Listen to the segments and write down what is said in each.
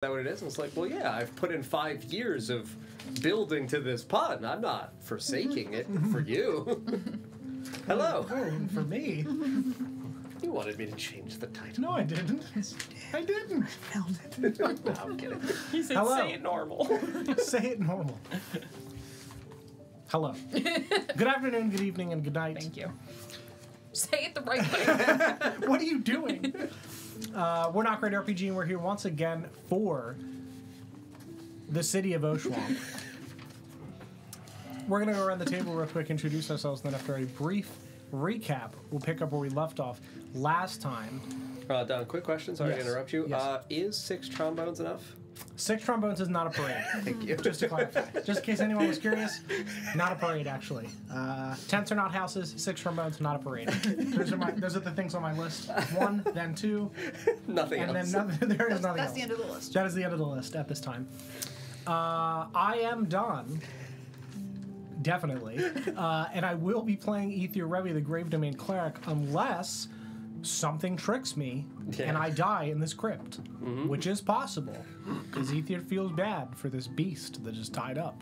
that what it is? I was like, well, yeah, I've put in 5 years of building to this pun. I'm not forsaking it for you. Hello. Oh, for me? You wanted me to change the title. No, I didn't. I didn't. I found it. No, I'm kidding. He said, Hello. say it normal. Say it normal. Hello. Good afternoon, good evening, and good night. Thank you. Say it the right way. What are you doing? We're Not Great RPG, and we're here once again for the city of Oshuamp. We're going to go around the table real quick, introduce ourselves, and then after a brief recap, we'll pick up where we left off last time. Don, quick question. Sorry to interrupt you. Yes. Is 6 trombones enough? 6 trombones is not a parade. Thank you. Just to clarify. Just in case anyone was curious, not a parade, actually. Tents are not houses, 6 trombones, not a parade. Those are the things on my list. 1, then 2. Nothing and else. then there is nothing That's else. the end of the list. That is the end of the list at this time. I am done. Definitely. And I will be playing Ether Revi, the Grave Domain Cleric, unless something tricks me and I die in this crypt, which is possible, because Ether feels bad for this beast that is tied up.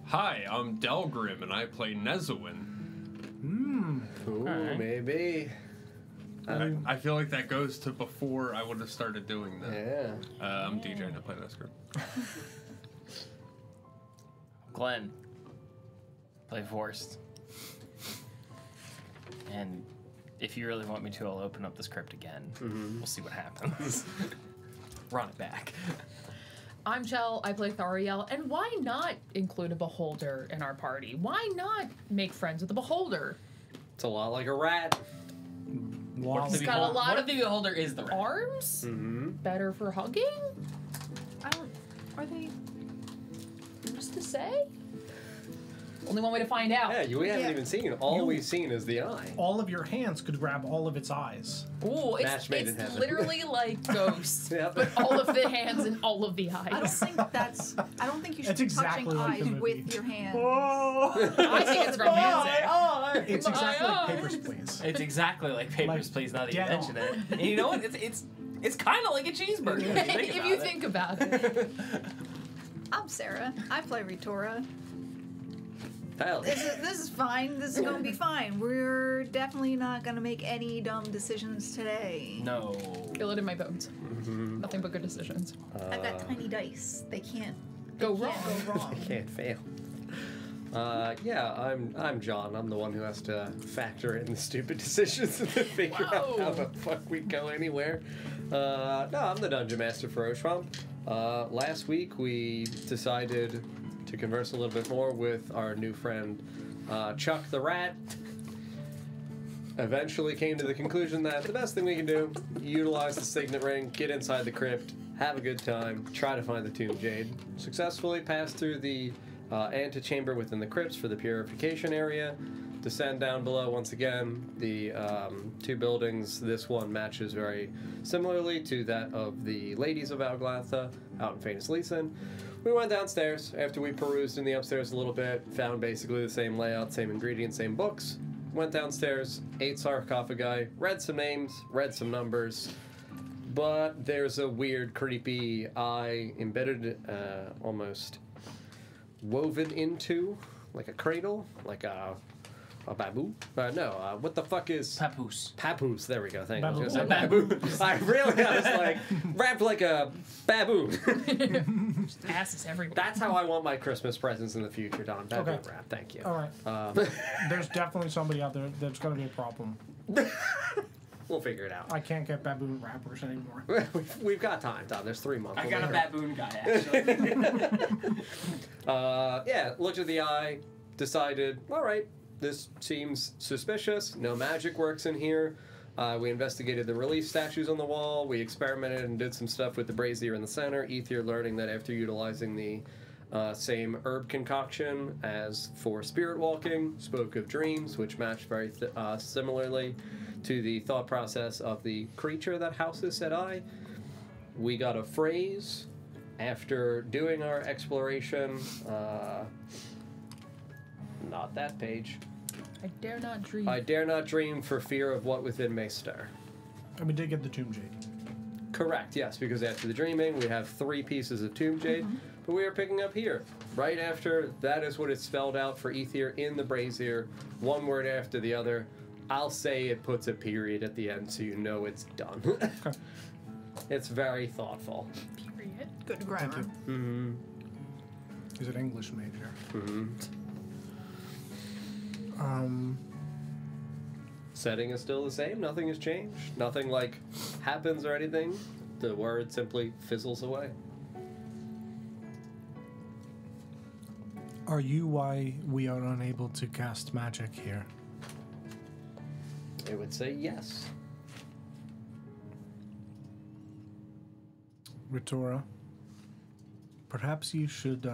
Hi, I'm Delgrim, and I play Nezawin. Ooh, maybe. I feel like that goes to before I would have started doing that. Yeah. I'm DJ, and I play that script. Glenn. Play Forced. And if you really want me to, I'll open up the script again. We'll see what happens. Run it back. I'm Chell, I play Thariel, and why not include a beholder in our party? Why not make friends with a beholder? It's a lot like a rat. Wow. It's got a lot What of if the beholder is the rat? arms, better for hugging? I don't... Are they... What's to say? Only one way to find out. Yeah, we haven't even seen it. All we've seen is the eye. All of your hands could grab all of its eyes. Ooh, Match made in heaven. literally like Ghost, Yep. but all of the hands and all of the eyes. I don't think you should It's be exactly touching like the eyes movie. with your hands. I think it's romantic. It's exactly like Papers, Please. It's exactly like Papers, Like, Please, now that you dead mention it. And you know what? It's kind of like a cheeseburger. If you think about it. I'm Sarah. I play Ritora. Hell. This is fine. This is going to be fine. We're definitely not going to make any dumb decisions today. No. Feel it in my bones. Nothing but good decisions. I've got tiny dice. They can't Go wrong. go wrong. Can't fail. Yeah, I'm John. I'm the one who has to factor in the stupid decisions and then figure out how the fuck we go anywhere. No, I'm the Dungeon Master for Oshuamp. Last week we decided to converse a little bit more with our new friend Chuck the Rat. Eventually came to the conclusion that the best thing we can do, utilize the signet ring, get inside the crypt, have a good time, try to find the tomb jade. Successfully pass through the antechamber within the crypts for the purification area, descend down below once again. The 2 buildings, this one matches very similarly to that of the Ladies of Alglatha out in Famous Leeson. We went downstairs after we perused in the upstairs a little bit, found basically the same layout, same ingredients, same books. Went downstairs, 8 sarcophagi, read some names, read some numbers, but there's a weird, creepy eye embedded, almost woven into, like a cradle, like a babu? No, what the fuck is... Papoose. Papoose, there we go, thank you. I was Baboon. gonna say baboon. I was like, wrapped like a baboon. Asses everywhere. That's how I want my Christmas presents in the future, Don. Baboon Okay. wrap, thank you. All right. There's definitely somebody out there that's going to be a problem. We'll figure it out. I can't get baboon wrappers anymore. We've got time, Don. There's 3 months. I We'll got a make it. baboon guy, actually. Yeah, looked at the eye, decided, all right, this seems suspicious. No magic works in here. We investigated the relief statues on the wall. We experimented and did some stuff with the brazier in the center. Ether learning that after utilizing the same herb concoction as for spirit walking, spoke of dreams, which matched very similarly to the thought process of the creature that houses said eye. We got a phrase after doing our exploration. Not that page. I dare not dream. I dare not dream for fear of what within may stir. And we did get the Tomb Jade. Correct, yes, because after the dreaming, we have 3 pieces of Tomb Jade, but we are picking up here. Right after, that is what is spelled out for Ether in the brazier, one word after the other. I'll say it puts a period at the end so you know it's done. Okay. It's very thoughtful. Period. Good grammar. you. Mm-hmm. He's an English major. Mm-hmm. Setting is still the same. Nothing has changed. Nothing like happens or anything. The word simply fizzles away. Are you why we are unable to cast magic here? It would say yes. Ritora, perhaps you should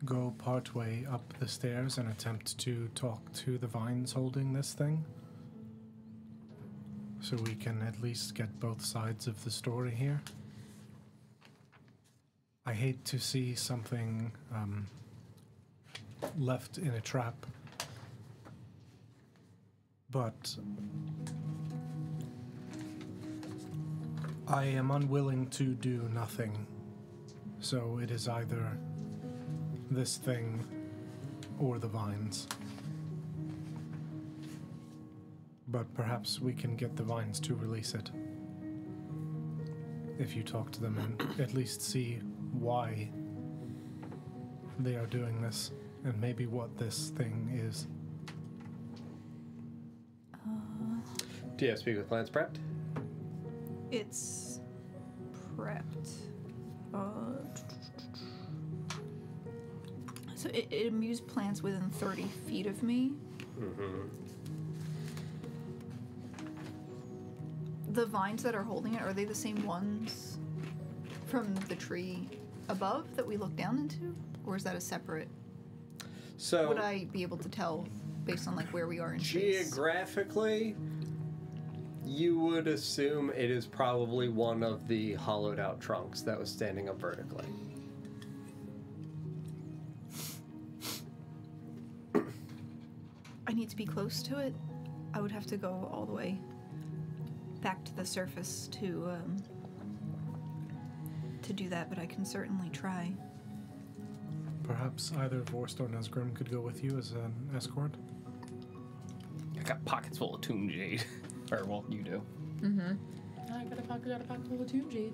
go partway up the stairs and attempt to talk to the vines holding this thing, so we can at least get both sides of the story here. I hate to see something left in a trap, but I am unwilling to do nothing, so it is either this thing or the vines. But perhaps we can get the vines to release it. If you talk to them and at least see why they are doing this, and maybe what this thing is. Do you have speak with plants prepped? It's prepped. So it imbues plants within 30 feet of me. Mm-hmm. The vines that are holding it, are they the same ones from the tree above that we look down into? Or is that a separate? So Would I be able to tell based on like where we are in space? geographically, you would assume it is probably one of the hollowed out trunks that was standing up vertically. I need to be close to it. I would have to go all the way back to the surface to do that, but I can certainly try. Perhaps either Vorst or Nesgrim could go with you as an escort? I got pockets full of tomb jade. Or, well, you do. I got a pocket full of Tomb Jade.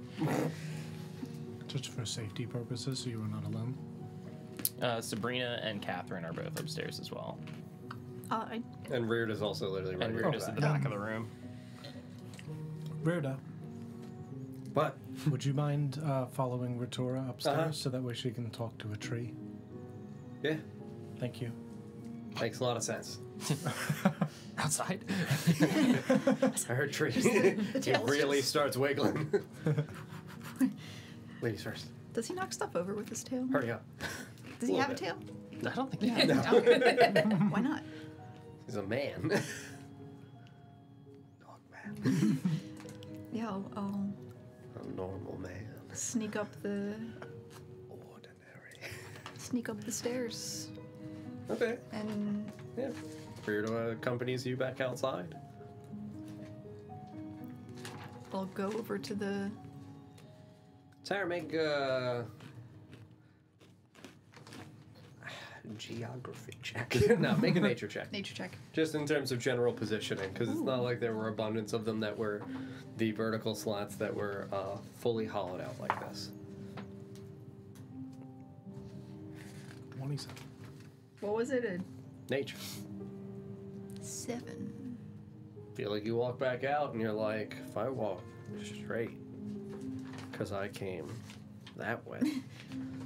Just for safety purposes, so you are not alone. Sabrina and Catherine are both upstairs as well. And Reard is also literally right And here. Reard is at the back of the room. Rhoda, What? would you mind following Ritora upstairs so that way she can talk to a tree? Yeah, Thank you. makes a lot of sense. Outside? I heard tree. It really starts wiggling. Ladies first. Does he knock stuff over with his tail? Hurry up. Does he have a little tail? I don't think he has. Why not? He's a man. Dog man. Yeah, I'll A normal man. sneak up the Ordinary. stairs Okay. and Yeah. Reard accompanies you back outside. I'll go over to the. Sarah, make geography check. No, make a nature check. Nature check. Just in terms of general positioning, because it's not like there were abundance of them that were the vertical slats that were fully hollowed out like this. 27. What was it? Nature. 7. Feel like you walk back out and you're like, if I walk straight, because I came that way,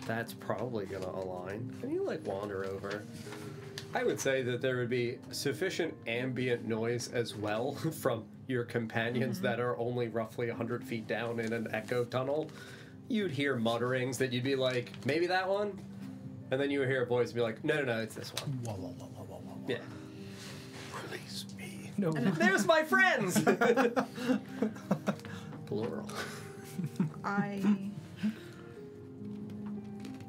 that's probably going to align. And you like wander over. I would say that there would be sufficient ambient noise as well from your companions that are only roughly 100 feet down in an echo tunnel. You'd hear mutterings that you'd be like, maybe that one? And then you would hear a voice and be like, no, it's this one. Whoa, whoa, whoa, whoa, whoa, whoa. Yeah. Release me. No. There's my friends! Plural. I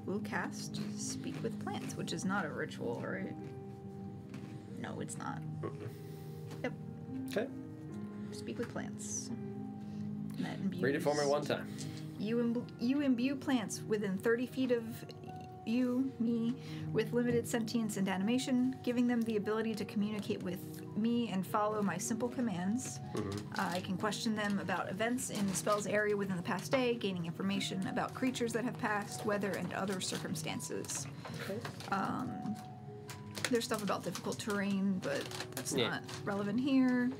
will cast Speak with Plants, which is not a ritual, right? No, it's not. Yep. Okay. Speak with plants. That imbues. Read it for me one time. You imbue plants within 30 feet of you, me, with limited sentience and animation, giving them the ability to communicate with me and follow my simple commands. I can question them about events in the spell's area within the past day, gaining information about creatures that have passed, weather, and other circumstances. There's stuff about difficult terrain, but that's not relevant here.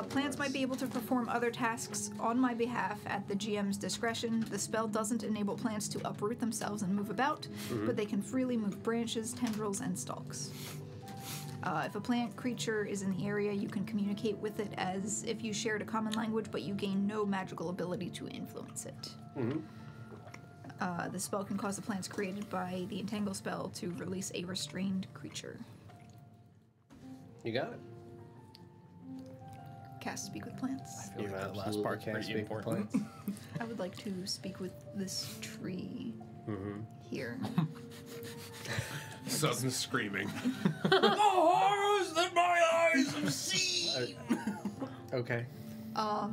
Plants might be able to perform other tasks on my behalf at the GM's discretion. The spell doesn't enable plants to uproot themselves and move about, but they can freely move branches, tendrils, and stalks. If a plant creature is in the area, you can communicate with it as if you shared a common language, but you gain no magical ability to influence it. The spell can cause the plants created by the Entangle spell to release a restrained creature. You got it. Cast Speak with Plants. I feel like the last part's pretty important. I would like to speak with this tree here. Sudden screaming. The horrors that my eyes have seen! Okay. Oh.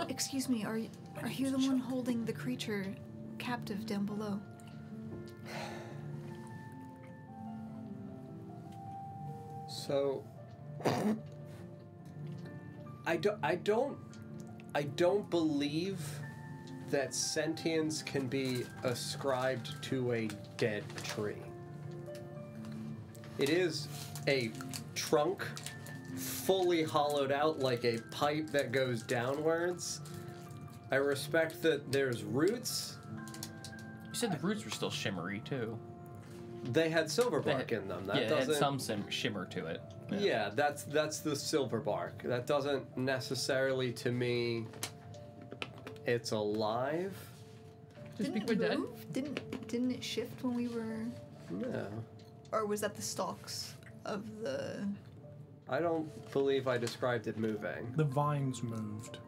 Excuse me, are you the one holding the creature captive down below? So, I don't believe that sentience can be ascribed to a dead tree. It is a trunk fully hollowed out like a pipe that goes downwards. I respect that there's roots. You said the roots were still shimmery too. They had silver bark in them. That it doesn't. had some shimmer to it. Yeah, that's the silver bark. That doesn't necessarily, to me, it's alive. Just Didn't speak it with move? Didn't it shift when we were? No, Or was that the stalks of the? I don't believe I described it moving. The vines moved.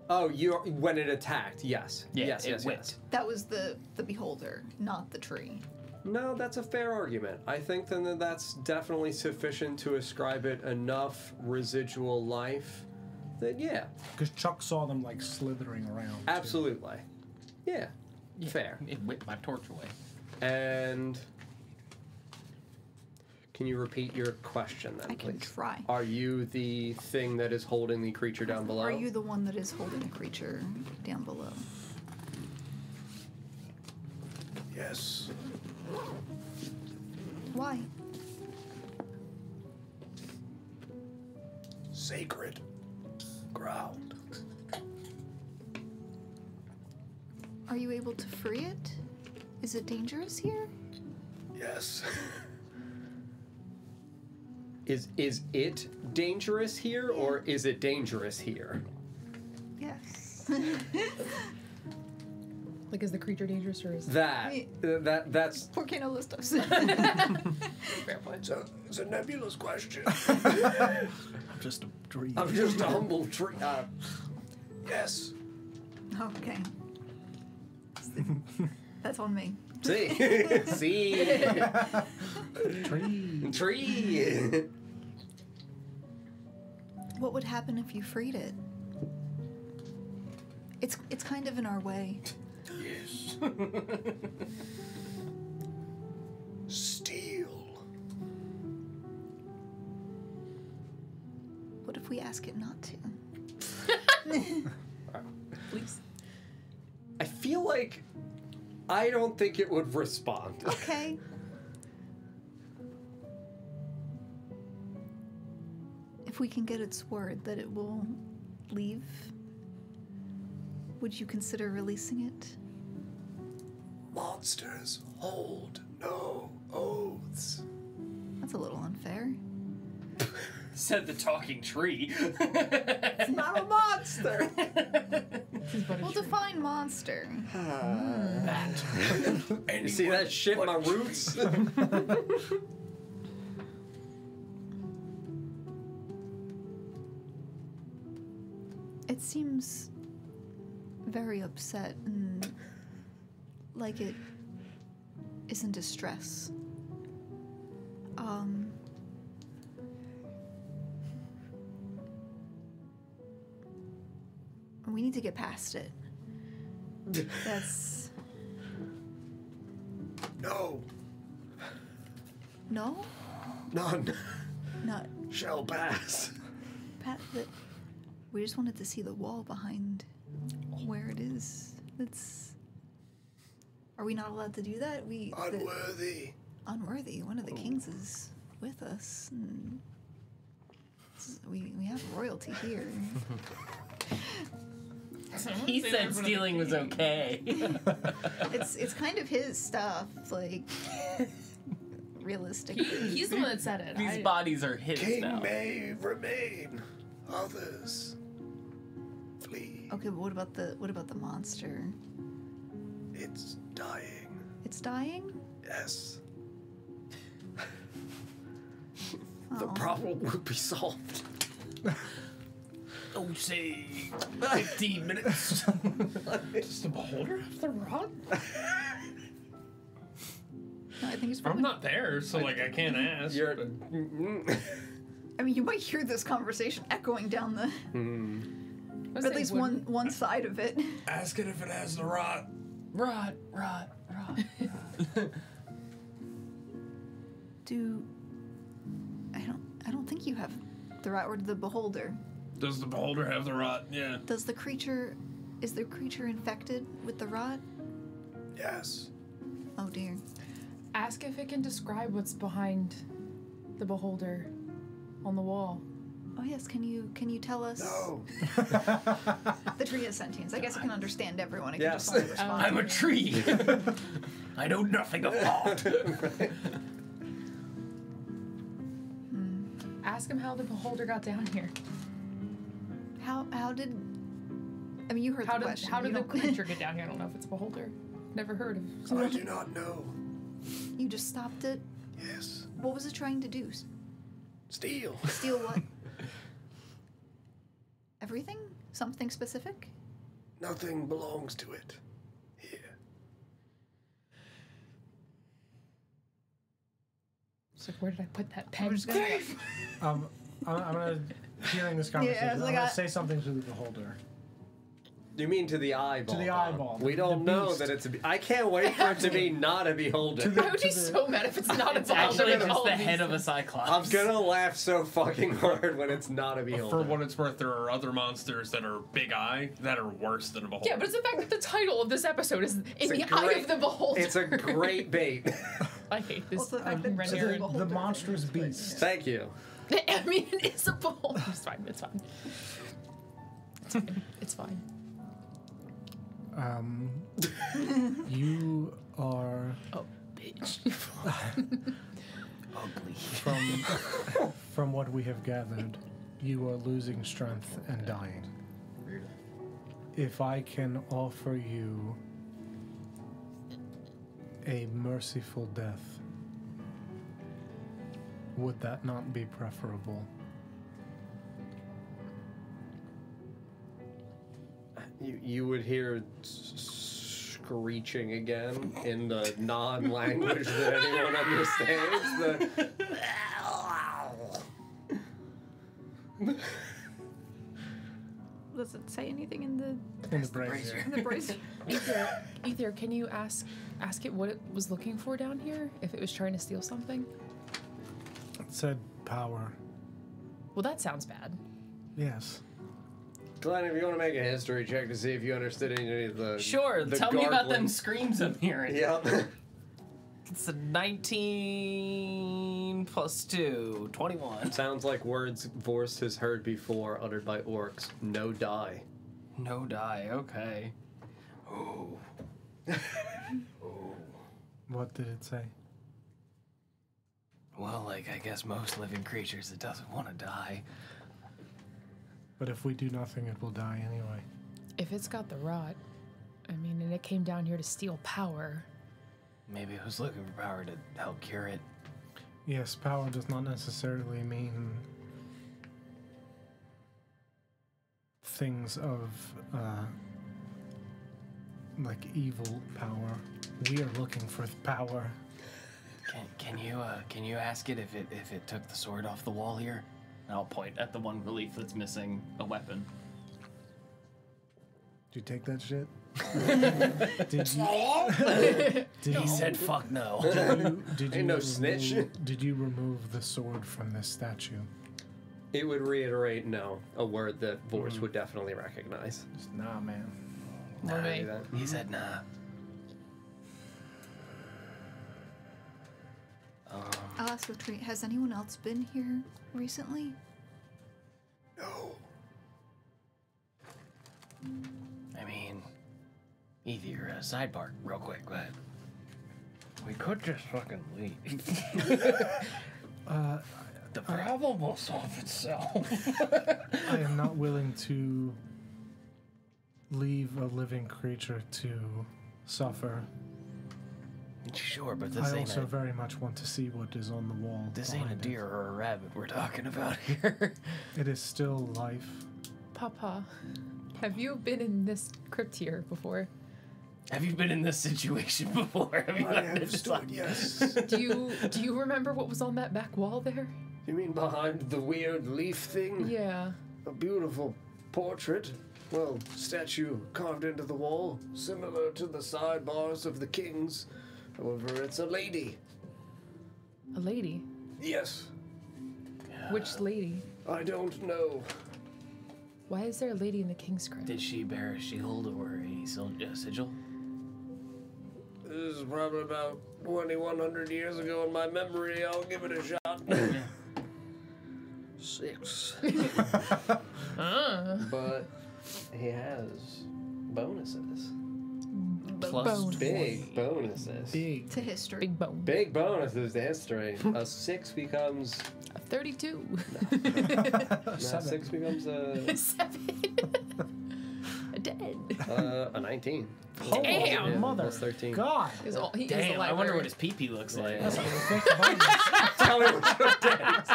Oh, when it attacked, yes. Yeah, yes, it yes, whipped. yes. That was the beholder, not the tree. No, that's a fair argument. I think then that that's definitely sufficient to ascribe it enough residual life that, yeah, Because Chuck saw them like slithering around. too. absolutely. Yeah, fair. It whipped my torch away. And can you repeat your question then, I can please? try. Are you the thing that is holding the creature down below? Are you the one that is holding the creature down below? Yes. Why? Sacred ground. Are you able to free it? Is it dangerous here? Yes. Is it dangerous here, or is it dangerous here? Yes. Like, is the creature dangerous or is That's Por qué no lo estás? Fair point. it's a nebulous question. I'm just a dream. I'm just a humble tree. Yes. Okay. That's on me. See, see, Tree. tree. What would happen if you freed it? It's kind of in our way. Yes. Steel. What if we ask it not to? please? I feel like I don't think it would respond. Okay. If we can get its word that it will leave, would you consider releasing it? Monsters hold no oaths. That's a little unfair. Said the talking tree. It's not a monster. We'll define monster. You see that shit, my roots? It seems very upset and like it is in distress. We need to get past it. That's... No. No? None. Not... Shall pass. We just wanted to see the wall behind where it is. It's... Are we not allowed to do that? Unworthy. Unworthy. One of the kings is with us. And we have royalty here. He said stealing was okay. It's kind of his stuff, like realistically. He's the one that said it. These bodies are his King now. may remain. Others flee. Okay, but what about the monster? It's dying. It's dying? Yes. The Oh. problem will be solved. Oh, say 15 minutes. Does the beholder have the rod? No, I think it's I'm probably... not there, so like I can't ask. You're. but- I mean, you might hear this conversation echoing down the... Was Or at they least wouldn't- one side of it. Ask it if it has the rod. Rod. I don't think you have the right word, the beholder. Does the beholder have the rod? Yeah. Is the creature infected with the rot? Yes. Oh dear. Ask if it can describe what's behind the beholder on the wall. Oh yes, can you tell us? No. The tree is sentience. I guess it can understand everyone. It can Yes. just only respond. I'm a tree. I know nothing of art. Ask him how the beholder got down here. How did? I mean, you heard How the did question. how did You the don't- creature get down here? I don't know if it's a beholder. Never heard of. I do not know. You just stopped it. Yes. What was it trying to do? Steal. Steal what? Everything? Something specific? Nothing belongs to it. Here. It's like, where did I put that pen? just gonna- I'm gonna, hearing this conversation, I was like, I'm gonna I- say something to the beholder. You mean to the eyeball? To the eyeball, We the don't know beast. that it's a. I can't wait for it to be not a beholder. I would be so mad if it's not a It's actually beholder. just the head of a cyclops. I'm gonna laugh so fucking hard when it's not a beholder. For what it's worth, there are other monsters that are big eye that are worse than a beholder. Yeah, but it's the fact that the title of this episode is It's in a the eye great- of the beholder. It's a great bait. I hate this. Also, the fact that rendering. it's a The beholder. monstrous beast. Thank you. I mean, it is a beholder. It's fine. It's fine. It's fine. It's fine. You are Oh, bitch. Ugly. from what we have gathered, you are losing strength and dying. If I can offer you a merciful death, would that not be preferable? You would hear screeching again in the non-language that anyone understands. Does it say anything in the In the brazier. brazier? Ether, can you ask it what it was looking for down here? If it was trying to steal something? It said power. Well, that sounds bad. Yes. Glenn, if you want to make a history check to see if you understood any of the Sure, the tell me about them gargling- screams I'm hearing. Yep. It's a 19 plus 2, 21. Sounds like words Vorst has heard before uttered by orcs. No die. No die, okay. Oh. What did it say? Well, like, I guess most living creatures, it doesn't want to die. But if we do nothing, it will die anyway. If it's got the rot, I mean, and it came down here to steal power. Maybe it was looking for power to help cure it. Yes, power does not necessarily mean things of, like evil power. We are looking for power Can you ask it if it took the sword off the wall here? And I'll point at the one relief that's missing a weapon. Did you take that shit? He said, "Fuck no." Did Ain't no snitch. Did you remove the sword from this statue? It would reiterate no, a word that Vorse would definitely recognize. Just, nah, man. Nah, Right. he said nah. I'll ask the tree. Has anyone else been here recently? No. I mean, either sidebar real quick, but we could just fucking leave. The problem will solve itself. I am not willing to leave a living creature to suffer. Sure, but this I ain't also a, very much want to see what is on the wall. this ain't a behind it. deer or a rabbit we're talking about here. It is still life. Papa, have you been in this crypt here before? Have you been in this situation before? Have you understood? Yes. Do you remember what was on that back wall there? You mean behind the weird leaf thing? Yeah. A beautiful portrait. Well, statue carved into the wall, similar to the sidebars of the kings. However, it's a lady. A lady. Yes. Which lady? I don't know. Why is there a lady in the King's Crypt? Did she bear a shield or a sigil? This is probably about 2,100 years ago in my memory. I'll give it a shot. 6. But he has bonuses. Bones. Big bonuses. Big. To history. Big bone. Big bonuses to history. A 6 becomes... A 32. No, 6 becomes a... 7. A dead. A 19. Damn, Yeah, mother. plus 13. God. He is a Damn, I wonder librarian. what his pee-pee looks like. Yeah. That's a thick bonus. Tell me what your dad's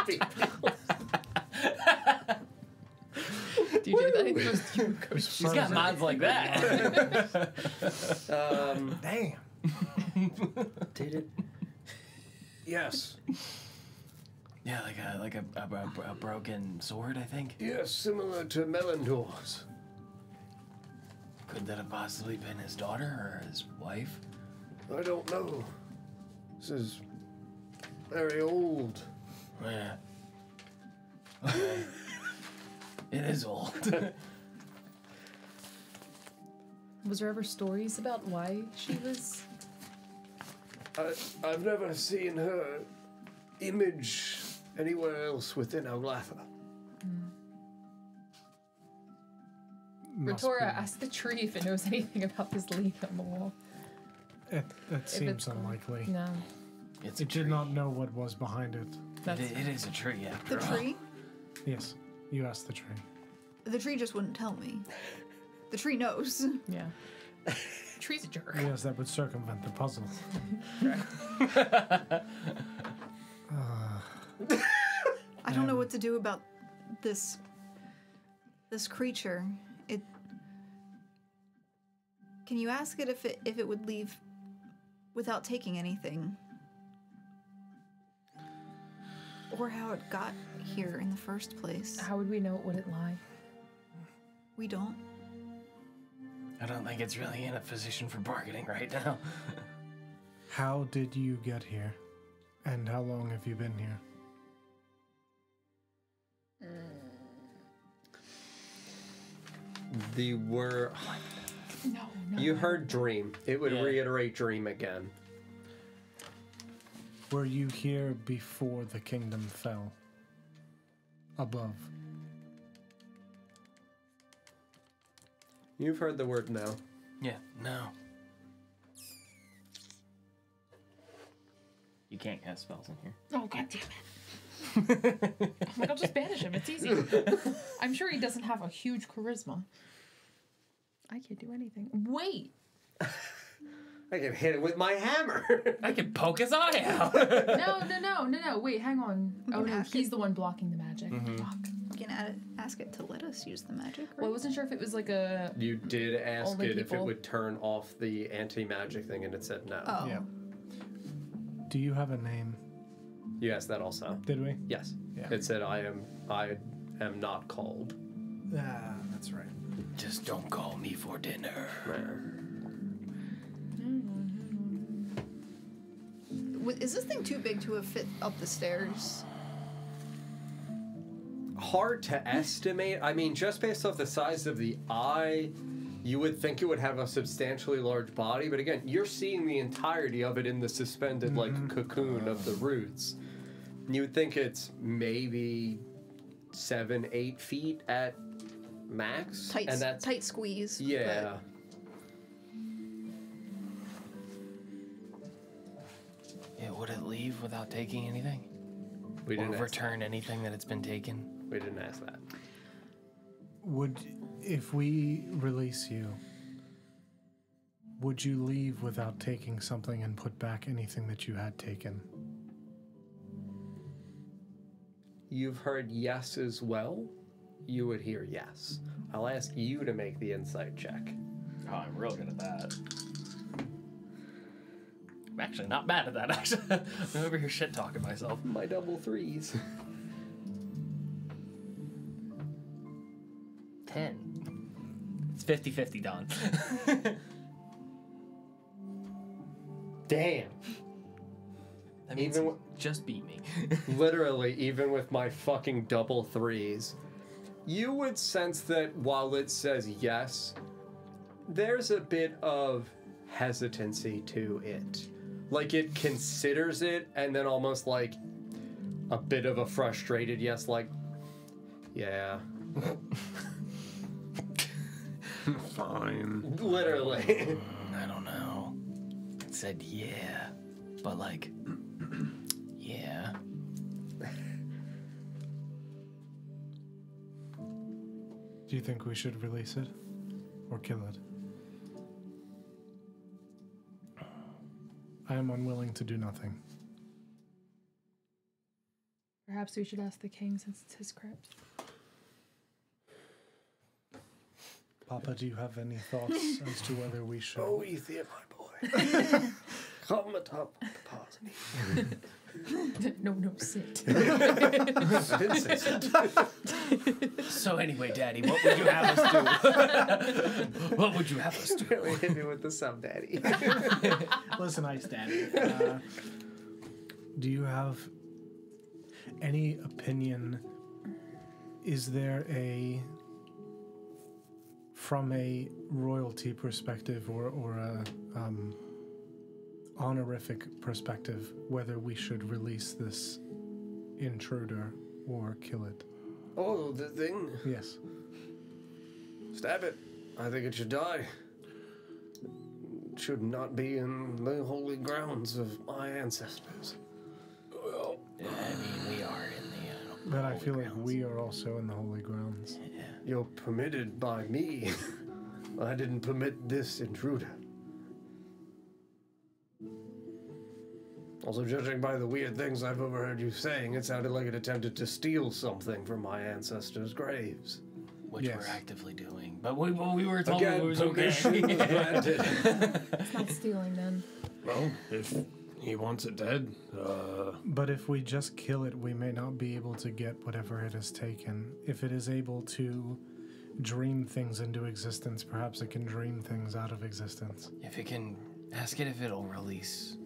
Do you do that? He goes to She's got mods like that. Damn. Did it? Yes. Yeah, like a broken sword, I think. Yes, similar to Melindor's. Could that have possibly been his daughter or his wife? I don't know. This is very old. Yeah. Okay. It is old. Was there ever stories about why she was? I've never seen her image anywhere else within Oglatha. Must Retora, be. ask the tree if it knows anything about this leaf on the wall. It seems it's gone. unlikely. No. It's It did not know what was behind it. That's it is a tree, after The all. tree? Yes, you asked the tree. The tree just wouldn't tell me. The tree knows. yeah. Tree's a jerk. Yes, that would circumvent the puzzle. I don't know what to do about this creature. Can you ask it if it would leave without taking anything? Or how it got here in the first place? How would we know it wouldn't lie? We don't. I don't think it's really in a position for bargaining right now. How did you get here? And how long have you been here? The word. No. You heard dream. It would Yeah. reiterate dream again. Were you here before the kingdom fell? Above. You've heard the word no. Yeah, no. You can't cast spells in here. Oh, god damn it. Oh my god, just banish him. It's easy. I'm sure he doesn't have a huge charisma. I can't do anything. Wait. I can hit it with my hammer. I can poke his eye out. No. Wait, hang on. Oh no, ask he's the one blocking the magic. Fuck. We can ask it to let us use the magic, right? Well, I wasn't sure if it was like a. You did ask Only it if it people. would turn off the anti-magic thing, and it said no. Oh. Yeah. Do you have a name? You asked that also. Did we? Yes. Yeah. It said I am not called. Ah, that's right. Just don't call me for dinner. Is this thing too big to have fit up the stairs? Hard to estimate. I mean, just based off the size of the eye, you would think it would have a substantially large body, but again, you're seeing the entirety of it in the suspended, like, cocoon of the roots. You would think it's maybe 7-8 feet at max. Tight, and that's, tight squeeze. yeah. Yeah, would it leave without taking anything? We Or didn't ask return anything that it's been taken? that. We didn't ask that. If we release you, would you leave without taking something and put back anything that you had taken? You've heard yes as well. You would hear yes. I'll ask you to make the insight check. Oh, I'm real good at that. I'm actually not bad at that, actually. I'm over here shit talking myself. My double threes. 10. It's 50-50, Don. Damn. That means Even you just beat me. Literally, even with my fucking double threes, you would sense that while it says yes, there's a bit of hesitancy to it. Like it considers it, and then almost like a bit of a frustrated yes, like, yeah. Fine. Literally. I don't know. It said yeah, but like, yeah. Do you think we should release it or kill it? I am unwilling to do nothing. Perhaps we should ask the king since it's his crypt. Papa, do you have any thoughts as to whether we should? Oh, Ethier, my boy. Come atop the party. No, sit. So anyway, Daddy, what would you have us do? What would you have us do? Really hit me with the sub, daddy. Listen, Ice Daddy. Do you have any opinion? Is there from a royalty perspective or a honorific perspective, whether we should release this intruder or kill it? Oh, the thing. Yes. Stab it. I think it should die. It should not be in the holy grounds of my ancestors. Well, Yeah, I mean, we are in the. But I holy feel like grounds. we are also in the holy grounds. Yeah. you're permitted by me. I didn't permit this intruder. Also, judging by the weird things I've overheard you saying, it sounded like it attempted to steal something from my ancestors' graves. Which Yes. we're actively doing. But we were told Again, it was permission okay. granted. It's not stealing then. Well, if he wants it dead, But if we just kill it, we may not be able to get whatever it has taken. If it is able to dream things into existence, perhaps it can dream things out of existence. If it can, ask it if it'll release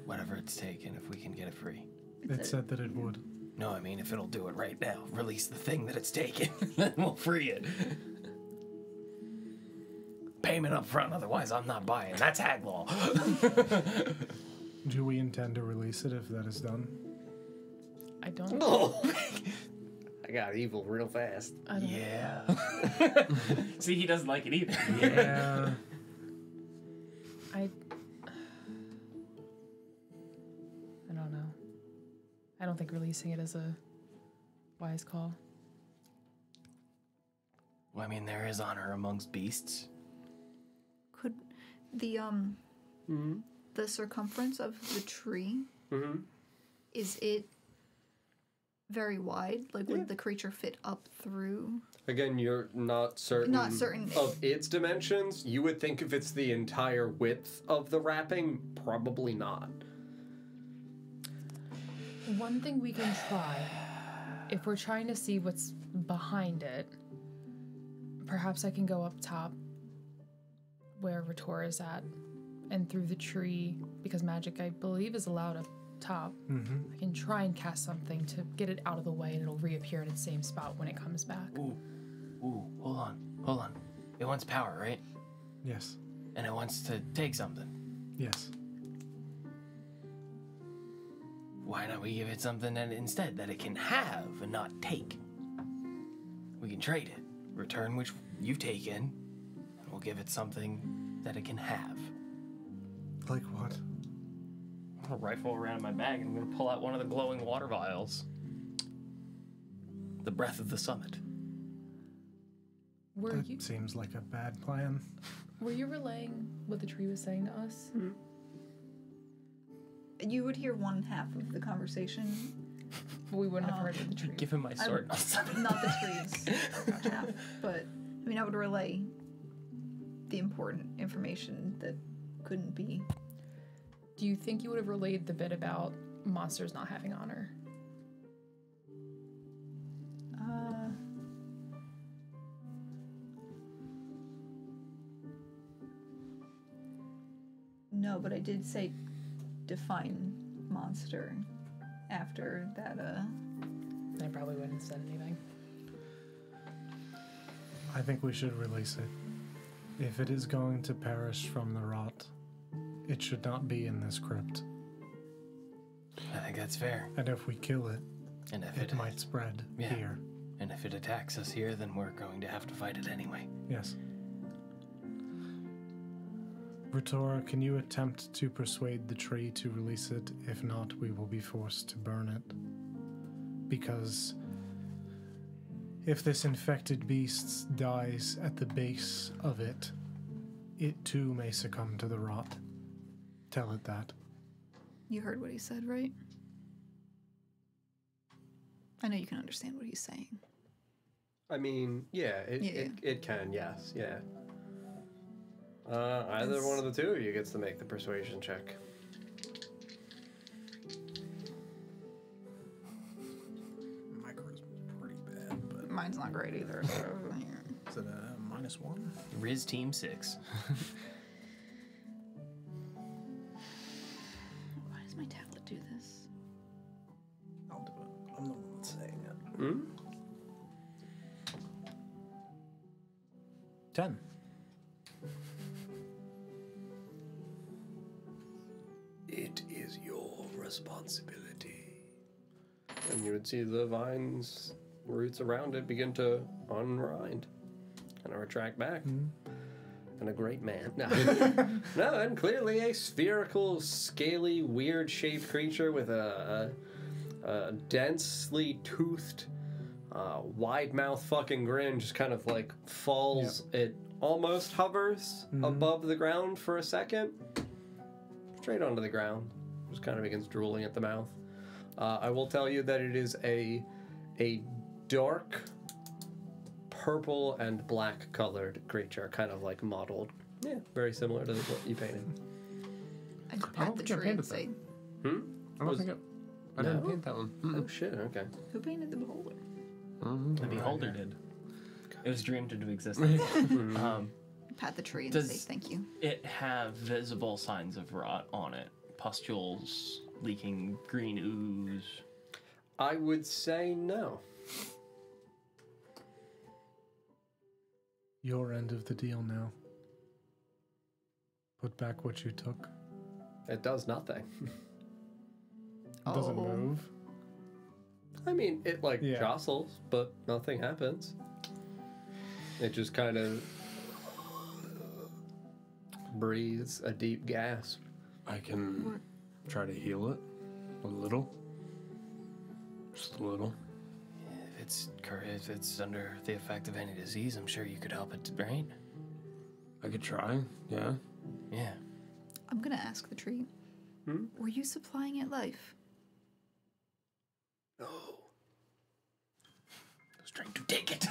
whatever it's taken, if we can get it free. It said that it would. No, I mean, if it'll do it right now, release the thing that it's taken, then we'll free it. Payment up front, otherwise I'm not buying. That's hag law. Do we intend to release it if that is done? I don't. Oh, I got evil real fast. I don't. Yeah. See, he doesn't like it either. Yeah. I don't know. I don't think releasing it is a wise call. Well, I mean, there is honor amongst beasts. Could the the circumference of the tree, is it very wide? Like, would the creature fit up through? Again, you're not certain, Not certain. of its dimensions. You would think if it's the entire width of the wrapping, probably not. One thing we can try, if we're trying to see what's behind it, perhaps I can go up top where Ritor is at and through the tree, because magic, I believe, is allowed up top. I can try and cast something to get it out of the way and it'll reappear in its same spot when it comes back. Ooh, hold on. It wants power, right? Yes. And it wants to take something. Yes. Why not we give it something that instead that it can have and not take? We can trade it, return which you've taken, and we'll give it something that it can have. Like what? I'm gonna rifle around in my bag and I'm gonna pull out one of the glowing water vials. The breath of the summit. That seems like a bad plan. Were you relaying what the tree was saying to us? You would hear one half of the conversation. We wouldn't have heard of the tree. Give him my sword. Not the trees half, but I mean, I would relay the important information that couldn't be. Do you think you would have relayed the bit about monsters not having honor? No, but I did say define monster after that. I probably wouldn't have said anything. I think we should release it. If it is going to perish from the rot, it should not be in this crypt. I think that's fair. And if we kill it, And if it might spread here. And if it attacks us here, then we're going to have to fight it anyway. Yes. Ritora, can you attempt to persuade the tree to release it? If not, we will be forced to burn it. Because if this infected beast dies at the base of it, it too may succumb to the rot. Tell it that. You heard what he said, right? I know you can understand what he's saying. I mean, it can, yes, yeah. Either one of the two of you gets to make the persuasion check. My charisma's pretty bad, but Mine's not great either. So is it a -1? Riz Team 6. why does my tablet do this? I'll do it. I'm the one that's saying it. Hmm? 10. It is your responsibility. And you would see the vines, roots around it begin to unwind and retract back. And a great man. No. No, and clearly a spherical, scaly, weird-shaped creature with a densely toothed, wide-mouth fucking grin just kind of like falls. Yep. It almost hovers above the ground for a second. Straight onto the ground. Just kind of begins drooling at the mouth. I will tell you that it is a dark purple and black colored creature, kind of like modeled. Yeah, very similar to what you painted. I just pat the tree and say, I don't think I didn't No? paint that one. Oh shit, okay. who painted the beholder? The beholder did. It was dreamed into existence. Pat the tree and Does- say thank you. It have visible signs of rot on it. Pustules, leaking green ooze. I would say no. Your end of the deal now. Put back what you took. It does nothing. It doesn't Oh. move. I mean, it like Yeah. jostles, but nothing happens. It just kind of breathes a deep gasp. I can try to heal it a little. Just a little. If it's under the effect of any disease, I'm sure you could help it, right? I could try, yeah. Yeah. I'm gonna ask the tree. Were you supplying it life? No. I was trying to take it.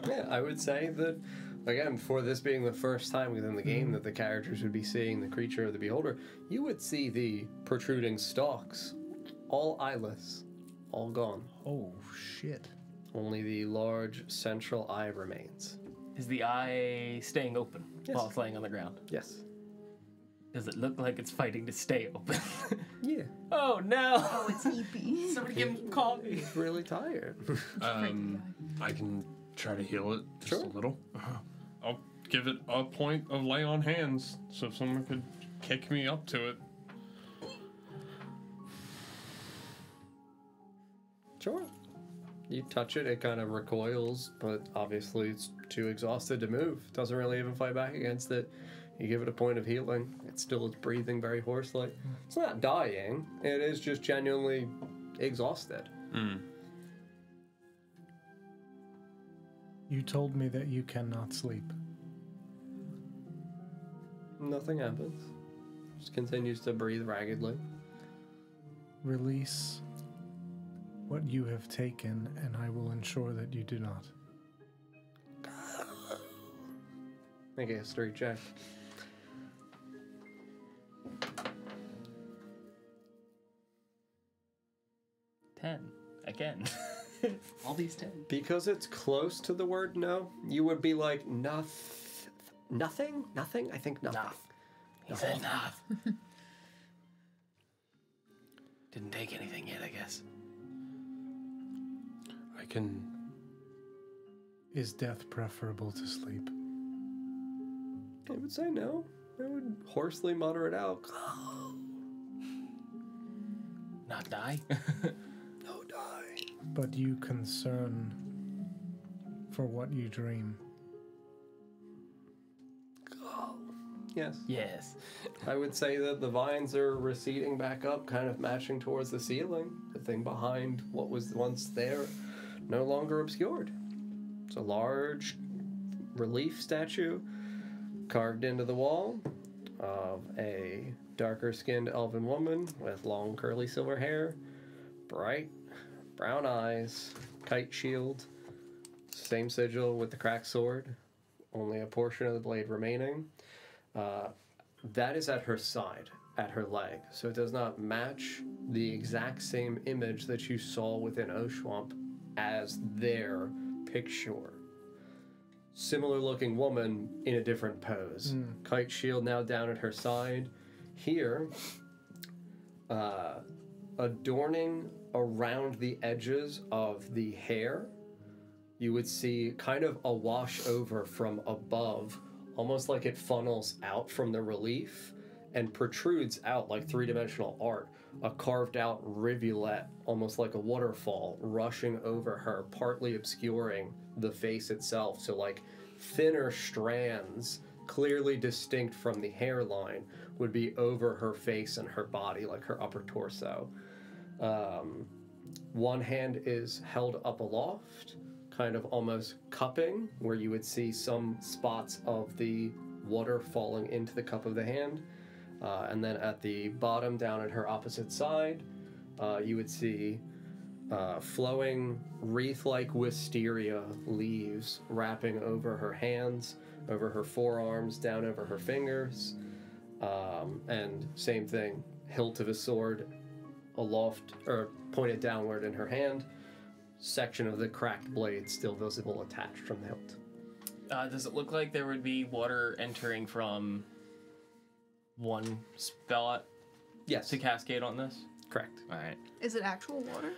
Yeah, I would say that, again, for this being the first time within the game that the characters would be seeing the creature of the beholder, you would see the protruding stalks all eyeless, all gone. Oh, shit. Only the large central eye remains. Is the eye staying open Yes. while it's laying on the ground? Yes. Does it look like it's fighting to stay open? Yeah. Oh no! Oh, it's EP. Somebody give him coffee. He's really tired. I can try to heal it just Sure. a little. I'll give it a point of lay on hands, so if someone could kick me up to it. Sure. You touch it, it kind of recoils, but obviously it's too exhausted to move. Doesn't really even fight back against it. You give it a point of healing. It still is breathing very hoarsely. It's not dying. It is just genuinely exhausted. You told me that you cannot sleep. Nothing happens. Just continues to breathe raggedly. Release what you have taken, and I will ensure that you do not. Make a history check. 10. Again. All these 10. Because it's close to the word no, you would be like, nothing? Nothing? I think nothing. He said enough. Didn't take anything yet, I guess. I can. Is death preferable to sleep? I would say no. I would hoarsely mutter it out. Not die? No, die. But you concern for what you dream. Yes. Yes. I would say that the vines are receding back up, kind of matching towards the ceiling. The thing behind what was once there, no longer obscured. It's a large relief statue carved into the wall of a darker-skinned elven woman with long curly silver hair, bright brown eyes, kite shield, same sigil with the cracked sword, only a portion of the blade remaining. That is at her side, at her leg, so it does not match the exact same image that you saw within Oshuamp as their picture. Similar looking woman in a different pose. Kite shield now down at her side. Here, adorning around the edges of the hair, you would see kind of a wash over from above, almost like it funnels out from the relief and protrudes out like three-dimensional art, a carved out rivulet, almost like a waterfall, rushing over her, partly obscuring the face itself. So like thinner strands, clearly distinct from the hairline, would be over her face and her body, like her upper torso. One hand is held up aloft, kind of almost cupping, where you would see some spots of the water falling into the cup of the hand. And then at the bottom, down at her opposite side, you would see flowing wreath-like wisteria leaves wrapping over her hands, over her forearms, down over her fingers. And same thing, hilt of a sword aloft, or pointed downward in her hand. Section of the cracked blade still visible attached from the hilt. Does it look like there would be water entering from one spot Yes, to cascade on this? correct. All right. Is it actual water?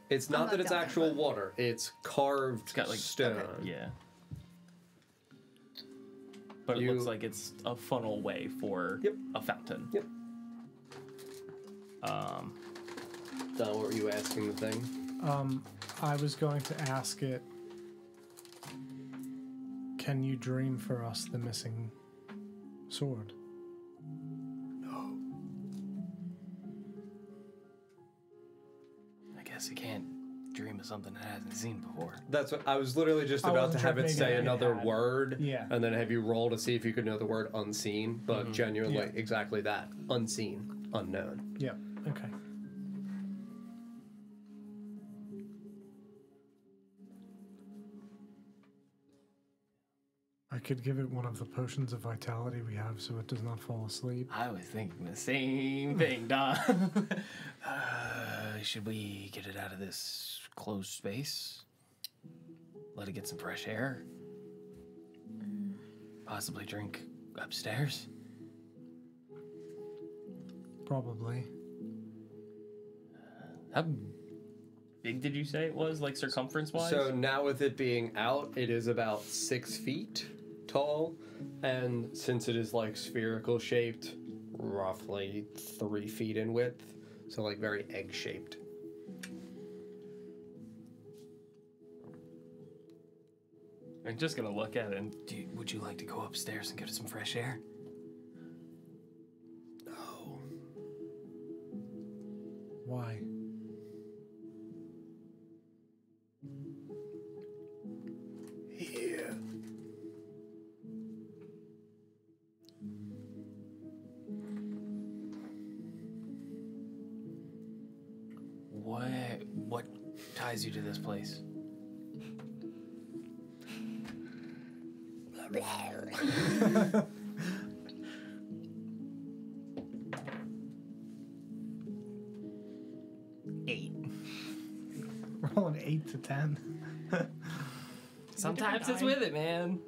It's I'm not not that it's down there, actual but- water, it's carved It's got like stone. Yeah. But it You- looks like it's a funnel way for Yep. a fountain. Yep. Don, what were you asking the thing? I was going to ask it, can you dream for us the missing sword? I guess it can't dream of something it hasn't seen before. That's what I was literally just I about to wasn't sure have if it maybe say it another had. word, Yeah. and then have you roll to see if you could know the word unseen, but genuinely Yeah. exactly that. Unseen, unknown. Yep. Okay. I could give it one of the potions of vitality we have so it does not fall asleep. I was thinking the same thing, Don. should we get it out of this closed space? Let it get some fresh air? Possibly drink upstairs? Probably. How big did you say it was, like circumference-wise? So now with it being out, it is about 6 feet tall, and since it is like spherical shaped, roughly 3 feet in width, so like very egg-shaped. I'm just gonna look at it and would you like to go upstairs and get some fresh air? Oh. Why? Yeah. What ties you to this place? Eight. Rolling 8 to 10. Sometimes it's with it, man.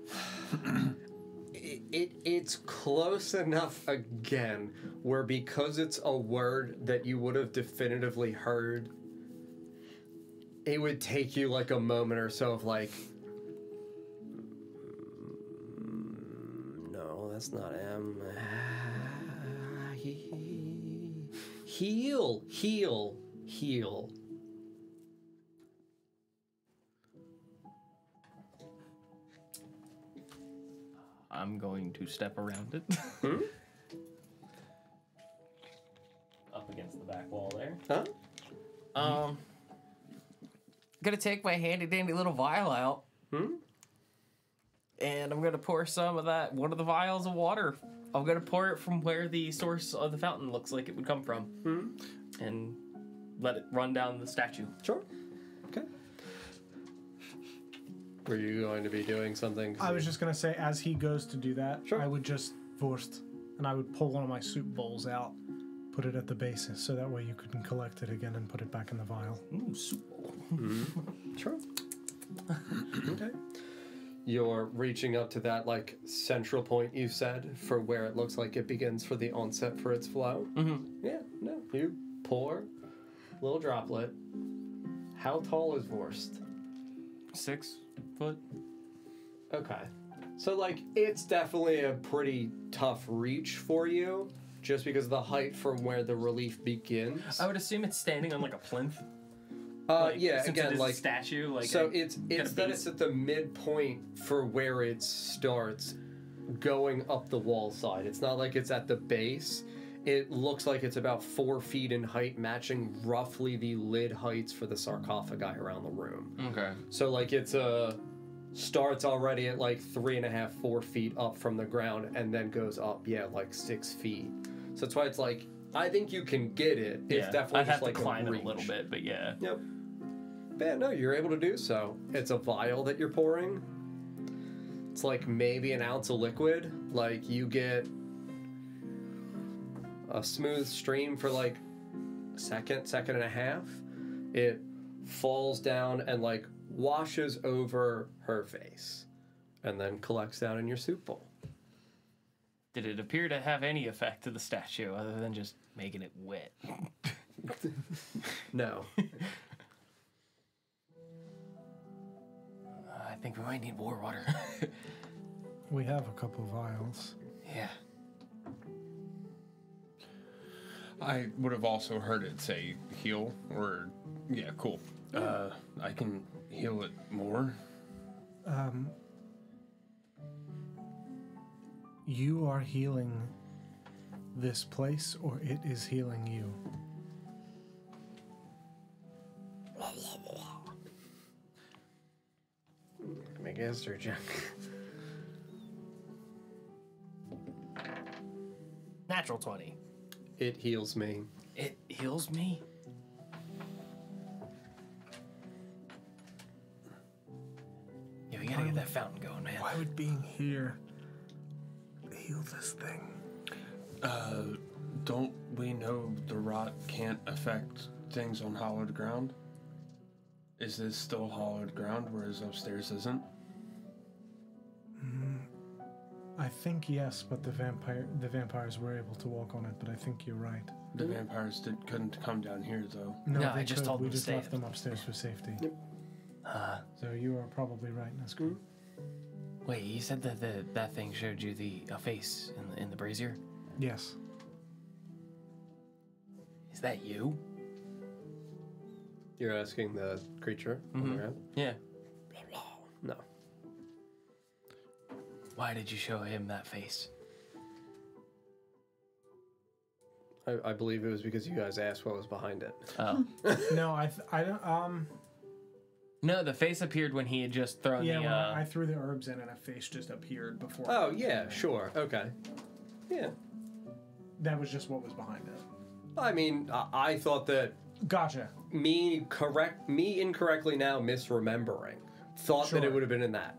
It's close enough again, where because it's a word that you would have definitively heard, it would take you like a moment or so of like, no, that's not M. Heal. I'm going to step around it. Up against the back wall there. Huh? Gonna take my handy dandy little vial out. And I'm gonna pour some of that, one of the vials of water. I'm gonna pour it from where the source of the fountain looks like it would come from. And let it run down the statue. Sure. Okay. Were you going to be doing something? I was just going to say, as he goes to do that, Sure. I would just Wurst, and I would pull one of my soup bowls out, put it at the base, so that way you couldn't collect it again and put it back in the vial. Ooh, soup bowl. Sure. Okay. You're reaching up to that like central point you said for where it looks like it begins for the onset for its flow. Yeah, no. You pour, little droplet. How tall is Wurst? 6 foot. Okay. So like it's definitely a pretty tough reach for you, just because of the height from where the relief begins. I would assume it's standing on like a plinth. Yeah, since again, it is like a statue. Like so, a it's that base. it's at the midpoint for where it starts, going up the wall side. It's not like it's at the base. It looks like it's about 4 feet in height, matching roughly the lid heights for the sarcophagi around the room. Okay. So like it's starts already at like 3.5, 4 feet up from the ground, and then goes up, like 6 feet. So that's why it's like I think you can get it. It's definitely I'd just have like to climb it reach. a little bit, but yeah. Yep. Yeah, no, you're able to do so. It's a vial that you're pouring. It's like maybe an ounce of liquid. Like you get a smooth stream for like a second and a half. It falls down and like washes over her face and then collects down in your soup bowl. Did it appear to have any effect to the statue other than just making it wet? No. I think we might need more water. We have a couple of vials. Yeah. I would have also heard it say heal, or yeah, cool. I can heal it more. You are healing this place, or it is healing you? Make a history check. Natural 20. It heals me. It heals me? Yeah, we gotta get that fountain going, man. Why would being here heal this thing? Don't we know the rot can't affect things on hallowed ground? Is this still hallowed ground, whereas upstairs isn't? I think yes, but the vampires were able to walk on it. But I think you're right. The vampires couldn't come down here, though. No, they I just told we them to just stay left them upstairs for safety. Yep. So you are probably right, Nesco. Wait, you said that that thing showed you a face in the brazier? Yes. Is that you? You're asking the creature on the ground? Yeah. No. Why did you show him that face? I believe it was because you guys asked what was behind it. Oh. No, I don't. No, the face appeared when he had just thrown Yeah, the. when I threw the herbs in and a face just appeared before. Oh, yeah, sure. Okay. Yeah. That was just what was behind it. I mean, I thought that Gotcha. me incorrectly now misremembering thought that Sure. it would have been in that.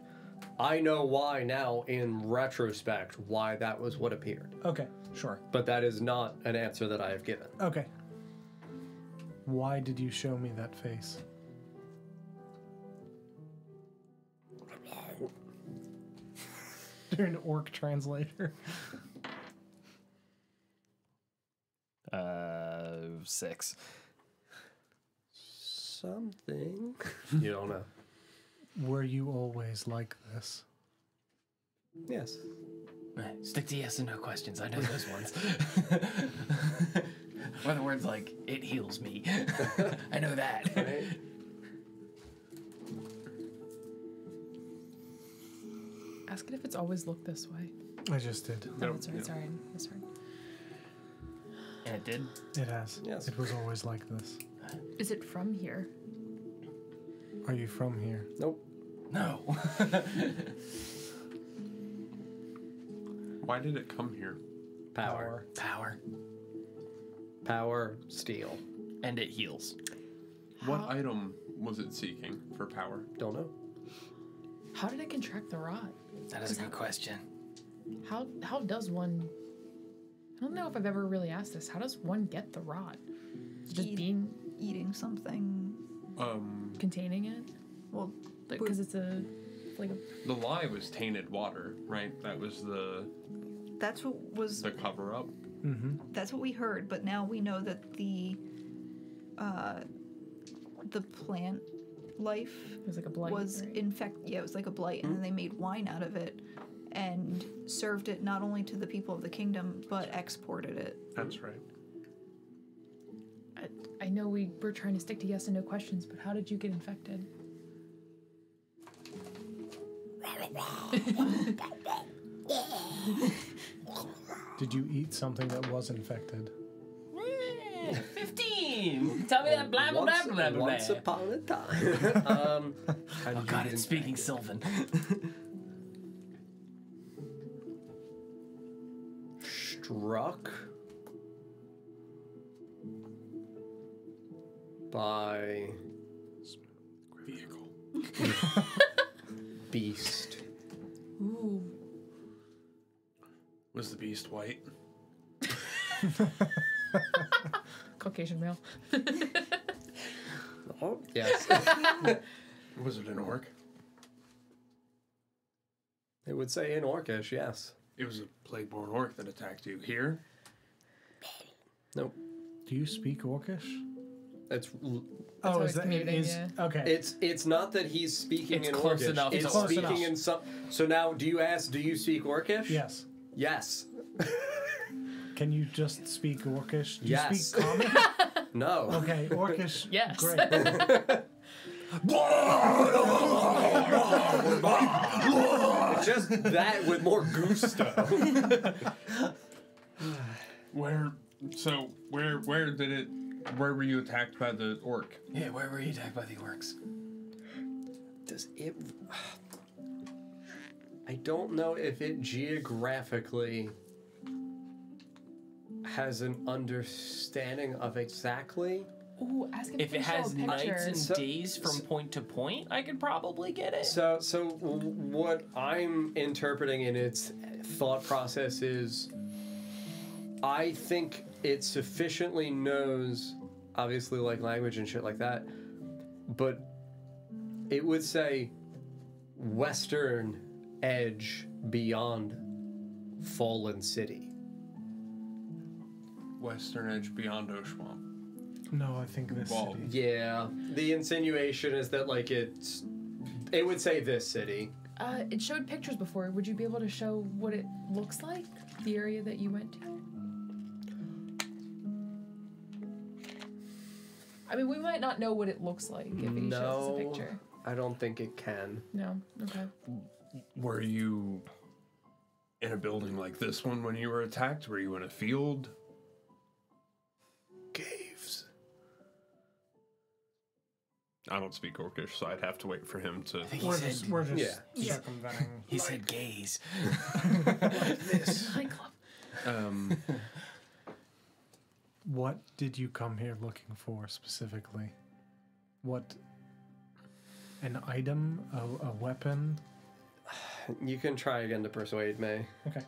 I know why now in retrospect why that was what appeared. Okay, sure. But that is not an answer that I have given. Okay. Why did you show me that face? You're an orc translator. 6. Something. You don't know. Were you always like this? Yes. Right, stick to yes and no questions. I know those ones. Or the words like, it heals me. I know that. Right? Ask it if it's always looked this way. I just did. Oh, Nope, that's right. nope. Sorry. That's right. And it did? It has. Yes. It was always like this. Is it from here? Are you from here? Nope. No. Why did it come here? Power. Power, steel. And it heals. What item was it seeking for power? Don't know. How did it contract the rot? That is a good question. How does one? I don't know if I've ever really asked this. How does one get the rot? Is it just being Eating something. containing it? Well, Because it's a The lie was tainted water, right? That was that's what was. the cover up. That's what we heard, but now we know that the plant life it was like a blight. was right? it was like a blight, and then they made wine out of it and served it not only to the people of the kingdom but exported it. That's right. I know we were trying to stick to yes and no questions, but how did you get infected? Did you eat something that was infected? 15! Tell me that blah, blah, blah, blah, blah, Once blah. upon a time. How did Oh you god, get it's speaking infected? Sylvan. Struck by Vehicle. beast. Ooh. Was the beast white? Caucasian male. Oh, yes. Was it an orc? It would say in Orcish, yes. It was a plague-born orc that attacked you here. Nope. Do you speak Orcish? It's how is it's that commuting, is yeah. okay? it's not that he's speaking It's in close Orcish. enough It's to Close speaking enough. in some. So now, do you speak Orcish? Yes. Yes. Can you just speak Orcish? Do you Yes. speak Common? No. Okay, Orcish. Yes. Great. It's just that with more gusto. Where were you attacked by the orc? Yeah, where were you attacked by the orcs? Does it? I don't know if it geographically has an understanding of exactly. Ooh, ask If it has nights and So- days from point to point, I could probably get it. So what I'm interpreting in its thought process is, I think it sufficiently knows obviously like language and shit like that, but it would say western edge beyond Fallen City. Western edge beyond Oshuamp. No, I think this Well, city. Yeah, the insinuation is that like it would say this city. It showed pictures before. Would you be able to show what it looks like? The area that you went to? I mean, we might not know what it looks like if he shows us a picture. I don't think it can. No? Okay. Were you in a building like this one when you were attacked? Were you in a field? Caves. I don't speak Orcish, so I'd have to wait for him to. I think he We're said, just Yeah. circumventing. he said gaze. Nightclub. What did you come here looking for specifically? What? An item? A weapon? You can try again to persuade me. Okay.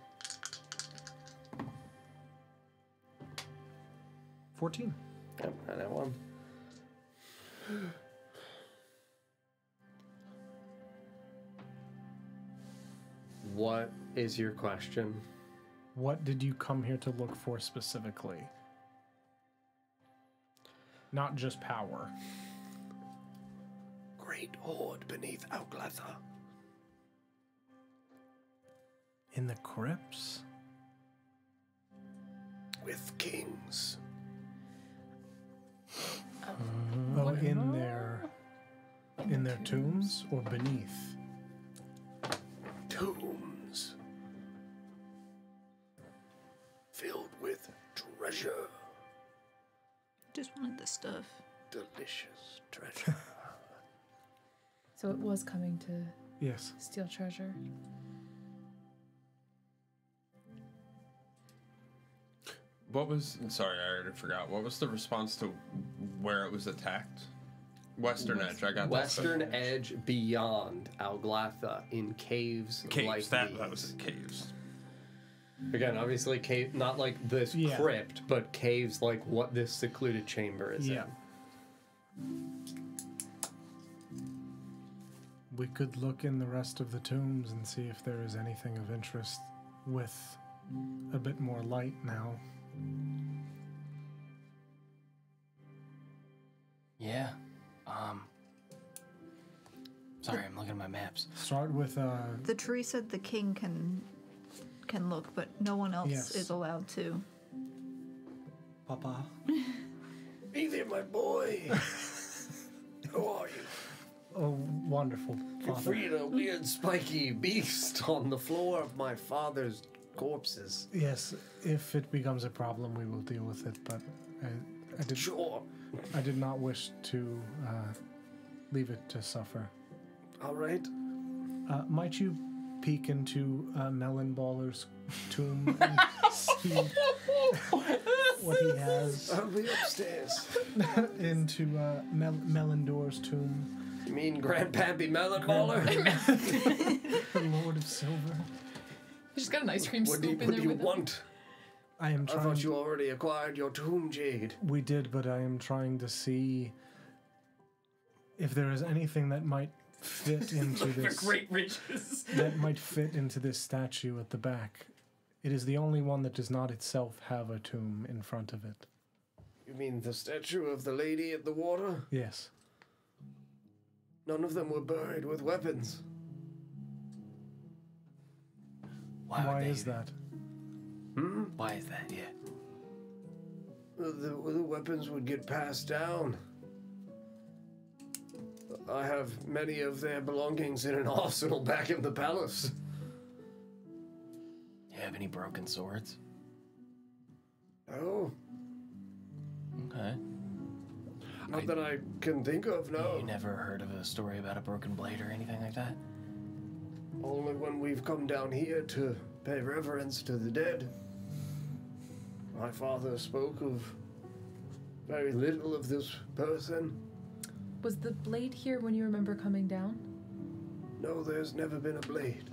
14. Yep, I know one. What is your question? What did you come here to look for specifically? Not just power. Great horde beneath Outglather. In the crypts? With kings. Oh, in their tombs or beneath? Tombs. Filled with treasure. Just wanted the stuff. Delicious treasure. So it was coming to Yes. steal treasure. What was? Sorry, I already forgot. What was the response to where it was attacked? Western edge. I got Western that. edge beyond Outglather in caves, Caves. like that these. was it. Caves. Again, obviously, cave, not like this Yeah. crypt, but caves like what this secluded chamber is Yeah. in. We could look in the rest of the tombs and see if there is anything of interest with a bit more light now. Yeah. Sorry, I'm looking at my maps. Start with The tree said the king can look, but no one else Yes. is allowed to. Papa. Hey there, my boy. How are you? oh, wonderful You father. freed a weird spiky beast on the floor of my father's corpses. Yes, if it becomes a problem, we will deal with it. But Sure. I did not wish to leave it to suffer. All right. Might you peek into Melon Baller's tomb and see what he has? I'll be upstairs. Into Melondor's tomb, You mean Grandpappy Melon Baller? the Lord of Silver. He's just got an ice cream What do scoop you, in what there do you with him. want? I am I trying. thought you already acquired your tomb, Jade. We did, but I am trying to see if there is anything that might fit into this. riches. That might fit into this statue at the back. It is the only one that does not itself have a tomb in front of it. You mean the statue of the lady at the water? Yes. None of them were buried with weapons. Why is that? Why is that? Yeah. The weapons would get passed down. I have many of their belongings in an arsenal back in the palace. You have any broken swords? Oh, Okay. not that I can think of, no. You never heard of a story about a broken blade or anything like that? Only when we've come down here to pay reverence to the dead. My father spoke of very little of this person. Was the blade here when you remember coming down? No, there's never been a blade.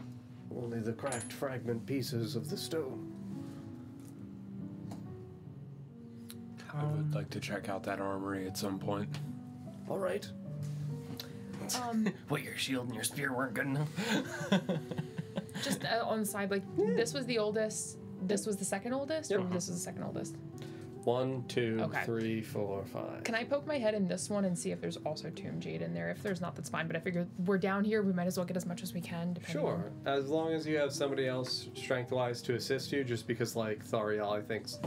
Only the cracked fragment pieces of the stone. I would like to check out that armory at some point. All right. What, your shield and your spear weren't good enough? Just on the side, like, this was the oldest, this was the second oldest, or Yep. this was the second oldest? 1, 2, Okay. 3, 4, 5. Can I poke my head in this one and see if there's also tomb jade in there? If there's not, that's fine, but I figure we're down here, we might as well get as much as we can, depending Sure, as long as you have somebody else strength-wise to assist you, just because, like, Thariel, I think's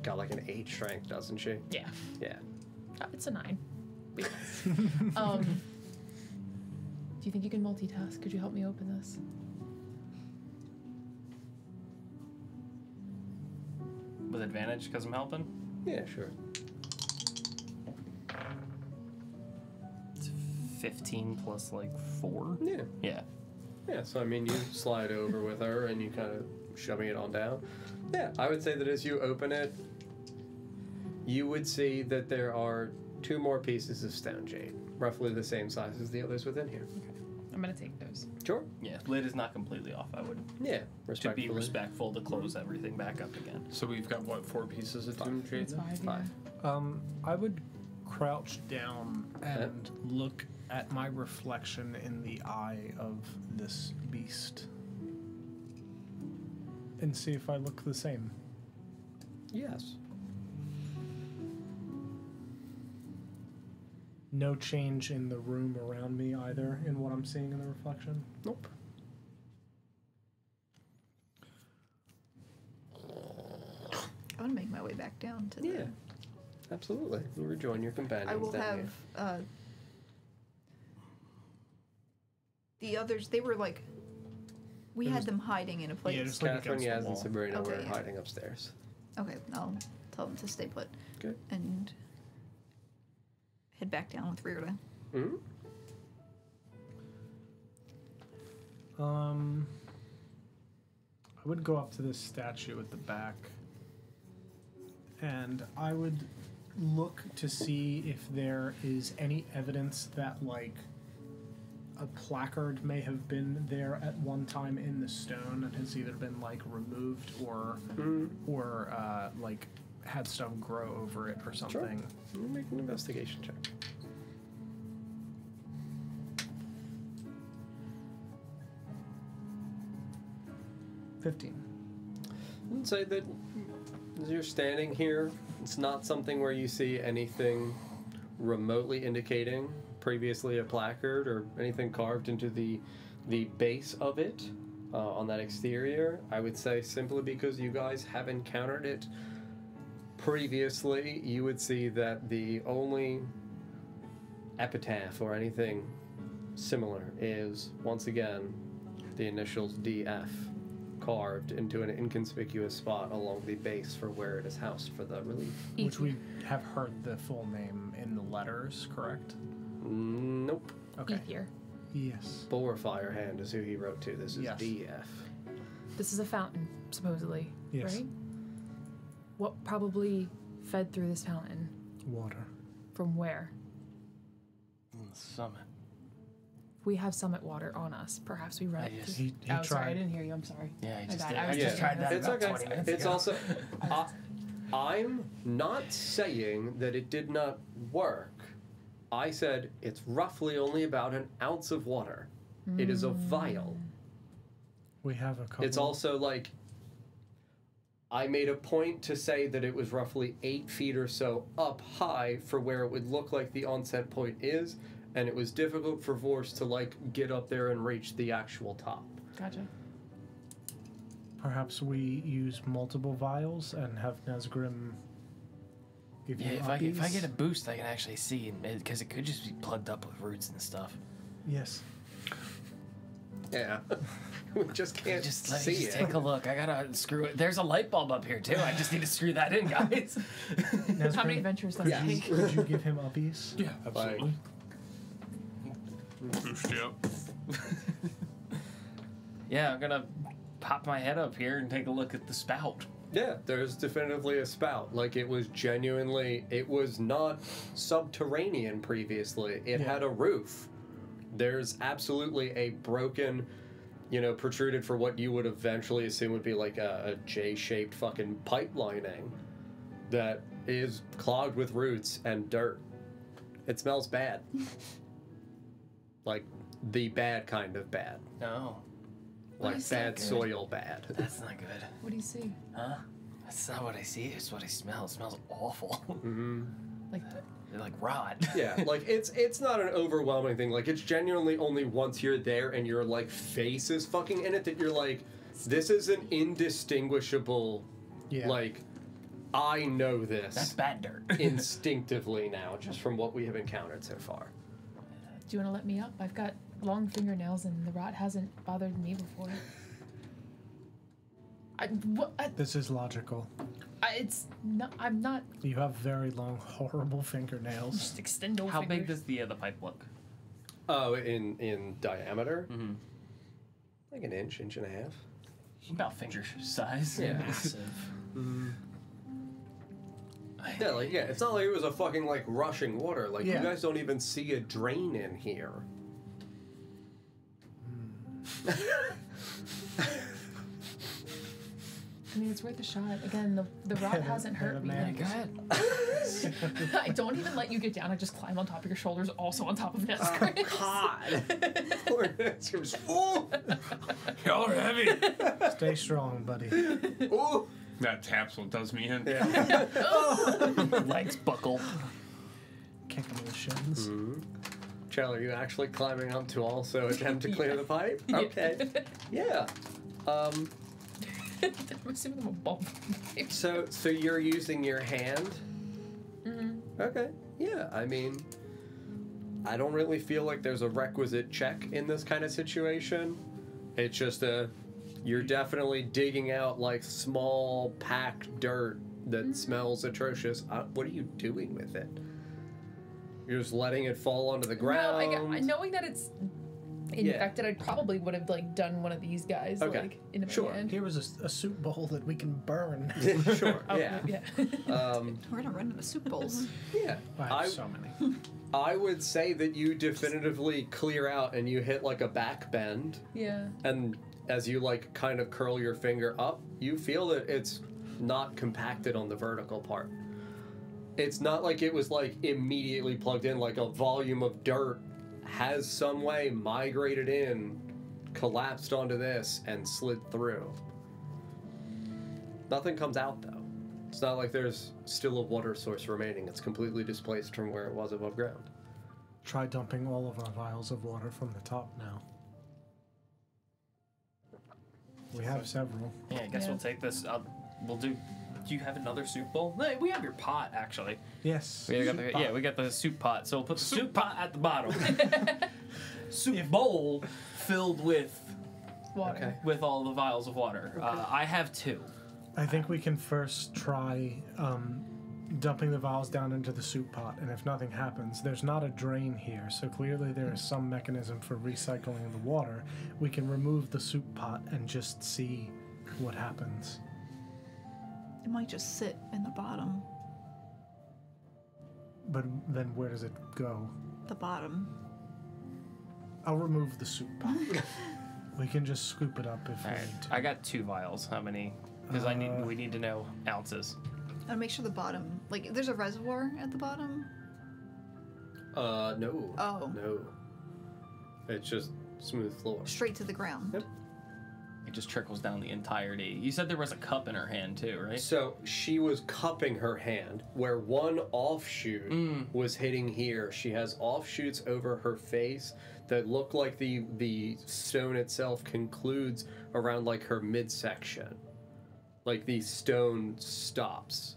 got, like, an 8 strength, doesn't she? Yeah. Yeah. It's a 9. Do you think you can multitask? Could you help me open this? With advantage, because I'm helping? Yeah, sure. It's 15 plus, like, 4? Yeah. Yeah. Yeah, so, I mean, you slide over with her, and you kind of shoving it on down. Yeah, I would say that as you open it, you would see that there are 2 more pieces of stone jade, roughly the same size as the others within here. I'm gonna take those. Sure. Yeah, lid is not completely off. I would, Yeah, to respectfully. be respectful, to close everything back up again. So we've got, what, 4 pieces of tomb jade? It's 5, yeah. 5. I would crouch down and look at my reflection in the eye of this beast and see if I look the same. Yes. No change in the room around me either in what I'm seeing in the reflection. Nope. I'm gonna make my way back down to Yeah. Absolutely. You rejoin your companions I will down have here. the others. They were like, we had them hiding in a place. Yeah, just like Catherine, against the Yaz, and wall. Sabrina Okay, were yeah. hiding upstairs. Okay, I'll tell them to stay put Good. and head back down with Rirda. Mm-hmm. I would go up to this statue at the back and I would look to see if there is any evidence that, like, a placard may have been there at one time in the stone and has either been, like, removed or like had stone grow over it or something. Sure. Make an investigation check. – 15. I would say that as you're standing here, it's not something where you see anything remotely indicating previously a placard or anything carved into the base of it on that exterior. I would say simply because you guys have encountered it previously, you would see that the only epitaph or anything similar is, once again, the initials DF carved into an inconspicuous spot along the base for where it is housed for the relief. Which we have heard the full name in the letters, correct? Nope. Okay. Ether. Yes. Boar Firehand is who he wrote to. This is Yes. DF. This is a fountain, supposedly. Yes. Right? What probably fed through this fountain? Water. From where? On the summit. We have summit water on us. Perhaps we run it. just- He Oh, sorry, I tried. didn't hear you. I'm sorry. Yeah, I My just bad. did. I I was just just tried thinking that It's about okay. 20 minutes It's ago. also. I'm not saying that it did not work. I said it's roughly only about an ounce of water. It is a vial. We have a couple. It's also like. I made a point to say that it was roughly 8 feet or so up high for where it would look like the onset point is, and it was difficult for Vorse to, like, get up there and reach the actual top. Gotcha. Perhaps we use multiple vials and have Nazgrim give Yeah, you if I uppies? get a boost, I can actually see, because it could just be plugged up with roots and stuff. Yes. Yeah. We just can't Let me see just it. take a look. I gotta screw it. There's a light bulb up here too. I just need to screw that in, guys. Nazgrim, How many adventures does it Yes. take? could you give him uppies? Yeah, absolutely. Boost you up. Yeah, I'm gonna pop my head up here and take a look at the spout. Yeah, there's definitively a spout. Like, it was genuinely, it was not subterranean previously. It had a roof. There's absolutely a broken, protruded for what you would eventually assume would be like a J-shaped fucking pipe lining that is clogged with roots and dirt. It smells bad. Like the bad kind of bad. No, Like is bad that good? soil bad. that's not good. What do you see? Huh? That's not what I see. It's what I smell. It smells awful. Like, Like rot. Yeah, like it's not an overwhelming thing. Like it's genuinely only once you're there and your like face is fucking in it that you're like, this is an indistinguishable. Yeah. Like, I know this That's bad dirt. instinctively now, just from what we have encountered so far. do you want to let me up? I've got long fingernails and the rot hasn't bothered me before. This is logical. It's not. I'm not. You have very long, horrible fingernails. Just extend over. How big does the pipe look? Oh, in diameter, like an inch and a half. About finger size. Yeah. Massive. Yeah, like it's not like it was a fucking like rushing water. Like Yeah. you guys don't even see a drain in here. I mean, it's worth a shot. Again, the rot hasn't hurt me. man. Go ahead. I don't even let you get down. I just climb on top of your shoulders, also on top of Nescris. God. Poor Nescris. Ooh. Y'all are heavy. Stay strong, buddy. Ooh. That taps what does me in. Yeah. Legs buckle. Kick him in the shins. Chell, are you actually climbing up to also attempt to clear the pipe? Okay. Yeah. I'm assuming I'm above. So you're using your hand? Okay. Yeah, I mean, I don't really feel like there's a requisite check in this kind of situation. It's just you're definitely digging out like small packed dirt that smells atrocious. What are you doing with it? You're just letting it fall onto the ground? Knowing that it's infected, I probably would have like done one of these guys like in my Sure. hand. Here is a soup bowl that we can burn. Sure. Oh, Yeah. We're gonna run out of soup bowls. Yeah. I have so many. I would say that you definitively clear out and you hit like a back bend. Yeah. And as you like kind of curl your finger up, you feel that it's not compacted on the vertical part. It's not like it was like immediately plugged in, like a volume of dirt has some way migrated in, collapsed onto this, and slid through. Nothing comes out though. It's not like there's still a water source remaining. It's completely displaced from where it was above ground. Try dumping all of our vials of water from the top now. We have several. Yeah, I guess we'll take this. We'll do. Do you have another soup bowl? No, we have your pot actually. Yes. We got the soup pot. So we'll put the soup pot at the bottom. Soup bowl filled with Water. with all the vials of water. I have 2. I think we can first try dumping the vials down into the soup pot, and if nothing happens, there's not a drain here, so clearly there is some mechanism for recycling the water. We can remove the soup pot and just see what happens. It might just sit in the bottom. But then where does it go? The bottom. I'll remove the soup pot. We can just scoop it up if All we right, need to. I got 2 vials. How many? Because we need to know ounces. And make sure the bottom, like, there's a reservoir at the bottom. No. Oh. No. It's just smooth floor. Straight to the ground. Yep. It just trickles down the entirety. You said there was a cup in her hand too, right? So she was cupping her hand where one offshoot was hitting here. She has offshoots over her face that look like the stone itself concludes around like her midsection. Like the stone stops.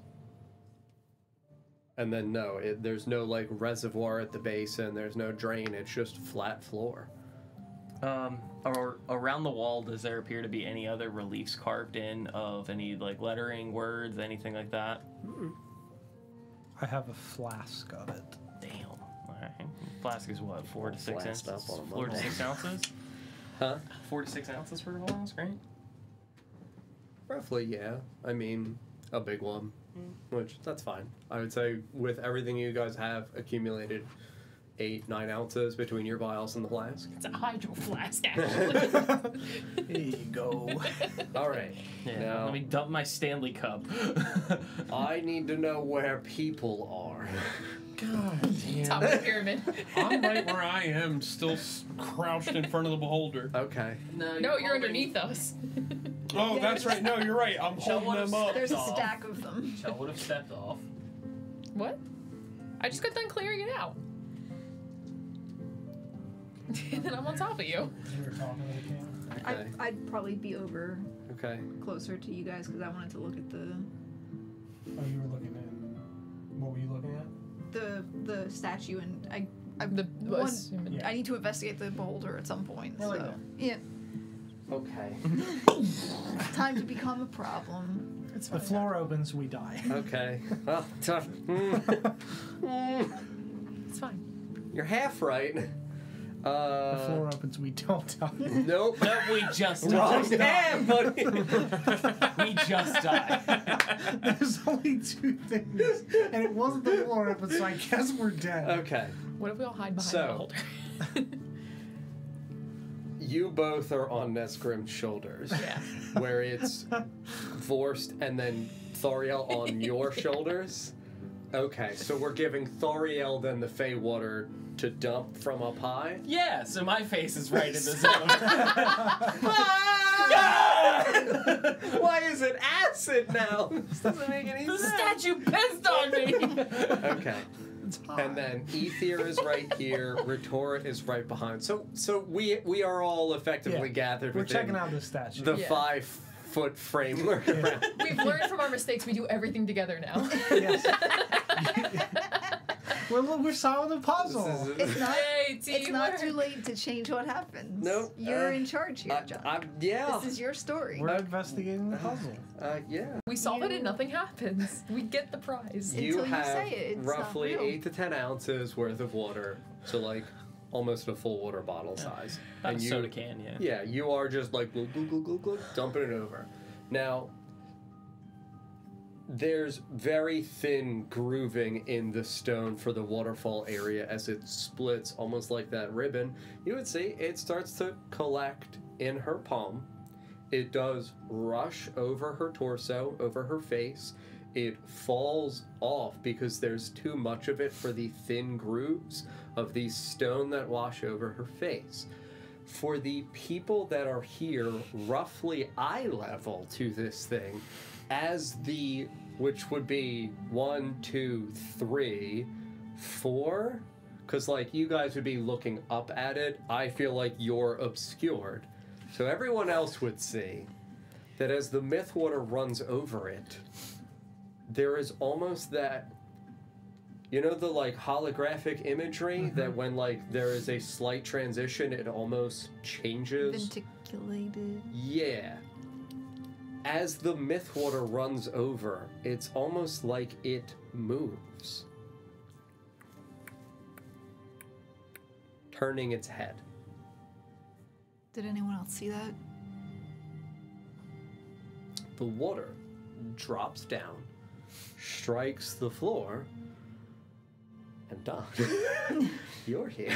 And then there's no like reservoir at the base and there's no drain. It's just flat floor. Or around the wall, does there appear to be any other reliefs carved in of any like lettering, words, anything like that? I have a flask of it. Damn. All right. Flask is what, 4 to 6 Flasked ounces? up on a 4 to bubble. 6 ounces? Huh? 4 to 6 ounces for a flask, right? Roughly, yeah. I mean, a big one. Which, that's fine. I would say with everything you guys have accumulated, 8, 9 ounces between your vials and the flask. It's a hydro flask, actually. Here you go. All right. Yeah, Now, let me dump my Stanley cup. I need to know where people are. God damn. Top of the pyramid. I'm right where I am, still crouched in front of the beholder. Okay. No, you're underneath us. Oh, that's right. No, you're right. I'm Shall holding one them up. There's a Off. stack of them. Shell would have stepped off. What? I just got done clearing it out. And then I'm on top of you. You were talking to the camera. Okay. I'd probably be over Okay. closer to you guys because I wanted to look at the Oh, you were looking at. What were you looking at? the statue, and I Yeah. I need to investigate the beholder at some point. We're like So that. yeah, Okay. time to become a problem. It's The floor opens, we die. Okay. Well, tough. It's fine. You're half right. The floor opens, we don't die. Nope. No, we just Wrong died. hand, buddy. We just died. There's only 2 things, and it wasn't the floor open, so I guess we're dead. Okay. What if we all hide behind So- the beholder? You both are on Nesgrim's shoulders. Yeah. Where it's Vorst and then Thoriel on your shoulders. Okay, so we're giving Thoriel then the Fey water to dump from up high. Yeah, so my face is right in the zone. Why is it acid now? This doesn't make any The sense. statue pissed on me. Okay. And then Ether is right here, Retort is right behind. So we are all effectively gathered We're within checking out this statue. the Yeah. 5-foot framework around. We've learned from our mistakes. We do everything together now. Yes. We're solving the puzzle. It's not. Yay, It's teamwork. not too late to change what happens. Nope. You're in charge here, John. Yeah. This is your story. We're investigating the puzzle. Yeah. We solve it and nothing happens. We get the prize. You Until you have say it, it's not roughly real. 8 to 10 ounces worth of water, so like almost a full water bottle size. Not a you, soda can, yeah. Yeah, you are just like glug, glug, glug, glug, glug, dumping it over. Now, there's very thin grooving in the stone for the waterfall area as it splits almost like that ribbon. You would see it starts to collect in her palm. It does rush over her torso, over her face. It falls off because there's too much of it for the thin grooves of the stone that wash over her face. For the people that are here, roughly eye level to this thing, as the, which would be 1, 2, 3, 4, because like you guys would be looking up at it, I feel like you're obscured. So everyone else would see that as the myth water runs over it, there is almost that, you know, the like holographic imagery that when like there is a slight transition, it almost changes. Venticulated. Yeah. As the myth water runs over, it's almost like it moves, turning its head. Did anyone else see that? The water drops down, strikes the floor, and Don, you're here.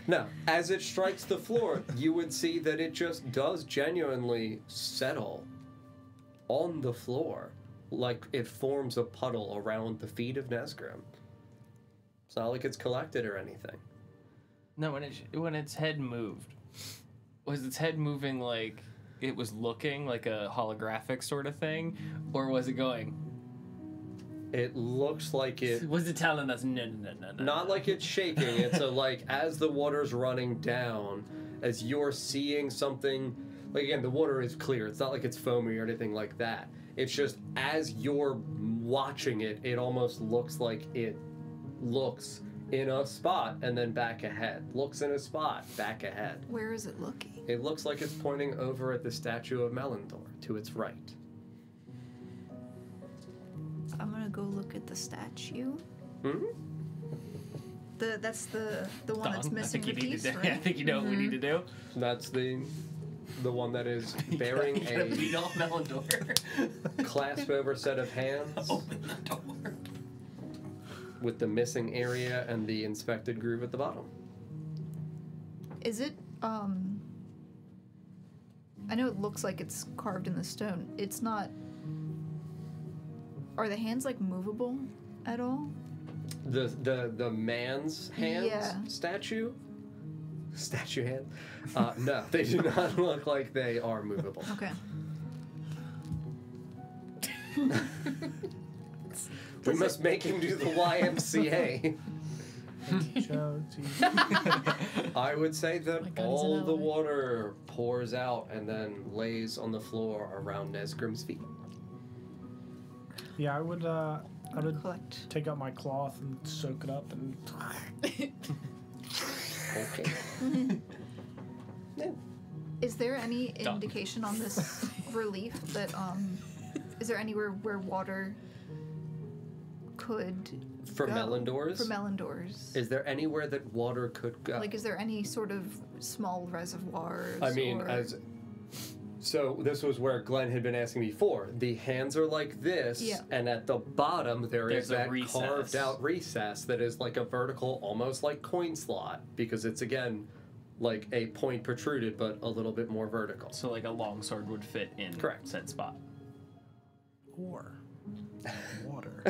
No, as it strikes the floor, you would see that it just does genuinely settle on the floor, like it forms a puddle around the feet of Nesgrim. It's not like it's collected or anything. No, when its head moved, was its head moving like it was looking like a holographic sort of thing, or was it going? It looks like it. Was it telling us no? Not like it's shaking. It's a like as the water's running down, as you're seeing something. Like again, the water is clear. It's not like it's foamy or anything like that. It's just as you're watching it, it almost looks like it looks in a spot and then back ahead. Looks in a spot, back ahead. Where is it looking? It looks like it's pointing over at the statue of Melindor to its right. I'm gonna go look at the statue. Hmm? That's the one that's Don, missing the piece, I right? think you know what we need to do. That's the one that is bearing You gotta a beat off Melindor. clasp over set of hands. Open the door. with the missing area and the inspected groove at the bottom. Is it, I know it looks like it's carved in the stone. It's not... Are the hands, like, movable at all? The man's hands Yeah. statue hand? No, they do not look like they are movable. Okay. We must make him do the YMCA. I would say that My God, he's an all the ally. water pours out and then lays on the floor around Nesgrim's feet. Yeah, I would Collect. take out my cloth and soak it up and. Okay. Yeah. Is there any indication on this relief that, is there anywhere where water could For go? melon doors? For melon doors. Is there anywhere that water could go? Like, is there any sort of small reservoirs? I mean, or... so this was where Glenn had been asking before. The hands are like this, Yeah. and at the bottom There's is a that recess. carved out recess that is like a vertical, almost like coin slot, because it's again like a point protruded, but a little bit more vertical. So like a long sword would fit in Correct. said spot. Or water.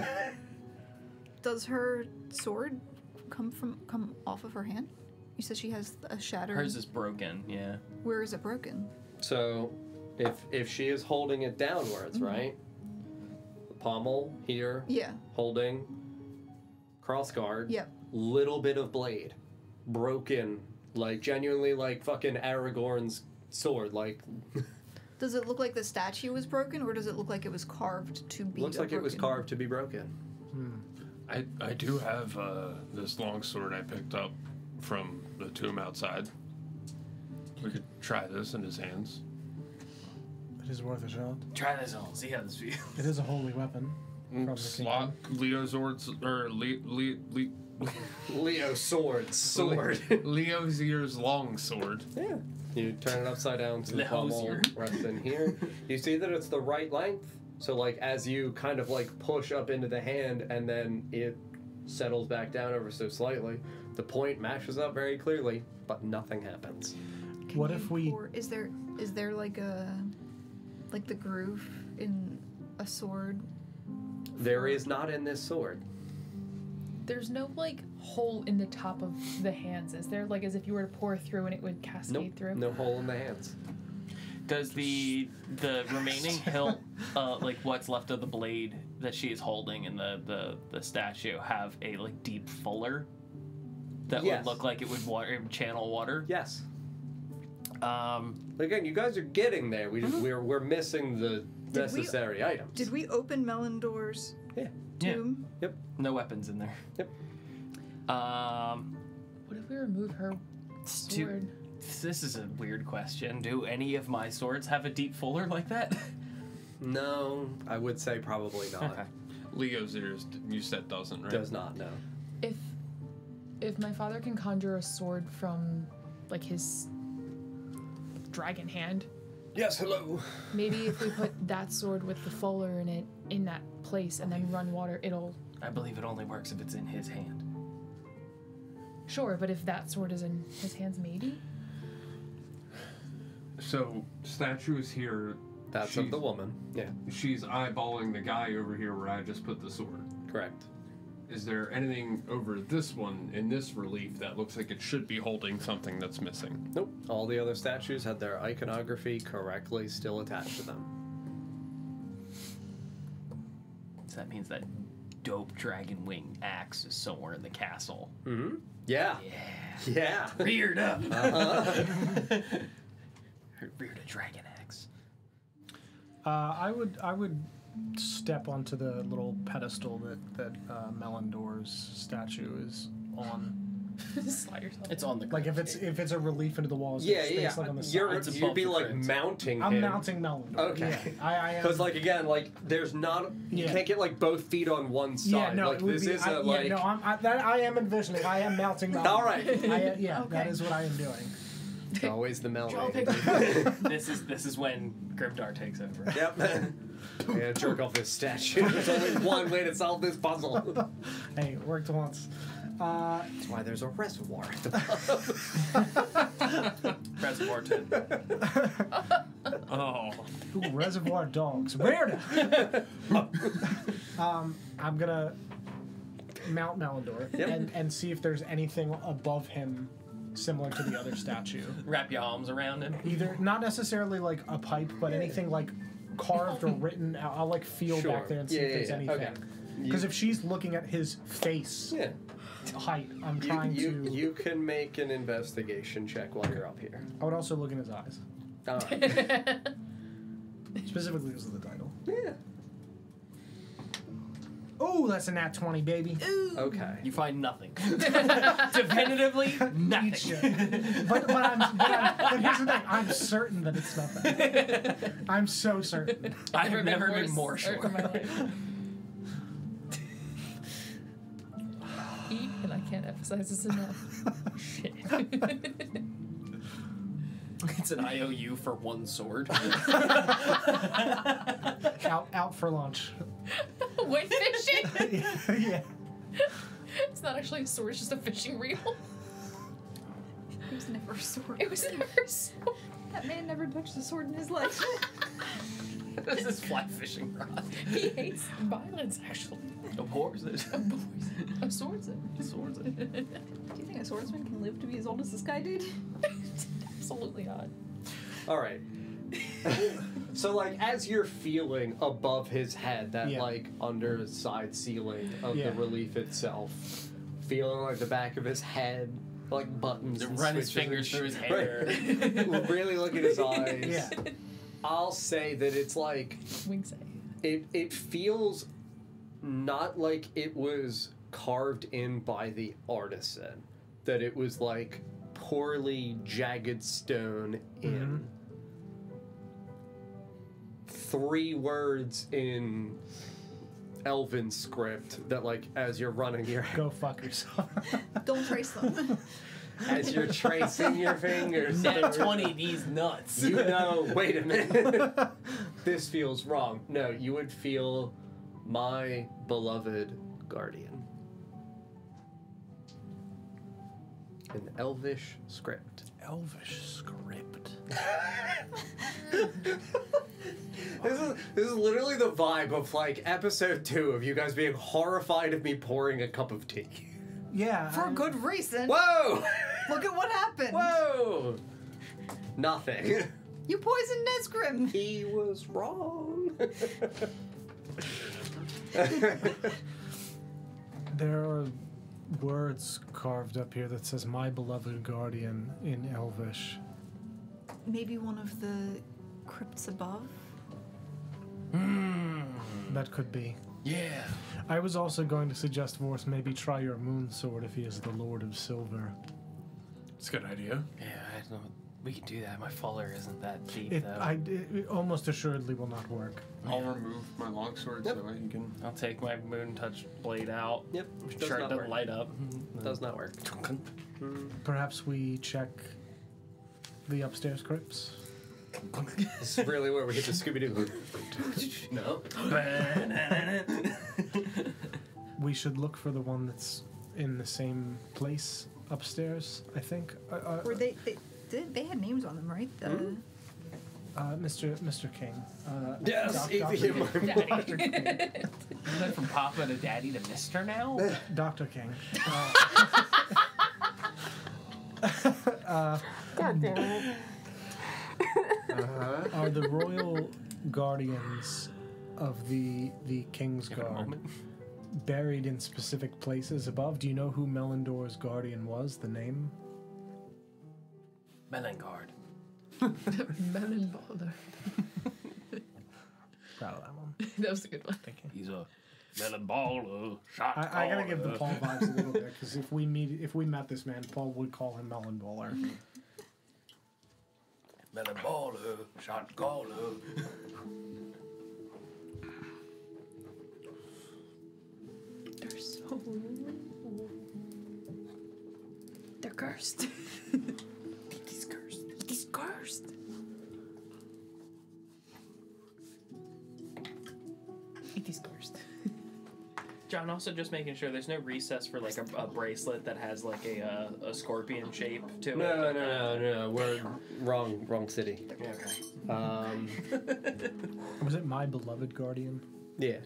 Does her sword come off of her hand? You said she has a shattered... Hers is broken, yeah. Where is it broken? So, if she is holding it downwards, right? The pommel here, Yeah. holding, cross guard, Yep. little bit of blade, broken, like genuinely like fucking Aragorn's sword, like Does it look like the statue was broken, or does it look like it was carved to be looks like it was broken? carved to be broken. I do have this long sword I picked up from the tomb outside. We could try this in his hands. It is worth a shot. Try this on, see how this feels. It is a holy weapon. From the Slot Leozord's or Leo sword. Leo's ear's long sword. Yeah. You turn it upside down to the pommel, Hosier. right in here. You see that it's the right length. So like as you kind of like push up into the hand and then it settles back down ever so slightly, the point matches up very clearly, but nothing happens. What if we? Or is there like the groove in a sword? There is not in this sword. There's no like hole in the top of the hands, is there? Like as if you were to pour through and it would cascade Nope. through. No hole in the hands. Does the remaining hilt, like what's left of the blade that she is holding in the statue, have a like deep fuller that Yes. would look like it would channel water? Yes. Um, Again, you guys are getting there. We're missing the Did we- necessary items. Did we open Melindor's Yeah. tomb? Yep. no weapons in there. Yep. What if we remove her sword? This is a weird question. Do any of my swords have a deep fuller like that? No, I would say probably not. Okay. Leo's ears, you said doesn't, right? Does not, no. If my father can conjure a sword from like his dragon hand, Yes, hello. maybe if we put that sword with the fuller in it in that place and then run water, it'll I believe it only works if it's in his hand. sure. But if that sword is in his hands, maybe. So, statue is here. That's of the woman. Yeah, She's eyeballing the guy over here where I just put the sword. correct. Is there anything over this one in this relief that looks like it should be holding something that's missing? Nope. All the other statues had their iconography correctly still attached to them. So that means that dope dragon wing axe is somewhere in the castle. Mm-hmm. Yeah. Yeah. Reared up. Uh-huh. Reared a dragon axe. I would step onto the little pedestal that Melindor's statue is on. Slide yourself. It's on the Like if it's a relief into the walls. Yeah, space, yeah. like on the It's side. You'd above be the like crypt. mounting I'm him. mounting Melindor. Okay. Yeah, I am. Because like again, like there's not you Yeah. can't get like both feet on one side. Yeah, no, like it would this be, is I, a yeah, like. no, I am envisioning. I am mounting Melindor. All right. Yeah, that Okay. is what I am doing. Always the melody. This is when Grimdar takes over. Yep. Yeah, jerk off this statue. There's only one way to solve this puzzle. Hey, it worked once. That's why there's a reservoir at the bottom. Reservoir tip. Oh. Ooh, Reservoir Dogs. Weird! I'm gonna mount Melindor Yep. and see if there's anything above him similar to the other statue. Wrap your arms around him. Either, not necessarily like a pipe, but anything like carved or written. I'll like feel Sure. back there and see Yeah, if there's yeah, anything. okay. Because if she's looking at his face Yeah. height, I'm trying to. You can make an investigation check while you're up here. I would also look in his eyes, specifically because of the title. Yeah. Oh, that's a nat 20, baby. Okay. You find nothing. Definitively nothing. But here's the thing. I'm certain that it's nothing. I'm so certain. I've never been more certain sure. in my life. Eat, and I can't emphasize this enough. Shit. It's an IOU for one sword. Out for lunch. Went fishing? Yeah. It's not actually a sword, it's just a fishing reel. It was never a sword. It was never a sword. That man never touched a sword in his life. This is fly fishing rod. He hates violence, actually. Abhors it. Of swords it. Swords it. Do you think a swordsman can live to be as old as this guy did? Absolutely odd. All right. So, like, as you're feeling above his head, that, Yeah. like, under side ceiling of Yeah. the relief itself, feeling like the back of his head, like buttons and Run his switches fingers and through his shit. hair. Right. Really look at his eyes. Yeah. I'll say that it's like, Wings it feels not like it was carved in by the artisan, that it was like poorly jagged stone in 3 words in Elven script that, like, as you're running your Go fuck yourself. Don't trace them. as you're tracing your fingers Net through, 20, these nuts. you know, wait a minute, this feels wrong. No, you would feel my beloved guardian. An Elvish script. Elvish script. This is literally the vibe of, like, episode 2 of you guys being horrified of me pouring a cup of tea. Yeah. For good reason. Whoa! Look at what happened. Whoa! Nothing. You poisoned Nesgrim. He was wrong. There are words carved up here that says "My beloved guardian" in Elvish. Maybe one of the crypts above? That could be. Yeah. I was also going to suggest Vorse maybe try your moon sword if he is the Lord of Silver. It's a good idea. Yeah, I don't know. We can do that. My faller isn't that deep, It, though. it almost assuredly will not work. I'll remove my longsword so that you can. I'll take my moon touch blade out. Yep, which does Sure, it not doesn't work. light up. Does not work. Perhaps we check the upstairs crypts. This is really where we hit the Scooby-Doo. No. We should look for the one that's in the same place upstairs, I think. Were they had names on them, right? The Mr. King. Yes, Dr. easy. Dr. King. Is that from Papa to Daddy to Mister now? Dr. King. God damn it. Are the royal guardians of the King's Give it a Guard moment. buried in specific places above? Do you know who Melindor's guardian was? The name? Melengard. Melon baller. Proud of that one. That was a good one. Thank you. He's a melon baller, shot I gotta give the Paul vibes a little bit because if we met this man, Paul would call him Melon Bowler. Melon baller, shot caller. They're so they're cursed. He's cursed. He's cursed. John, also just making sure there's no recess for like a bracelet that has like a scorpion shape to it. No. We're wrong city. Okay. Was it my beloved guardian? Yeah.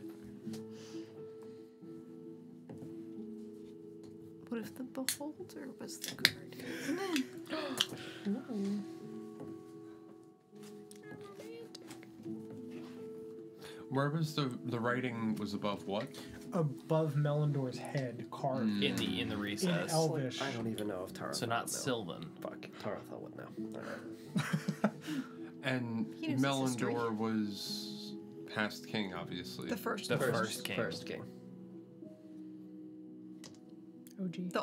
What if the beholder was the guardian? Where was the writing was above what? Above Melindor's head, carved In the in recess. Elvish. I don't even know if Tara. So not Sylvan. Fuck, Taratha would know. And He knows his history. Melindor was past king, obviously. The first. The first king. First king. OG. The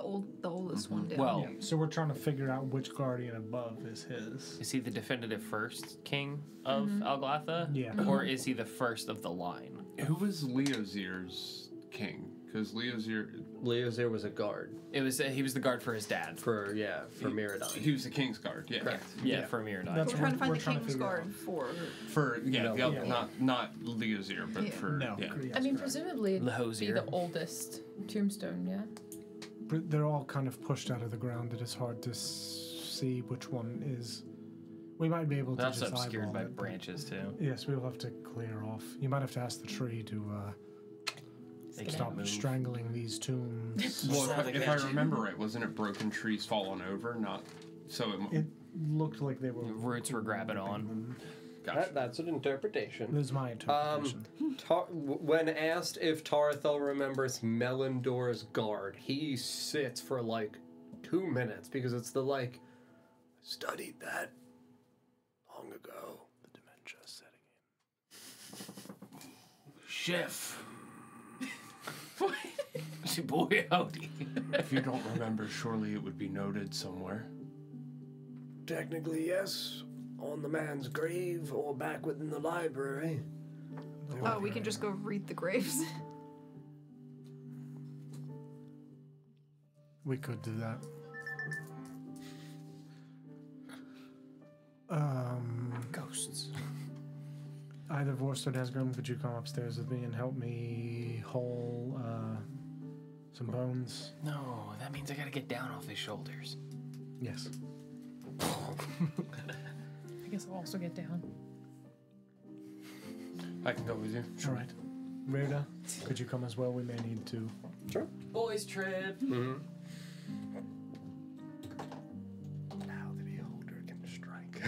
oldest one did. Well, Yeah, so we're trying to figure out which guardian above is his. is he the definitive first king of Alglatha? Yeah. Or is he the first of the line? Who was Leozir's king? Because Leozir was a guard He was the guard for his dad. for Miradan. he was the king's guard. Yeah. Correct. Yeah, for Mirrodin. That's We're trying to find we're the trying to King's figure Guard for. For No, the other, yeah. not Leozir, but Yeah. for No. yeah. yes, I mean, correct. presumably it'd be Lehosier. the oldest tombstone, yeah? But they're all kind of pushed out of the ground. It is hard to see which one is. We might be able to They're also just obscured eyeball by it, but- branches too. Yes, we'll have to clear off. You might have to ask the tree to They can't stop move. strangling these tombs. Well, Sound if I like that. remember right, wasn't it broken trees fallen over? Not so. It looked like they were. The roots were grabbing on. Gotcha. That's an interpretation. This is my interpretation. When asked if Taratha remembers Melindor's guard, he sits for like 2 minutes because it's the like, studied that long ago. The dementia setting in. Chef. Boy, howdy. If you don't remember, surely it would be noted somewhere. Technically, yes. On the man's grave or back within the library. Oh, we can just go read the graves. We could do that. Ghosts. Either Vorst or Desgrim, could you come upstairs with me and help me haul some bones? No, that means I gotta get down off his shoulders. Yes. I guess I'll also get down. I can go with you. All right. Rhoda, could you come as well? We may need to. Sure. Boys trip. Mm-hmm. Now the beholder can strike.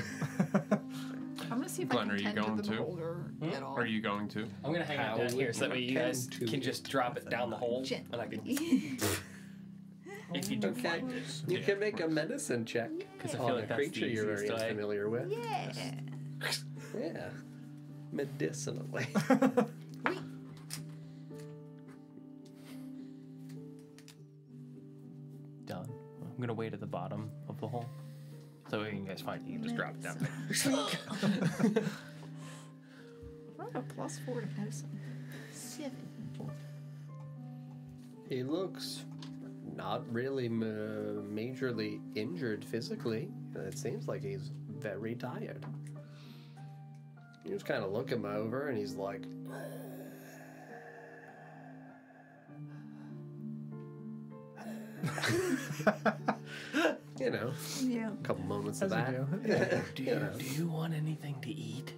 I'm gonna see if Glenn, I are can you tend to going the to? beholder at all. Are you going to? I'm gonna hang out down here so that way you guys can just drop it down the hole, and I can. If you do Okay. find it, You can make a medicine check because I on feel a like that's the creature you're very easiest way. unfamiliar with. Yeah. Yeah. Medicinally. Done. I'm gonna wait at the bottom of the hole, so when you guys find it, you can just drop it down there. I have a +4 to medicine. 7. He looks not really majorly injured physically. It seems like he's very tired. You just kind of look him over and he's like, you know, Yeah. a couple moments of As you that. do. Do you want anything to eat?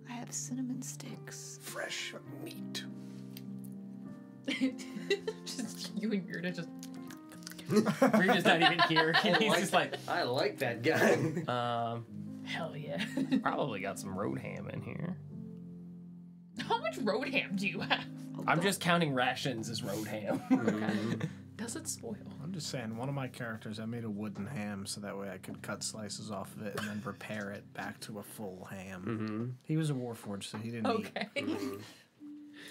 I have cinnamon sticks. Fresh meat. Just you and Yurda just. Rita's not even here. He's just like, I like that guy. Hell yeah. probably got some road ham in here. How much road ham do you have? I'm just counting rations as road ham. Does it spoil? I'm just saying, one of my characters, I made a wooden ham so that way I could cut slices off of it and then repair it back to a full ham. He was a warforged, so he didn't eat. Okay.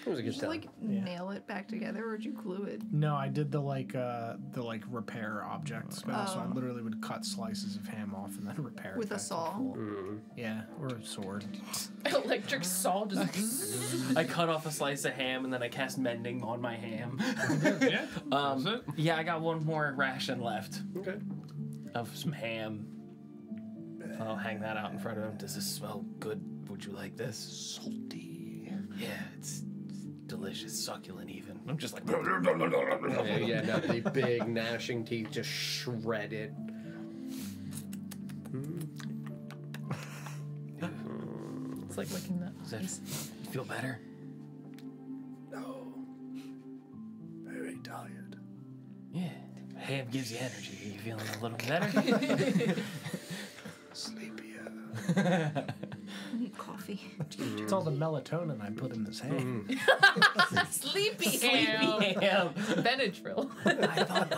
It was a good Did you time. nail it back together, or did you glue it? No, I did the repair object spell, so I Oh. literally would cut slices of ham off and then repair it With a back to saw? full. Yeah, or a sword. Electric saw just. I cut off a slice of ham and then I cast mending on my ham. Yeah. That's it. Yeah, I got one more ration left Okay. of some ham. I'll hang that out in front of him. Does this smell good? Would you like this? Salty. Yeah, it's delicious, succulent even. I'm just like... Yeah, no, the big gnashing teeth just shred it. It's like licking that Does that ice. feel better? No. Very tired. Yeah. Ham gives you energy. Are you feeling a little better? Sleepier. I need coffee. It's all the melatonin I put in this hay. Sleepy ham. Benadryl. I thought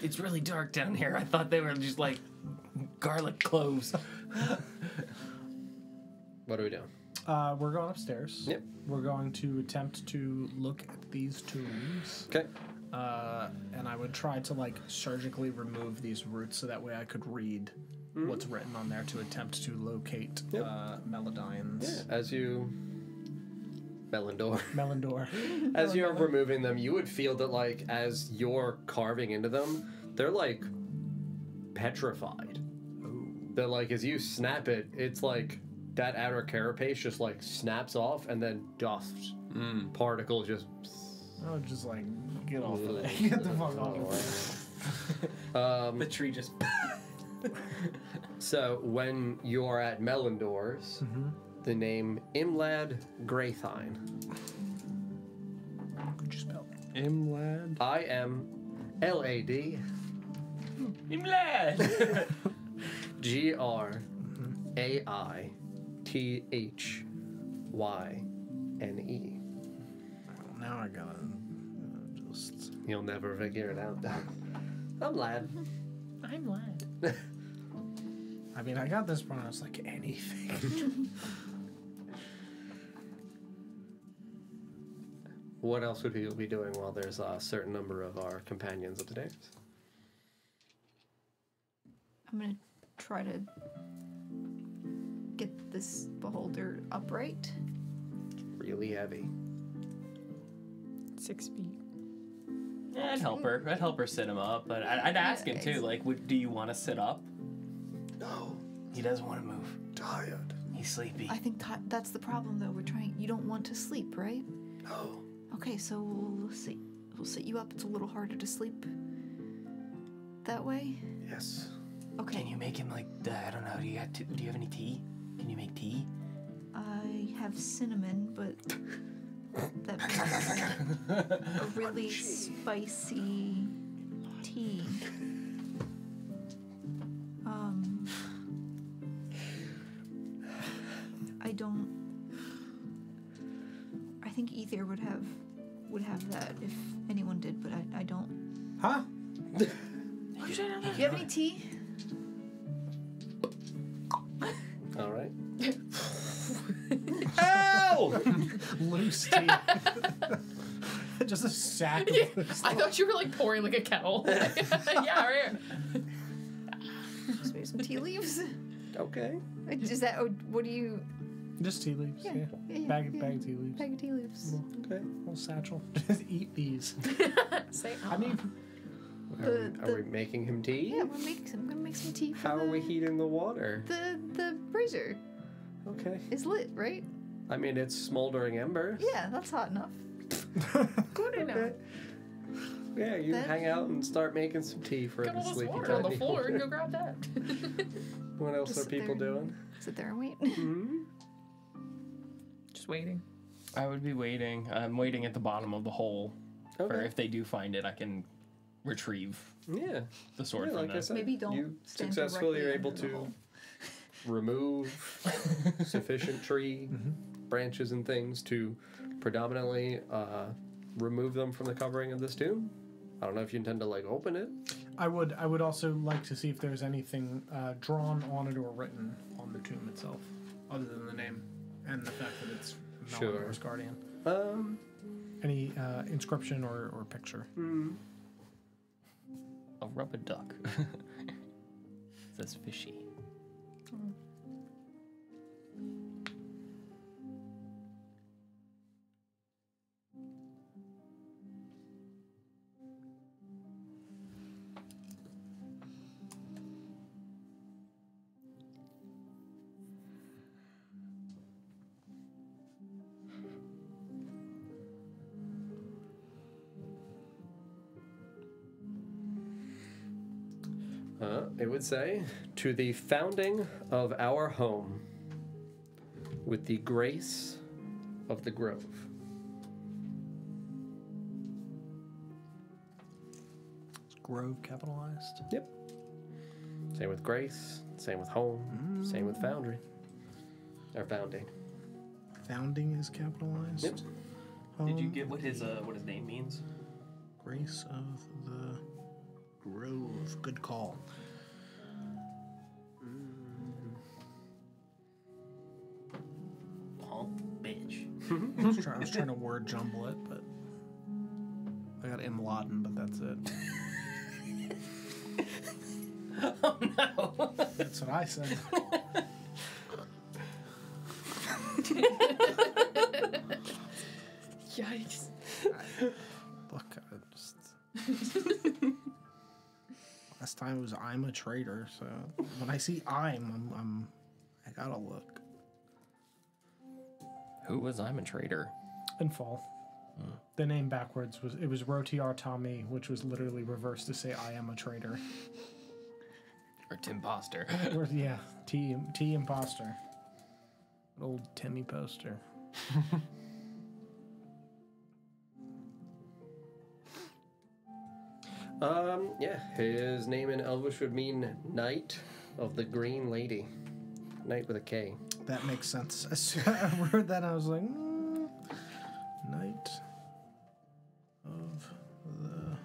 it's really dark down here. I thought they were just like garlic cloves. What are we doing? We're going upstairs. Yep. We're going to attempt to look at these tombs. Okay. And I would try to like surgically remove these roots so that way I could read what's written on there to attempt to locate Yep. Melodynes. As you... Melindor. Melindor. As you're removing them, you would feel that, like, as you're carving into them, they're, like, petrified. That, like, as you snap it, it's like that outer carapace just, like, snaps off, and then dust particles just... I would just like, get off of it. Get the fuck off of it. The tree just... So, when you're at Melindor's, the name Imlad Graythine. Could you spell? Imlad. IMLAD Imlad! GRAITHYNE. Now I gotta just. You'll never figure it out, though. I'm lad. I'm lad. I mean, I got this pronounced like anything. What else would people be doing while there's a certain number of our companions upstairs? I'm gonna try to get this beholder upright. Really heavy. 6 feet. Yeah, I'd help her. I'd help her sit him up, but I'd ask him too. Like, do you want to sit up? No, He doesn't want to move. tired. He's sleepy. I think that's the problem, though. You don't want to sleep, right? No. Okay, so we'll sit you up. It's a little harder to sleep that way. Yes. Okay. Can you make him like? I don't know. Do you have any tea? Can you make tea? I have cinnamon, but that makes a really spicy tea. I think Ether would have that if anyone did, but I don't. Huh? Do you have any tea? All right. Ow! Loose tea. Just a sack of loose. I thought you were like pouring like a kettle. Yeah, right here. Just maybe some tea leaves. Okay. Is that what do you? Just tea leaves. Yeah. Yeah. Bag of tea leaves. Bag of tea leaves. Okay. Little satchel. Just eat these. Say, I mean, Are we making him tea? Yeah, I'm gonna make some tea. For How are we heating the water? The brazier Okay. is lit, right? I mean, it's smoldering embers. Yeah, that's hot enough. good enough. Yeah, you Then- hang out and start making some tea for Got the all this sleepy water on the tiny floor. one. Go grab that. What else Just are sit people there. doing? Sit there and wait. Just waiting. I would be waiting. I'm waiting at the bottom of the hole. For Okay. if they do find it, I can retrieve Yeah. the sword Yeah, from like I them. said, Maybe don't you stand successfully are directly able under the to hole. remove sufficient tree branches and things to predominantly remove them from the covering of this tomb. I don't know if you intend to like open it. I would also like to see if there's anything drawn on it or written on the tomb itself, other than the name and the fact that it's Sure. Melinor's guardian. Um, Any inscription or picture. A rubber duck. Says fishy. It would say, to the founding of our home, with the grace of the grove. Is Grove capitalized? Yep. Same with grace, same with home, same with foundry. Or founding. Founding is capitalized. Yep. Did you get what his name means? Grace of the Grove. Good call. Punk bitch. I was trying to word jumble it, but I got Latin, but that's it. Oh no. That's what I said. Yikes. Look, I just last time it was I'm a traitor, so when I see I gotta look. Who was I'm a traitor? In fall. The name backwards was Rotiar Tommy, which was literally reversed to say I am a traitor. Or Tim Poster? Or, yeah, T imposter. Old Timmy poster. Yeah, his name in Elvish would mean Knight of the Green Lady. Knight with a K. That makes sense. As soon as I heard that, I was like, Knight of the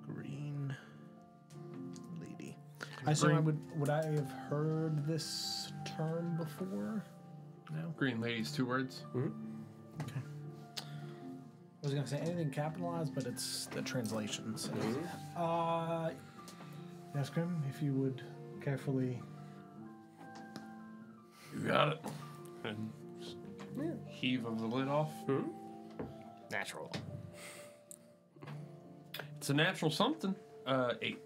Green Lady. I assume would I have heard this term before? No. Green Lady's 2 words. Okay. I was gonna say anything capitalized, but it's the translations. Yes, Grim, if you would carefully. You got it. And just heave of the lid off. Natural. It's a natural something. 8.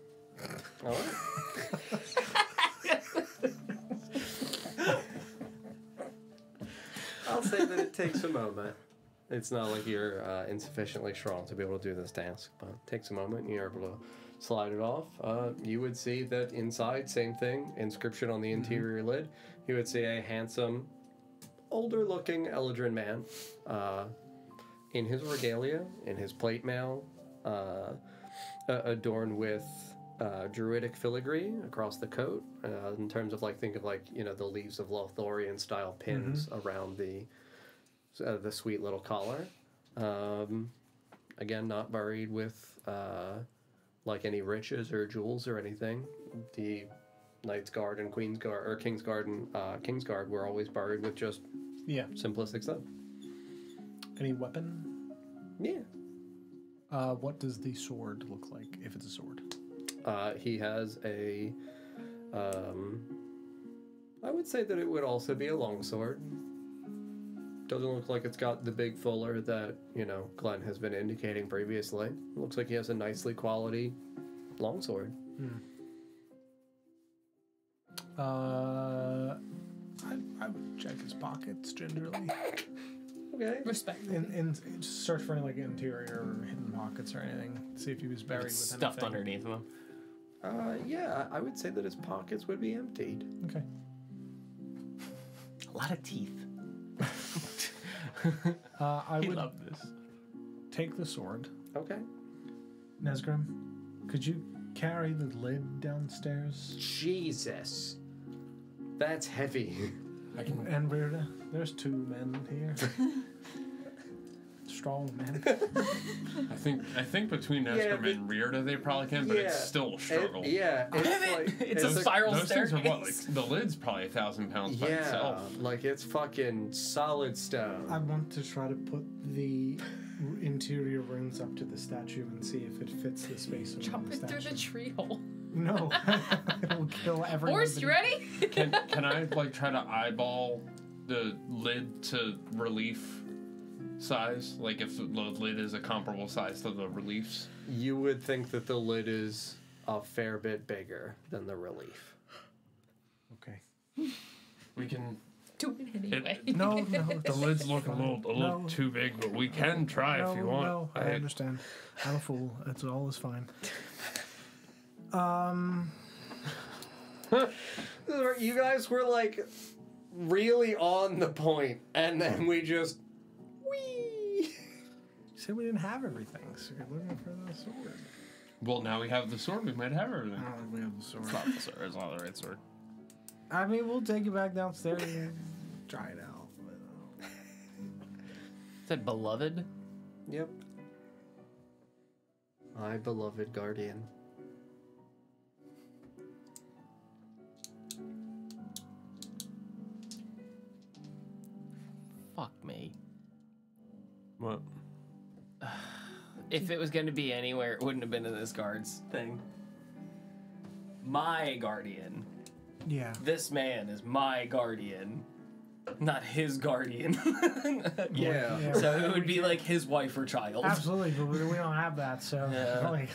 All right. I'll say that it takes a moment. It's not like you're insufficiently strong to be able to do this task, but it takes a moment and you're able to slide it off. You would see that inside, same thing, inscription on the interior lid. You would see a handsome, older-looking Eldrin man in his regalia, in his plate mail, adorned with druidic filigree across the coat. In terms of think of the leaves of Lothorian style pins around the sweet little collar. Again, not buried with any riches or jewels or anything. The Knight's Guard and Queen's Guard, or King's Guard and King's Guard were always buried with just simplistic stuff. Any weapon? Yeah. What does the sword look like, if it's a sword? He has a... I would say that it would also be a longsword. Doesn't look like it's got the big fuller that, Glenn has been indicating previously. It looks like he has a nicely quality longsword. I would check his pockets generally. Okay. Respect. And just search for any interior or hidden pockets or anything. See if he was buried with Stuffed anything. underneath him. Yeah, I would say that his pockets would be emptied. Okay. A lot of teeth. I would love this. take the sword. Okay. Nesgrim, could you carry the lid downstairs? Jesus. That's heavy. And Rita, there's 2 men here. Strong men. I think between Nesgrim and Riorda they probably can, but it's still a struggle. It's a spiral those staircase. things are what, the lid's probably 1,000 pounds by itself. It's fucking solid stone. I want to try to put the interior rooms up to the statue and see if it fits the space of Jump the it through statue. the tree hole. No, it will kill everyone. Horse, you ready? Can I try to eyeball the lid to relief size? If the lid is a comparable size to the reliefs? You would think that the lid is a fair bit bigger than the relief. Okay. Do it anyway. No. The lids look a little too big, but we can try if you want. No, I understand. I'm a fool. It's all is fine. You guys were like really on the point, and then we just wee. You said we didn't have everything, so you're looking for the sword. Well, now we have the sword. We might have everything. I don't think we have the sword. It's not the sword. It's not the right sword. I mean, we'll take you back downstairs and try it out. Is that beloved? Yep. My beloved guardian. Fuck me. What? If it was going to be anywhere, it wouldn't have been in this guard's thing. My guardian. Yeah. This man is my guardian, not his guardian. Yeah. So it would be like his wife or child. Absolutely, but we don't have that, so Yeah. like.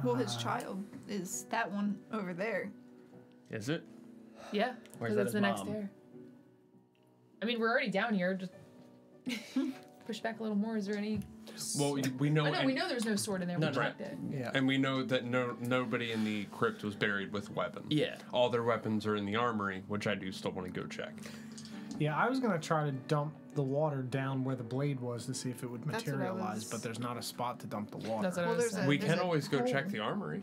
Well, his child is that one over there. Is it? Yeah. Or is so that that's his the next mom? there. I mean, we're already down here. Just push back a little more. Is there any? Well, we know. Oh no, we know there's no sword in there. No, We no. checked it. Yeah. And we know that nobody in the crypt was buried with weapons. Yeah. All their weapons are in the armory, which I do still want to go check. Yeah, I was gonna try to dump the water down where the blade was to see if it would That's what I materialize, was- but there's not a spot to dump the water. That's what I Well, was there's saying. a- We there's can always go hole. check the armory.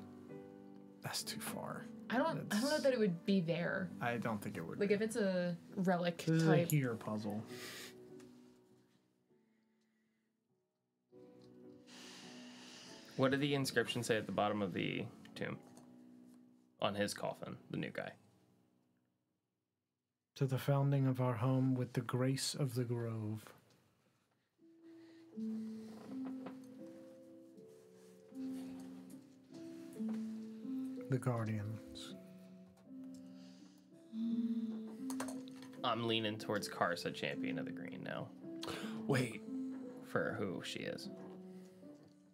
That's too far. I don't know that it would be there. I don't think it would. Like if it's a relic This is type. a here puzzle. What did the inscription say at the bottom of the tomb? On his coffin, the new guy. To the founding of our home with the grace of the grove. The Guardians. I'm leaning towards Karsa, champion of the green now. Wait, For who she is.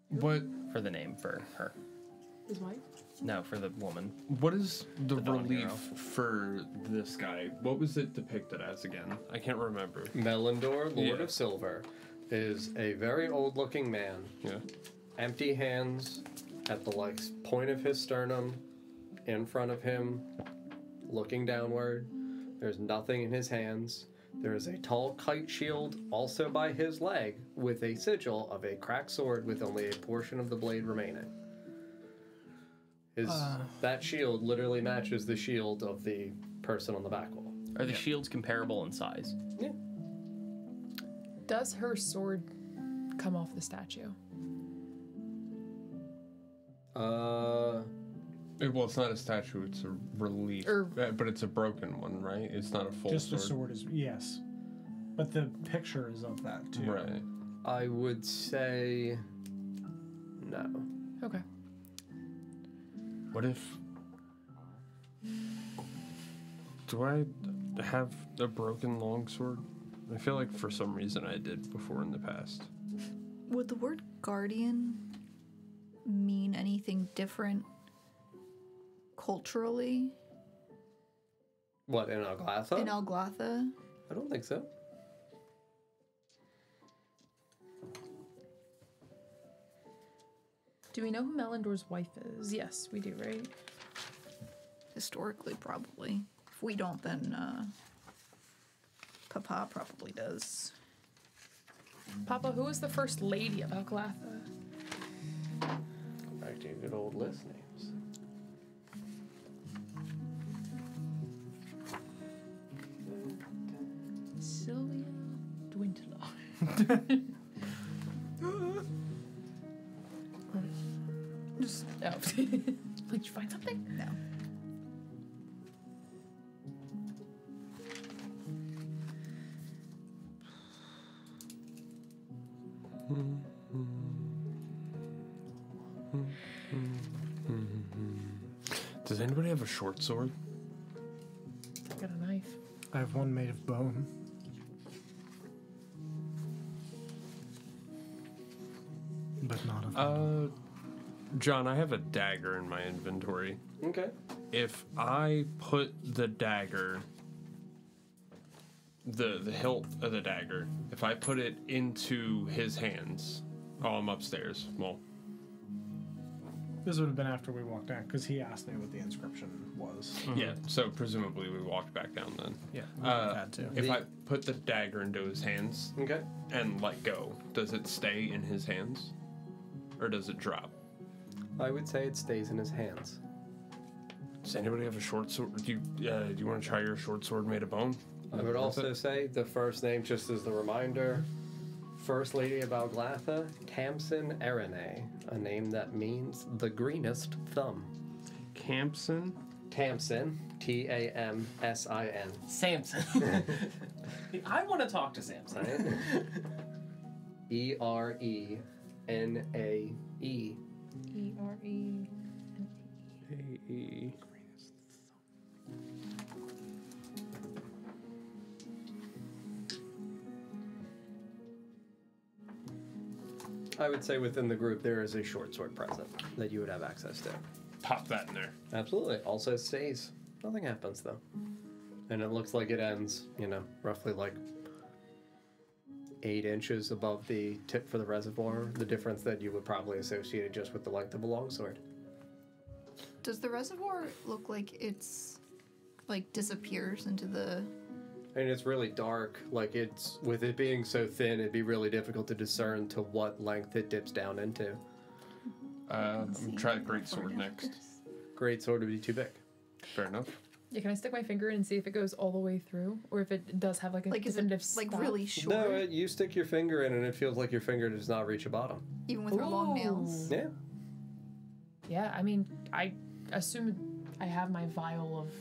what? For the name for her. His wife? No, for the woman. What is the dawn relief hero. for this guy? What was it depicted as again? I can't remember. Melindor, Lord Yeah. of Silver, is a very old-looking man. Yeah. Empty hands at the like point of his sternum, in front of him, looking downward. There's nothing in his hands. There is a tall kite shield also by his leg with a sigil of a cracked sword with only a portion of the blade remaining. That shield literally matches the shield of the person on the back wall. Are the shields comparable in size? Yeah. Does her sword come off the statue? Well, it's not a statue; it's a relief. But it's a broken one, right? It's not a full Just sword. the sword is yes, but the picture is of that too. Right. I would say no. Okay. What if? Do I have a broken longsword? I feel like for some reason I did before in the past. Would the word guardian mean anything different culturally What, in Alglatha? in Alglatha? I don't think so. Do we know who Melindor's wife is? Yes, we do, right? Historically, probably. If we don't, then Papa probably does. Papa, who was the first lady of Alglatha? Back to your good old list names. Sylvia Dwintler. Just Oh. Did you find something? no. Does anybody have a short sword? I got a knife. I have one made of bone. But not of John, I have a dagger in my inventory. Okay. If I put the dagger, the hilt of the dagger, if I put it into his hands, oh, I'm upstairs. Well, This would have been after we walked down, because he asked me what the inscription was. Yeah, so presumably we walked back down then. Yeah, we would have had to. If I put the dagger into his hands Okay. and let go, does it stay in his hands? Or does it drop? I would say it stays in his hands. Does anybody have a short sword? Do you want to try your short sword made of bone? I would Worth also it? say the first name, just as the reminder, First Lady of Alglatha, Tamsin Erene, a name that means the greenest thumb. Campson? Tamsin, Tamsin. Samson. I want to talk to Samson. Right? Erenae. E-R-E. A-E. I would say within the group there is a short sword present that you would have access to. Pop that in there. Absolutely. Also stays. Nothing happens though. And it looks like it ends, roughly like 8 inches above the tip for the reservoir. The difference that you would probably associate it just with the length of a longsword. Does the reservoir look like it's disappears into the? And it's really dark. Like it's with it being so thin, it'd be really difficult to discern to what length it dips down into. I'm gonna try the great sword next. Great sword would be too big. Fair enough. Yeah, can I stick my finger in and see if it goes all the way through? Or if it does have like a Is definitive it stop? really short? No, you stick your finger in and it feels like your finger does not reach a bottom. Even with her long nails. Yeah. Yeah, I mean, I assume I have my vial of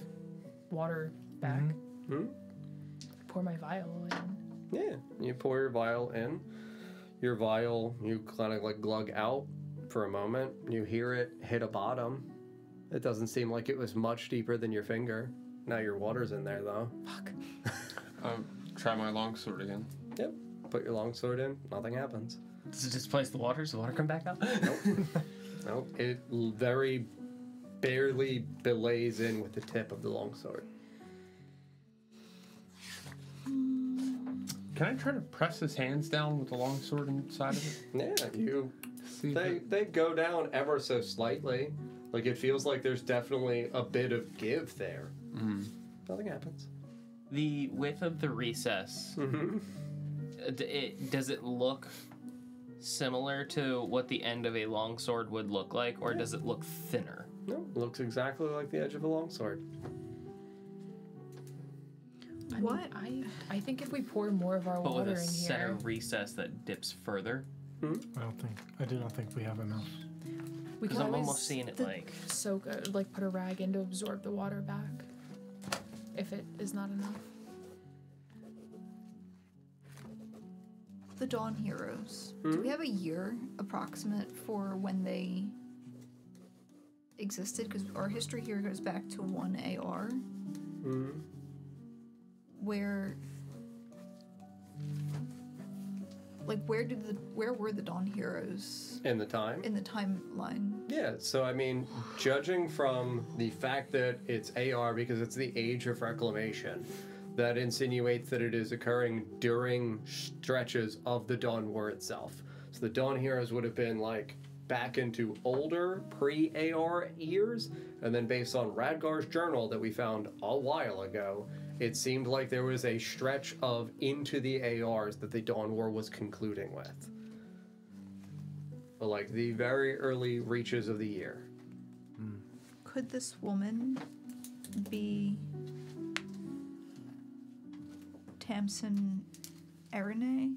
water back. Hmm? Pour my vial in. Yeah. You pour your vial in. Your vial, you kind of like glug out for a moment. You hear it hit a bottom. It doesn't seem like it was much deeper than your finger. Now your water's in there though. Fuck. Try my longsword again. Yep. Put your longsword in. Nothing happens. Does it displace the water? Does the water come back out? Nope. It very barely belays in with the tip of the longsword. Can I try to press his hands down with the longsword inside of it? Yeah, you. See if They go down ever so slightly. Like it feels like there's definitely a bit of give there. Nothing happens. The width of the recess, does it look similar to what the end of a longsword would look like, or does it look thinner? No, it looks exactly like the edge of a longsword. I What? mean, I think if we pour more of our But water with a in center here, recess that dips further? I do not think we have enough. we Because can I'm always almost seeing it like... soak, put a rag in to absorb the water back. If it is not enough. The Dawn Heroes. Do we have a year approximate for when they existed? Because our history here goes back to 1 AR. Where where were the Dawn Heroes In the time? in the timeline? Yeah, so I mean, judging from the fact that it's AR because it's the age of reclamation, that insinuates that it is occurring during stretches of the Dawn War itself. So the Dawn Heroes would have been like back into older pre-AR years, and then based on Radgar's journal that we found a while ago, it seemed like there was a stretch of into the ARs that the Dawn War was concluding with. But like the very early reaches of the year. Could this woman be Tamsin Erene?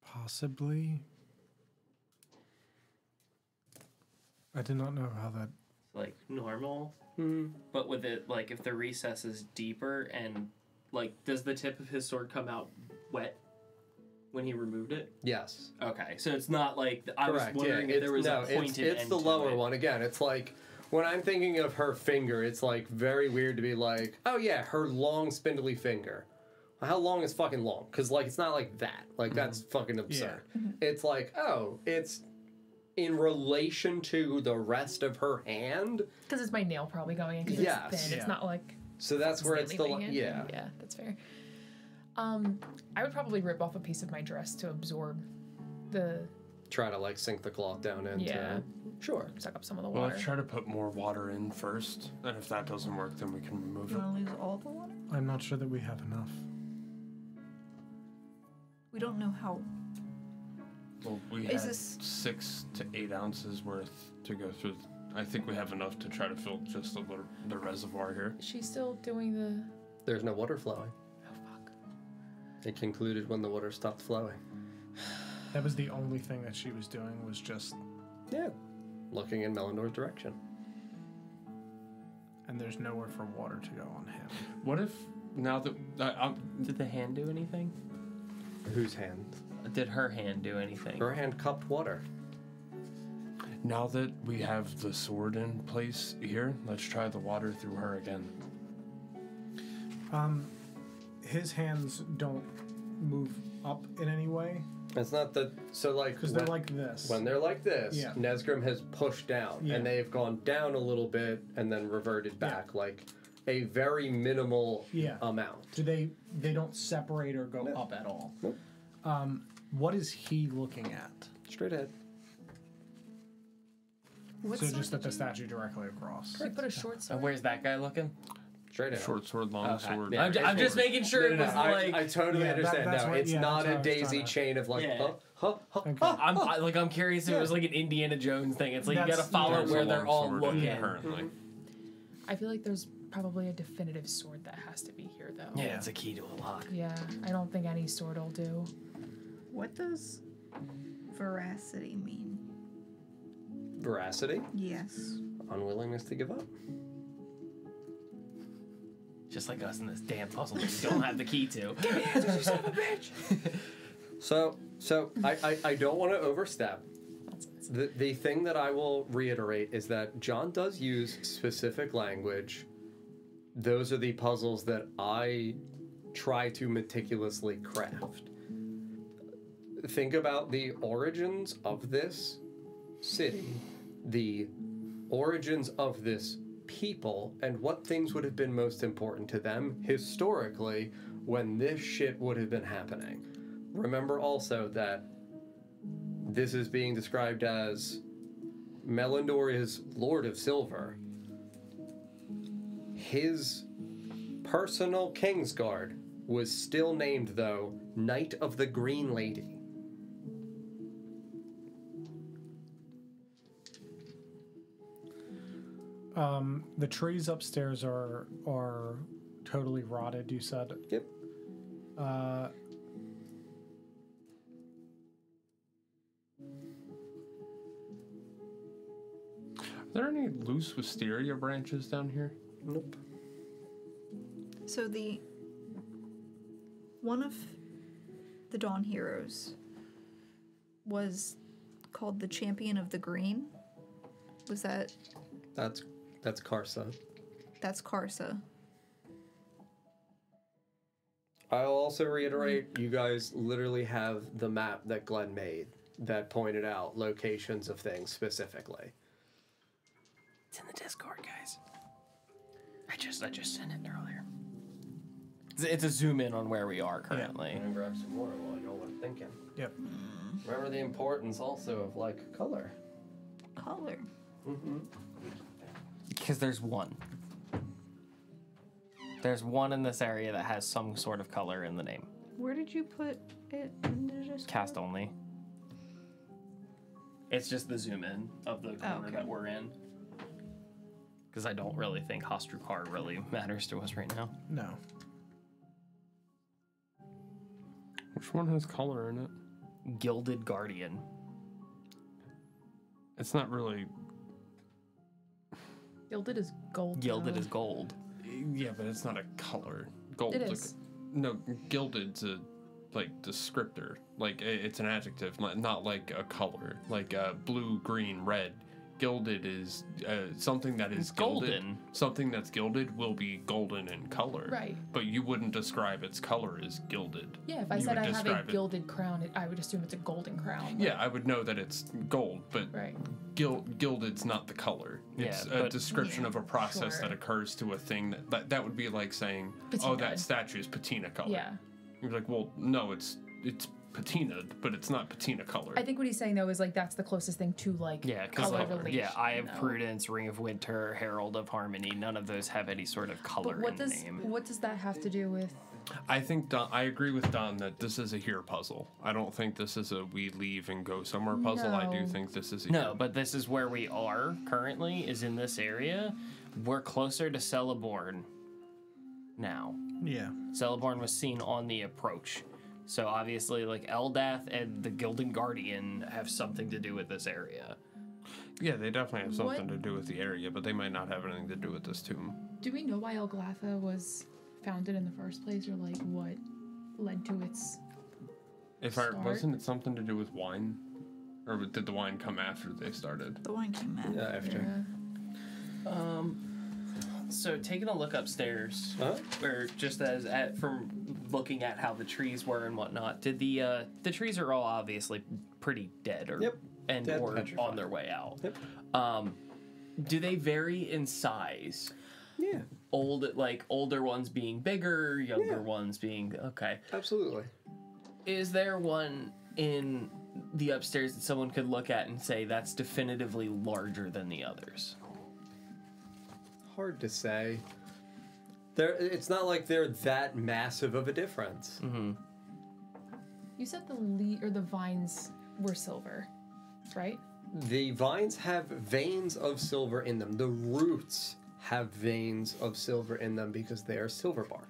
Possibly. I did not know how that. Like normal, but with it, like if the recess is deeper and like, does the tip of his sword come out wet when he removed it? Yes. Okay, so it's not like I was Correct. wondering Yeah, if there was no, a pointed it's end the to lower it. one. Again, it's like when I'm thinking of her finger, it's like very weird to be like, oh yeah, her long spindly finger. How long is fucking long? Because like it's not like that. Like that's fucking absurd. It's like, oh, it's in relation to the rest of her hand. Because it's my nail probably going in because Yes. it's thin. Yeah. It's not like So that's where it's the leaving it. yeah. Yeah, that's fair. I would probably rip off a piece of my dress to absorb the try to like sink the cloth down into. Yeah. Sure. Suck up some of the Well, water. let's try to put more water in first, and if that doesn't work, then we can remove You it. want to lose all the water? I'm not sure that we have enough. We don't know how. Well, we Is had this- 6 to 8 ounces worth to go through. I think we have enough to try to fill just the reservoir here. Is she still doing the... There's no water flowing. Oh, fuck. It concluded when the water stopped flowing. That was the only thing that she was doing was just, Yeah. Looking in Melinor's direction. and there's nowhere for water to go on him. What if now that Did the hand do anything? Whose hand? Did her hand do anything? Her hand cupped water. now that we have the sword in place here, let's try the water through her again. His hands don't move up in any way It's not the so like because they're like this. when they're like this, Yeah. Nesgrim has pushed down Yeah. and they've gone down a little bit and then reverted back like a very minimal Yeah. amount. So they don't separate or go No. up at all. Nope. What is he looking at? Straight ahead. What So side just did at the you- statue directly across. She put a short sword. Where's that guy looking? Straight ahead. Short sword, long Okay. sword. Yeah. I'm just making sure No, it no, was no, like. I totally Yeah, understand. that's No, what- it's yeah, not that's a what I was daisy trying to- chain of like, Yeah. Okay. I'm curious if it was like an Indiana Jones thing. It's like you That's- gotta follow There's a where they're long all sword looking. Yeah. currently. I feel like there's probably a definitive sword that has to be here, though. Yeah, it's a key to a lock. Yeah, I don't think any sword will do. What does veracity mean? veracity, Yes. unwillingness to give up. Just like us in this damn puzzle that we don't have the key to. So I don't want to overstep. The thing that I will reiterate is that John does use specific language. Those are the puzzles that I try to meticulously craft. Think about the origins of this city, the origins of this people, and what things would have been most important to them historically when this shit would have been happening. Remember also that this is being described as Melindor is Lord of Silver. His personal Kingsguard was still named, though, Knight of the Green Lady. The trees upstairs are totally rotted. You said. Yep. Are there any loose wisteria branches down here? Nope. So one of the Dawn heroes was called the Champion of the Green. Was that? That's Karsa. That's Karsa. I'll also reiterate, you guys literally have the map that Glenn made that pointed out locations of things specifically. It's in the Discord, guys. I just sent it earlier. It's a zoom in on where we are currently. I'm gonna grab some more while y'all are thinking. Yep. Remember the importance also of like color. Color. Because there's one. There's one in this area that has some sort of color in the name. Where did you put it? In the Discord? Cast only. It's just the zoom in of the corner okay. that we're in. Because I don't really think Hostrukar really matters to us right now. No. Which one has color in it? Gilded Guardian. It's not really. Gilded is gold. Gilded though. is gold. Yeah, but it's not a color. Gold. It like- is. no, gilded's a descriptor. Like it's an adjective, not like a color. Like blue, green, red. Gilded is something that is It's gilded. golden. Something that's gilded will be golden in color. Right. But you wouldn't describe its color as gilded. Yeah, if I You said would I have a describe it- gilded crown, I would assume it's a golden crown. Yeah, I would know that it's gold, but Right. gilded's not the color. It's Yeah, a but- description of a process Sure. that occurs to a thing that would be like saying, Patina. oh, that statue is patina color. Yeah. You're like, well, no, it's patinaed, but it's not patina colored. I think what he's saying though is like that's the closest thing to like color relation. Yeah, Eye of you know? Prudence, Ring of Winter, Herald of Harmony. None of those have any sort of color But what in does the name. what does that have to do with? I think I agree with Don that this is a here puzzle. I don't think this is a we leave and go somewhere puzzle. I do No. think this is a No, here. but this is where we are currently, is in this area. We're closer to Celeborn now. Yeah. Celeborn was seen on the approach. So obviously, like, Eldath and the Gildan Guardian have something to do with this area. Yeah, they definitely have something What- to do with the area, but they might not have anything to do with this tomb. Do we know why Elglatha was founded in the first place, or like what led to its? Wasn't it something to do with wine, or did the wine come after they started? The wine came out. Yeah, after. So taking a look upstairs, Huh? or just from looking at how the trees were and whatnot, did the trees are all obviously pretty dead or Yep. and Dead, or petrified. on their way out. Yep. Do they vary in size? Yeah, Older ones being bigger, younger Yeah. ones being okay. absolutely. Is there one in the upstairs that someone could look at and say that's definitively larger than the others? Hard to say. It's not like they're that massive of a difference. You said the vines were silver, right? The vines have veins of silver in them. The roots have veins of silver in them because they are silver bark.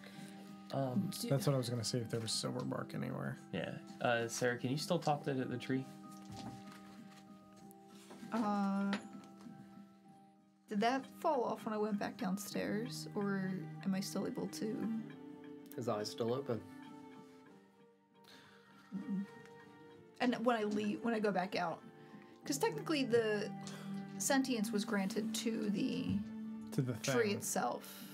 That's what I was gonna say. If there was silver bark anywhere. Yeah. Sarah, can you still talk to the tree? Did that fall off when I went back downstairs, or am I still able to? His eyes still open. And when I go back out, because technically the sentience was granted to the To the thing. tree itself,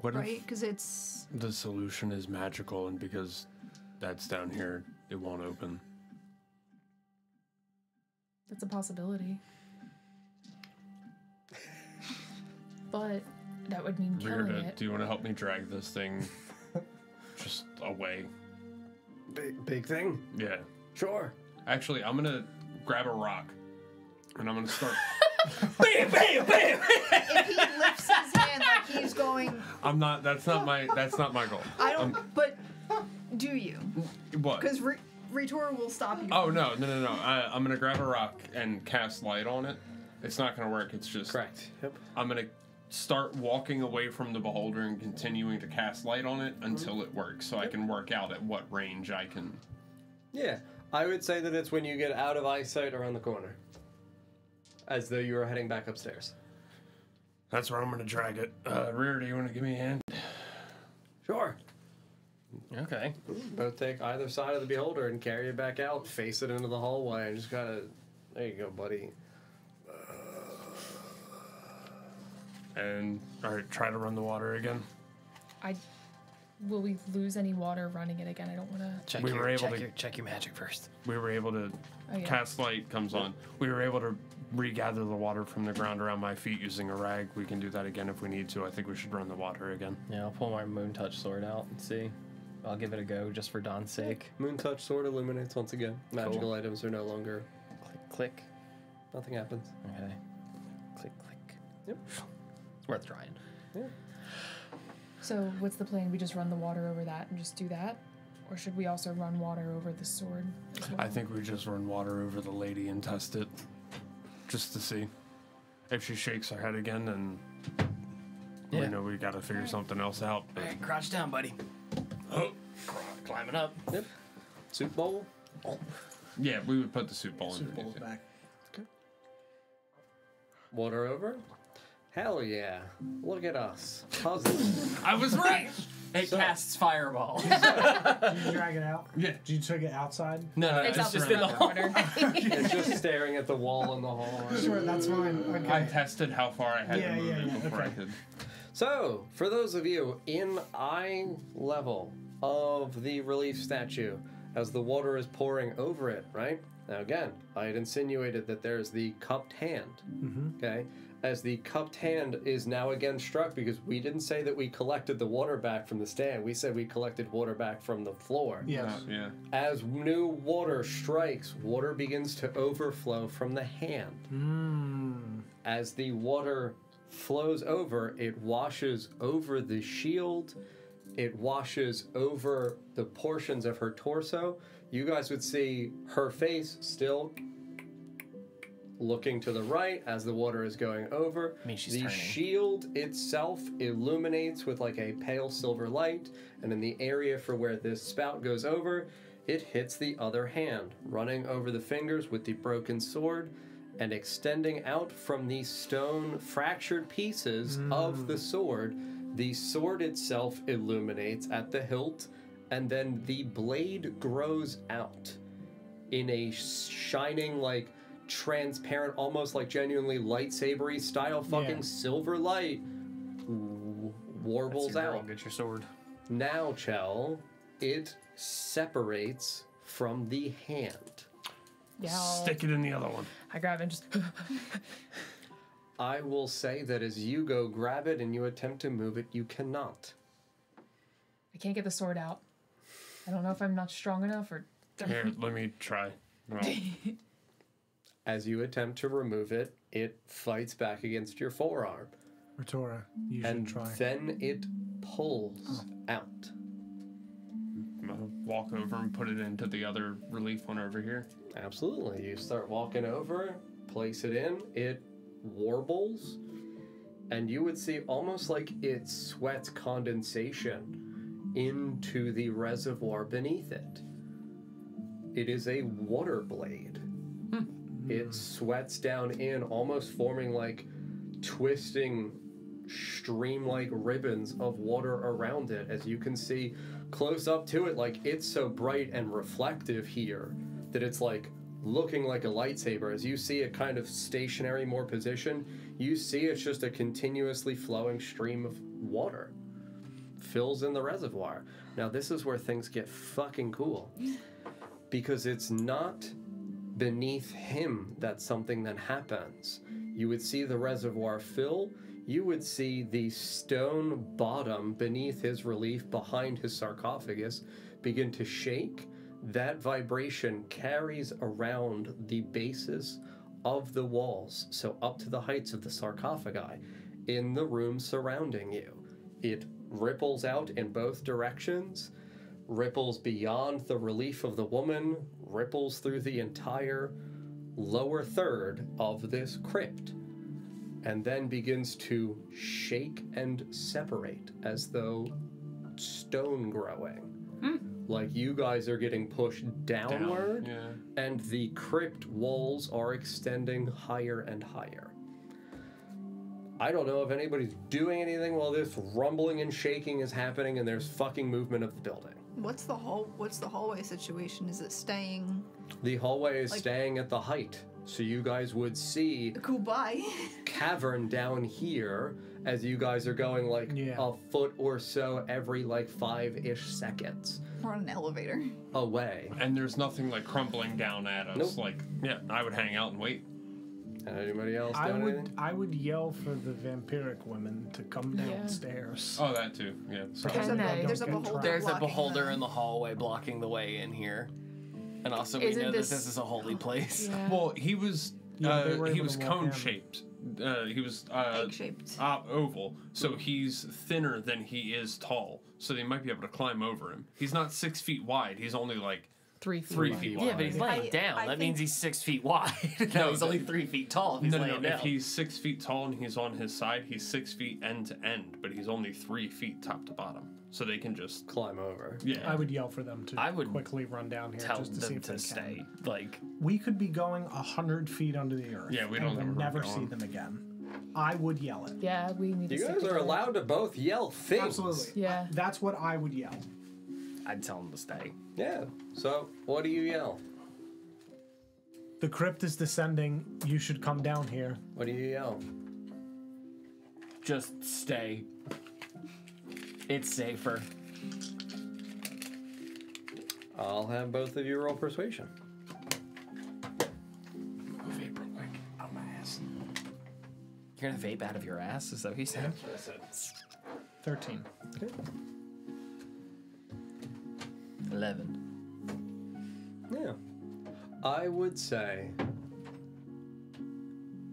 What right? Because it's if the solution is magical, and because that's down here, it won't open? That's a possibility. But that would mean killing Weird. it. Do you want to help me drag this thing just away? Big thing. Yeah. Sure. Actually, I'm gonna grab a rock, and I'm gonna start. Bam! Bam! Bam! if he lifts his hand like he's going. I'm not. That's not my goal. I don't. But do you? What? Because Ritor will stop you. Oh no! I'm gonna grab a rock and cast light on it. It's not gonna work. It's just. Correct. Yep. I'm gonna start walking away from the beholder and continuing to cast light on it until it works, so I can work out at what range I can. Yeah, I would say that it's when you get out of eyesight around the corner, as though you were heading back upstairs. That's where I'm gonna drag it. Rear, do you want to give me a hand? Sure. Okay. Both take either side of the beholder and carry it back out, face it into the hallway, and just gotta. There you go, buddy. And alright, try to run the water again. Will we lose any water running it again? I don't want to. Check We your were able check to- your check your magic first. We were able to Oh, yeah. cast light comes on. We were able to regather the water from the ground around my feet using a rag. We can do that again if we need to. I think we should run the water again. Yeah, I'll pull my moon touch sword out and see. I'll give it a go just for Don's sake. Moon touch sword illuminates once again. Magical items are no longer. Click, click. Nothing happens. Okay. Click, click. Yep. It's worth trying. So what's the plan? We just run the water over that and just do that, or should we also run water over the sword as well? I think we just run water over the lady and test it. Just to see. If she shakes her head again, then we Yeah. know we gotta figure something else out. But Alright, crouch down, buddy. oh, Climbing up. Yep. Soup bowl. yeah, we would put the soup bowl Super underneath Bowl's it. back. Water over. Hell yeah. Look at us. Puzzling. I was right! It casts fireball. Did you drag it out? Yeah. Did you take it outside? No, It's it's out just the in the hall. water. It's just staring at the wall in the hallway. Sure, that's fine. Okay. I tested how far I had Yeah, to move yeah, it yeah, before I okay. could. So, for those of you in eye level of the relief statue, as the water is pouring over it, right? Now, again, I had insinuated that there's the cupped hand, okay? as the cupped hand is now again struck, because we didn't say that we collected the water back from the stand. We said we collected water back from the floor. Yes. Yeah. As new water strikes, water begins to overflow from the hand. As the water flows over, it washes over the shield. It washes over the portions of her torso. You guys would see her face still looking to the right as the water is going over. I mean, she's the turning. shield itself illuminates with like a pale silver light, and in the area for where this spout goes over, it hits the other hand, running over the fingers with the broken sword and extending out from the stone fractured pieces of the sword. The sword itself illuminates at the hilt, and then the blade grows out in a shining, like, transparent, almost like genuinely lightsabery style fucking silver light warbles That's your girl. out. Get your sword. Now, Chell, it separates from the hand. Yeah. Stick it in the other one. I grab it and just. I will say that as you go grab it and you attempt to move it, you cannot. I can't get the sword out. I don't know if I'm not strong enough or. Here, let me try. Well, As you attempt to remove it, it fights back against your forearm. Retora, you And should try. then it pulls out. I'll walk over and put it into the other relief one over here. Absolutely. You start walking over, place it in, it warbles, and you would see almost like it sweats condensation into the reservoir beneath it. It is a water blade. It sweats down in, almost forming like twisting stream-like ribbons of water around it. As you can see close up to it, like it's so bright and reflective here that it's like looking like a lightsaber. As you see it kind of stationary, more position, you see it's just a continuously flowing stream of water. Fills in the reservoir. Now this is where things get fucking cool. Because it's not beneath him that something then happens. You would see the reservoir fill. You would see the stone bottom beneath his relief behind his sarcophagus begin to shake. That vibration carries around the bases of the walls, so up to the heights of the sarcophagi, in the room surrounding you. It ripples out in both directions, ripples beyond the relief of the woman, ripples through the entire lower third of this crypt, and then begins to shake and separate as though stone growing. Like you guys are getting pushed downward, and the crypt walls are extending higher and higher. I don't know if anybody's doing anything while this rumbling and shaking is happening and there's fucking movement of the building. What's the hallway situation? Is it staying? The hallway is staying at the height, so you guys would see Cool, bye. cavern down here as you guys are going like a foot or so every like 5-ish seconds We're on an elevator. away. And there's nothing like crumbling down at us. Nope. Like, yeah, I would hang out and wait. Anybody else doing anything? I would yell for the vampiric women to come downstairs. Oh, that too. Yeah. There's a, Can they? there's a Don't get beholder. There's a blocking beholder the- in the hallway blocking the way in here. And also we Isn't know this- that this is a holy place. Yeah. Well, he was Yeah, they were he able was to walk cone in. shaped. He was Egg-shaped. oval, so he's thinner than he is tall. So they might be able to climb over him. He's not 6 feet wide. He's only like 3 feet. 3 feet wide. Yeah, but he's laying I down. That think- means he's 6 feet wide. No, he's only 3 feet tall if he's no. laying down. If he's 6 feet tall and he's on his side, he's 6 feet end to end, but he's only 3 feet top to bottom. So they can just Climb over. I would yell for them to I would quickly run down here tell just to see them if they to stay. can. Like, We could be going 100 feet under the earth. Yeah, we and don't know we'll where we're never see going. them again. I would yell it. Yeah, we need to You stick guys are together. allowed to both yell things. Absolutely. Yeah. That's what I would yell. I'd tell them to stay. Yeah. So, what do you yell? The crypt is descending. You should come down here. What do you yell? Just stay. It's safer. I'll have both of you roll persuasion. move it real quick. Oh my ass. You're gonna vape out of your ass? Is that what you said? 13. 11. Yeah. I would say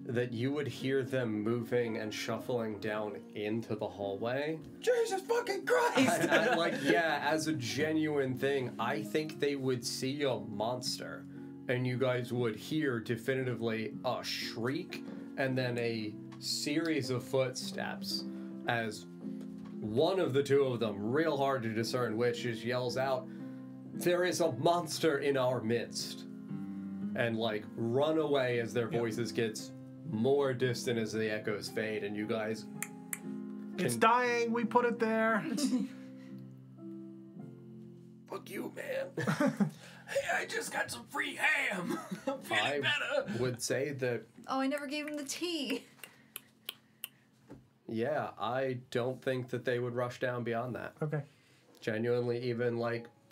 that you would hear them moving and shuffling down into the hallway. Jesus fucking Christ! As a genuine thing, I think they would see a monster, and you guys would hear definitively a shriek and then a series of footsteps as one of the two of them, real hard to discern which, just yells out, "There is a monster in our midst!" And run away as their voices gets more distant as the echoes fade, and you guys It's dying. We put it there. fuck you, man. Hey, I just got some free ham! I'm feeling I better! would say that, Oh, I never gave him the tea. yeah, I don't think that they would rush down beyond that. Okay. Genuinely, even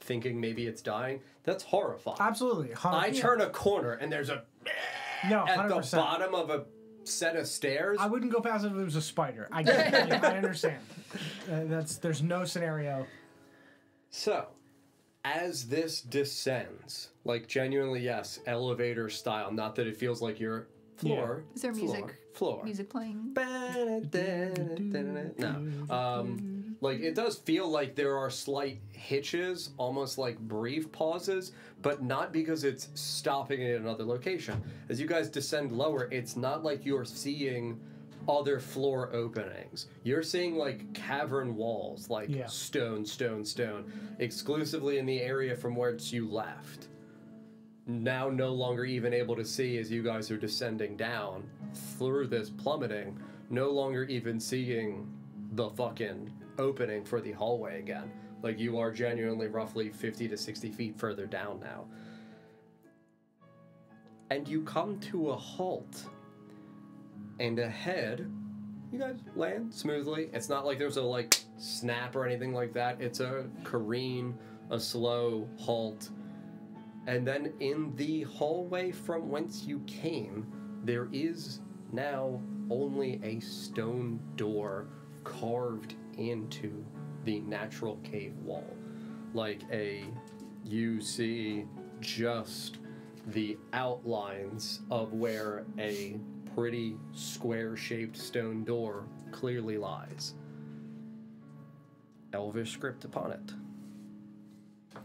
thinking maybe it's dying, that's horrifying. Absolutely. I turn a corner and there's a No, at 100%. the bottom of a set of stairs. I wouldn't go past it if it was a spider. I get it. Yeah, I understand. There's no scenario. So, as this descends, like, genuinely, yes, elevator style, not that it feels like you're floor. Is there Floor. music playing? No. Like, it does feel like there are slight hitches, almost like brief pauses, but not because it's stopping at another location. As you guys descend lower, it's not like you're seeing other floor openings. You're seeing, like, cavern walls, like stone, exclusively in the area from whence you left. Now no longer even able to see as you guys are descending down through this plummeting, no longer even seeing the fucking opening for the hallway again. Like, you are genuinely roughly 50 to 60 feet further down now. And you come to a halt. And ahead, you guys land smoothly. It's not like there's a, like, snap or anything like that. It's a careen, a slow halt. And then in the hallway from whence you came, there is now only a stone door carved into the natural cave wall. You see just the outlines of where a pretty square-shaped stone door clearly lies. Elvish script upon it.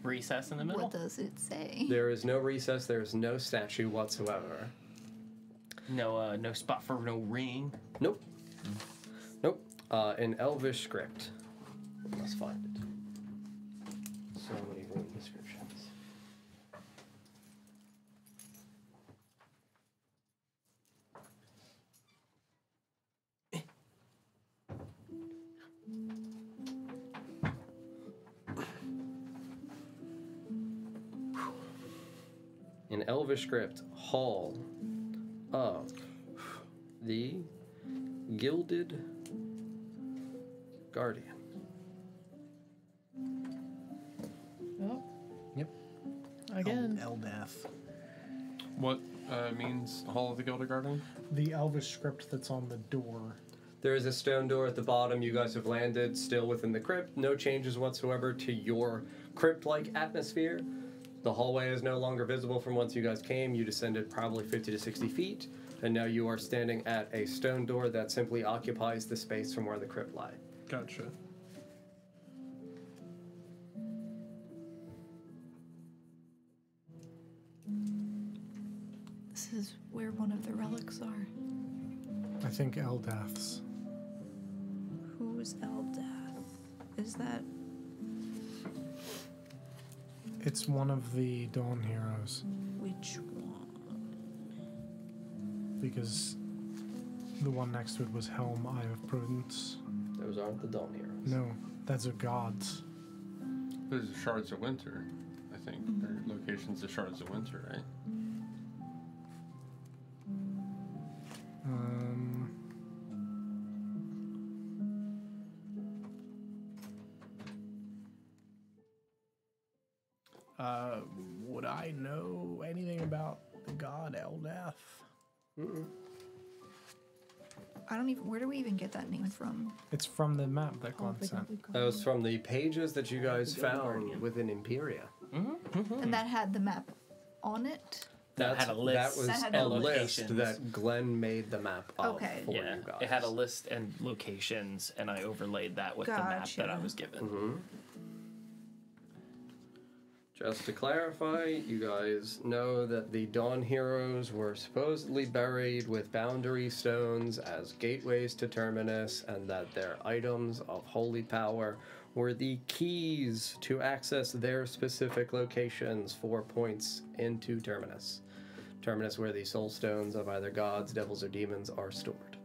Recess in the middle? What does it say? There is no recess, there is no statue whatsoever. No, no spot for no ring. Nope. Nope. In Elvish script. Let's find it. So many rune descriptions. In Elvish script, Hall of the Gilded Guardian. Oh. Yep. Again. Eldath. What means Hall of the Gilded Guardian? The Elvish script that's on the door. There is a stone door at the bottom. You guys have landed still within the crypt. No changes whatsoever to your crypt-like atmosphere. The hallway is no longer visible from whence you guys came. You descended probably 50 to 60 feet, and now you are standing at a stone door that simply occupies the space from where the crypt lies. Gotcha. This is where one of the relics are. I think Eldath's. Who's Eldath? Is that... It's one of the Dawn Heroes. which one? Because the one next to it was Helm, Eye of Prudence. Those aren't the Dawn Heroes. No, that's a gods. Those are Shards of Winter, I think. They're locations of Shards of Winter, right? Would I know anything about the god Eldath? I don't even. Where do we even get that name from? It's from the map that Glenn They sent. got the That was from the pages that you guys Golden found Guardian. within Imperia. And that had the map on it. That had a list. That was That had a a list locations. that Glenn made the map of Okay. for Yeah, you guys. it had a list and locations, and I overlaid that with the map that I Gotcha. was given. Mm-hmm. Just to clarify, you guys know that the Dawn Heroes were supposedly buried with boundary stones as gateways to Terminus, and that their items of holy power were the keys to access their specific locations for points into Terminus. Terminus, where the soul stones of either gods, devils, or demons are stored.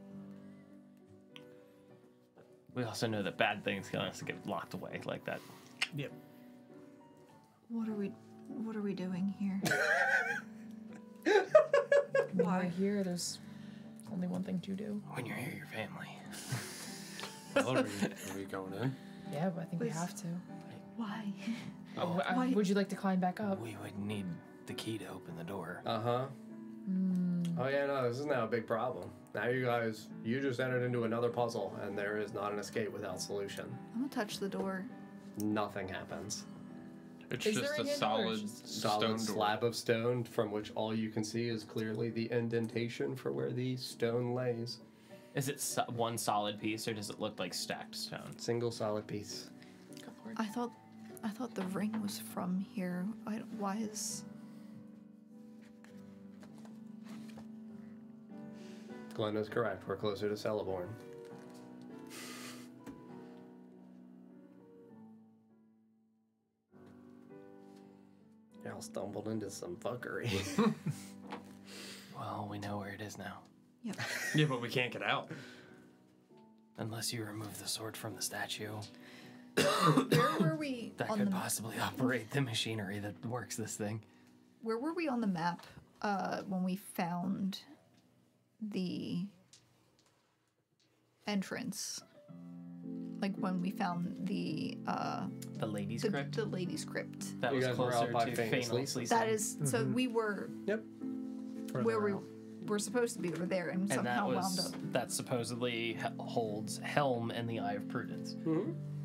We also know that bad things can also get locked away like that. Yep. What are we doing here? While we're here, there's only one thing to do. When you're here, your family. Well, are we going in? Yeah, but I think we Please. have to. Why? Why? Would you like to climb back up? We would need the key to open the door. Uh-huh. Oh yeah, no, this is now a big problem. Now you just entered into another puzzle, and there is not an escape without solution. I'm gonna touch the door. Nothing happens. It's Is just there a a handle or solid is just- Solid stone door. slab of stone from which all you can see is clearly the indentation for where the stone lays. Is it one solid piece, or does it look like stacked stone? Single solid piece. Go for it. I thought the ring was from here. Why is? Glenn is correct. We're closer to Celeborn. Y'all stumbled into some fuckery. Well, we know where it is now. Yep. Yeah, but we can't get out. Unless you remove the sword from the statue, Where were we that on could the possibly operate the machinery that works this thing. Where were we on the map when we found the entrance? Like when we found the ladies' crypt? the ladies' crypt. That You was guys were closer out by to Faintly Faintly Sleep. That is so we were Yep. where we were supposed to be over there and And that somehow wound was up. that supposedly holds Helm and the Eye of Prudence.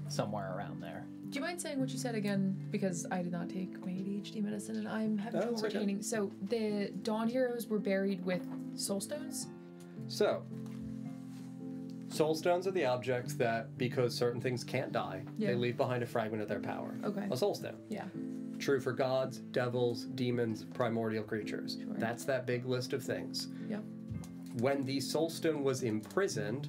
Somewhere around there. Do you mind saying what you said again? Because I did not take my ADHD medicine and I'm having trouble That's okay. retaining. So the Dawn Heroes were buried with soul stones? So, soul stones are the objects that, because certain things can't die, they Yeah. leave behind a fragment of their power. Okay. A soul stone. Yeah. True for gods, devils, demons, primordial creatures. Sure. That's that big list of things. Yep. When the soul stone was imprisoned,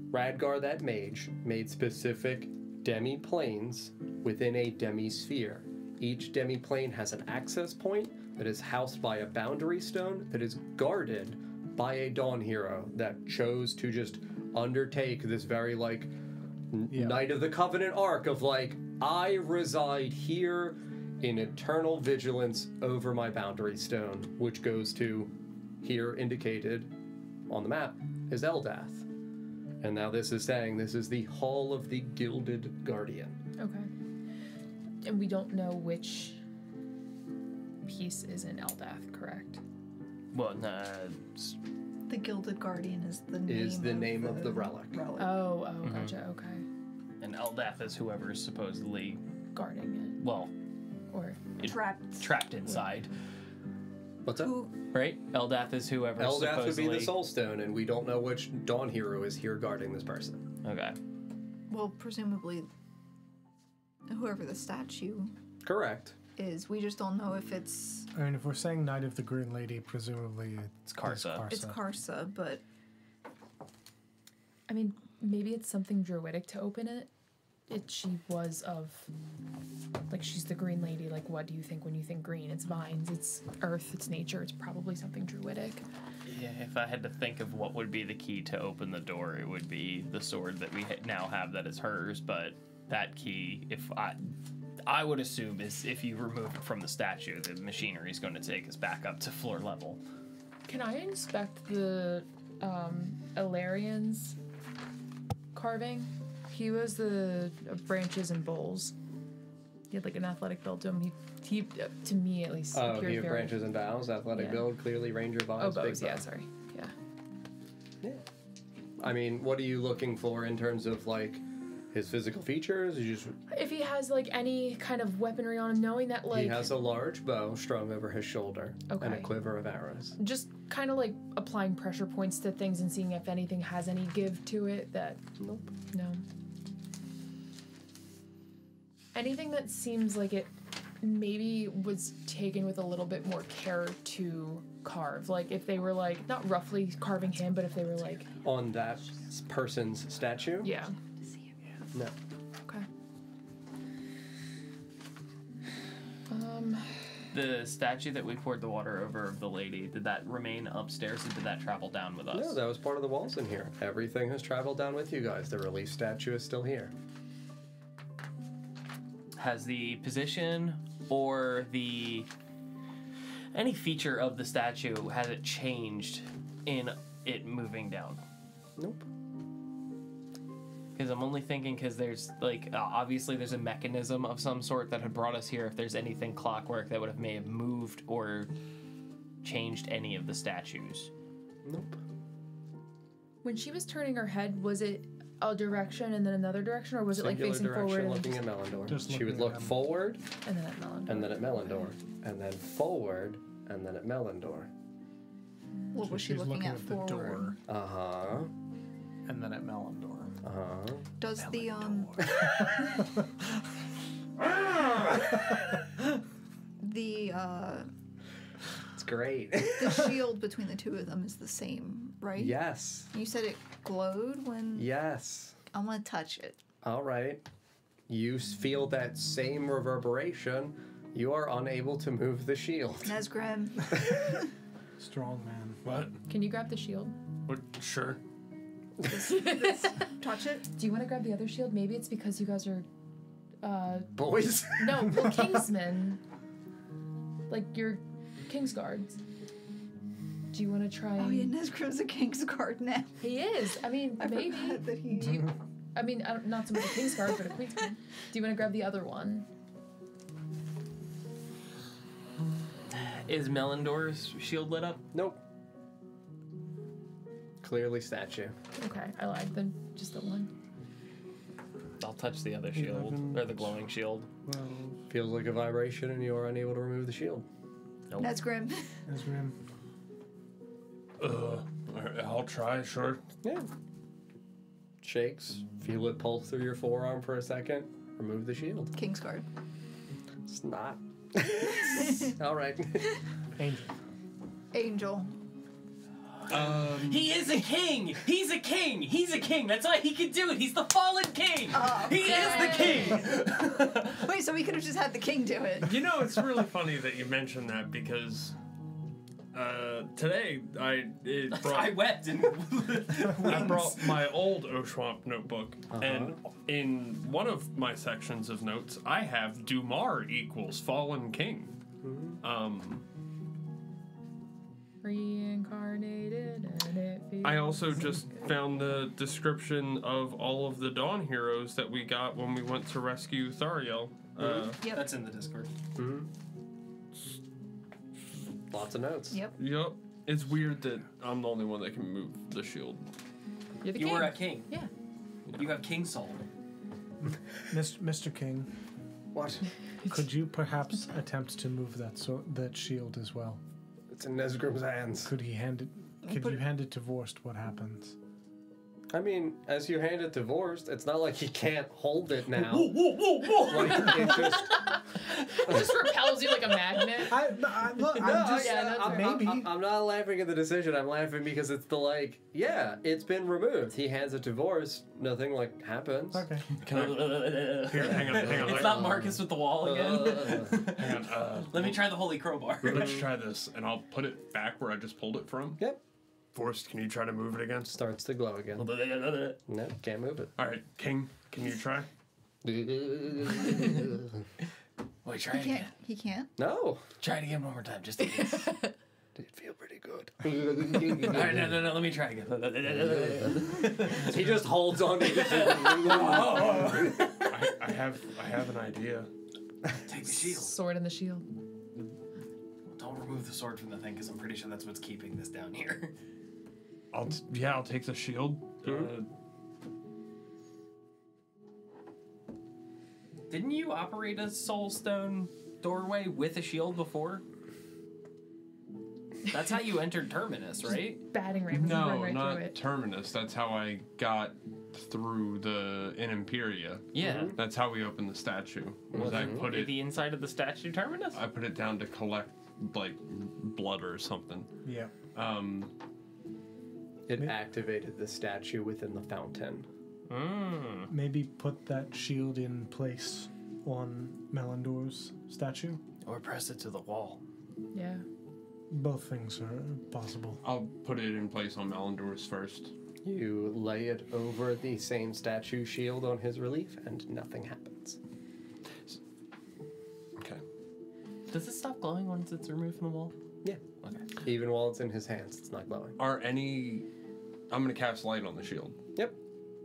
Radgar, that mage, made specific demi-planes within a demi-sphere. Each demi-plane has an access point that is housed by a boundary stone that is guarded by a Dawn Hero that chose to just undertake this very, like, Knight of the Covenant arc of, like, I reside here in eternal vigilance over my boundary stone, which goes to, here indicated on the map, is Eldath. And now this is saying this is the Hall of the Gilded Guardian. Okay. And we don't know which piece is in Eldath, correct? Well, no, The Gilded Guardian is the name. Is the name of the relic. Oh, gotcha. Okay. and Eldath is whoever is supposedly, Guarding well, it. Or trapped inside, What's that? Who? right? Eldath is whoever Eldath would supposedly. be the Soul Stone, and we don't know which Dawn Hero is here guarding this person. Okay. Well, presumably, whoever the statue Correct. is. We just don't know if it's I mean, if we're saying Knight of the Green Lady, presumably It's Karsa. it's Karsa, but I mean, maybe it's something druidic to open it. She was of, like, she's the green lady. Like, what do you think when you think green? It's vines, it's earth, it's nature. It's probably something druidic. Yeah, if I had to think of what would be the key to open the door, it would be the sword that we now have that is hers. But that key, if I would assume, is if you remove it from the statue, the machinery is going to take us back up to floor level. Can I inspect the Ilarian's carving? He was the branches and bowls. He had like an athletic build to him. He to me at least. Oh, appeared he have very- branches and boughs, athletic Yeah. build, clearly ranger vibes, Oh, big bows. Yeah, bow. sorry. Yeah. Yeah. I mean, what are you looking for in terms of like his physical features? You just If he has like any kind of weaponry on him, knowing that like he has a large bow strung over his shoulder and a Okay. quiver of arrows. just kind of like applying pressure points to things and seeing if anything has any give to it that Nope. no. Anything that seems like it maybe was taken with a little bit more care to carve. Like if they were like not roughly carving him, but if they were like On that person's statue? yeah. No. Okay. The statue that we poured the water over of the lady, did that remain upstairs or did that travel down with us? No, that was part of the walls in here. Everything has traveled down with you guys. The relief statue is still here. Has the position or the any feature of the statue, has it changed in it moving down? Nope. Because I'm only thinking because there's like obviously there's a mechanism of some sort that had brought us here. If there's anything clockwork that would have may have moved or changed any of the statues. Nope. When she was turning her head, was it a direction and then another direction, or was it like Singular facing direction forward and looking just, at Melindor. Just She would looking look at him. forward and then at Melon? and then at Melindor. And then forward and then at Melindor. What was she She's looking at the forward? door, Uh-huh. and then at Melindor. Uh-huh. Does the the It's great. the shield between the two of them is the same, right? Yes. You said it glowed when Yes. I want to touch it. All right. You feel that same reverberation. You are unable to move the shield. Nesgrim, Strong man. What? Can you grab the shield? What? Sure. touch it. Do you want to grab the other shield? Maybe it's because you guys are Boys. no, well, Kingsmen. Like you're King's Guards. Do you want to try? Oh yeah, Nesgrim's a king's guard now. He is. I mean, I maybe. forgot that he. Do you? I mean, not so much a King's Guard, but a Queen's Guard. Do you want to grab the other one? Is Melindor's shield lit up? Nope. Clearly statue. Okay, I lied. Then just the one. I'll touch the other shield or the glowing shield. Feels like a vibration and you are unable to remove the shield. Nope. Nesgrim. Nesgrim. Alright, I'll try, sure. Yeah. Shakes. Feel it pulse through your forearm for a second. Remove the shield. King's guard. It's not. All right. Angel. Angel. He is a king! He's a king! He's a king! That's why he can do it! He's the fallen king! He is the king! Wait, so we could have just had the king do it. You know, it's really funny that you mentioned that because today I wept and brought my old Oshuamp notebook, and in one of my sections of notes, I have Dumar equals fallen king. Reincarnated and it feels I also just found the description of all of the Dawn heroes that we got when we went to rescue Thariel. Yep. That's in the Discord. Lots of notes. Yep. Yep. It's weird that I'm the only one that can move the shield. You're the You king. were a king. Yeah. You have king soul. Mr. King, What? could you perhaps attempt to move that shield as well? It's in Nesgrim's hands. Could he hand it? Could you hand it to Vorst? What happens? I mean, as you hand it divorced, it's not like he can't hold it now. Whoa! Like, it just... It just repels you like a magnet. Look, I'm not laughing at the decision. I'm laughing because it's the like, yeah, it's been removed. He hands it divorced. Nothing like happens. Okay. Here, hang on. It's not Marcus with the wall again. Hang on. Let me try the holy crowbar. Let's try this, and I'll put it back where I just pulled it from. Yep. Forrest, can you try to move it again? Starts to glow again. No, can't move it. All right, King, can you try? Wait, try it again. He can't. No. Try it again one more time, just in case. Did feel pretty good. All right, no, let me try again. He just holds on to it. I have an idea. Take the shield. Sword in the shield. Don't remove the sword from the thing, because I'm pretty sure that's what's keeping this down here. I'll take the shield. Didn't you operate a soulstone doorway with a shield before? That's how you entered Terminus, right? Batting ram. You No, run right not through it. Terminus. That's how I got through in Imperia. Yeah. That's how we opened the statue. Was I put it? The inside of the statue Terminus? I put it down to collect like blood or something. Yeah. It activated the statue within the fountain. Maybe put that shield in place on Melindor's statue. Or press it to the wall. Yeah. Both things are possible. I'll put it in place on Melindor's first. You lay it over the same statue shield on his relief, and nothing happens. Okay. Does it stop glowing once it's removed from the wall? Yeah. Okay. Even while it's in his hands, it's not glowing. I'm gonna cast light on the shield. Yep.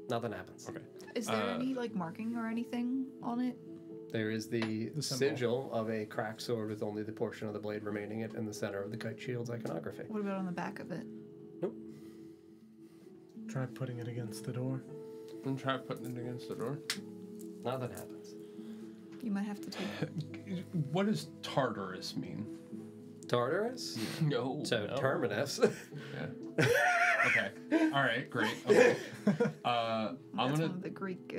Nothing happens. Okay. Is there any like marking or anything on it? There is the symbol. sigil of a cracked sword with only the portion of the blade remaining it in the center of the kite shield's iconography. What about on the back of it? Nope. Try putting it against the door. And try putting it against the door. Nothing happens. You might have to take. What does Tartarus mean? Tartarus? No. So no. Terminus. Yeah. Okay. All right. Great. Okay. I'm That's gonna. one of the Greek.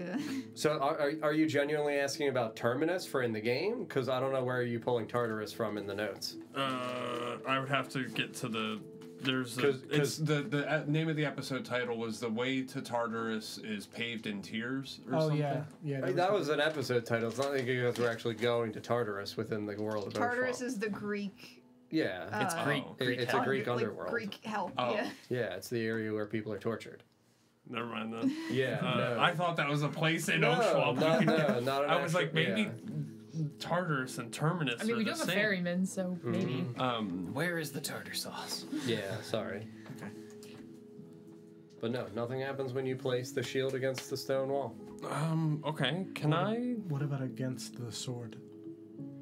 So are you genuinely asking about Terminus for in the game? Because I don't know where you pulling Tartarus from in the notes. I would have to get to the. There's Cause the name of the episode title was "The Way to Tartarus is Paved in Tears" or something. yeah. that was an episode title. It's not like you guys were actually going to Tartarus within the world of Tartarus Oshuamp. is the Greek. Yeah. It's Greek. It's a Greek underworld. Greek hell. Oh. Yeah. Yeah, it's the area where people are tortured. Never mind then. Yeah, no. I thought that was a place in No, Oshuamp. not an I was like, actual- maybe yeah. Tartarus and Terminus. I mean, are we the do have a same. ferryman, so maybe. Where is the tartar sauce? Yeah, sorry. But no, nothing happens when you place the shield against the stone wall. Okay. Can I? What about against the sword?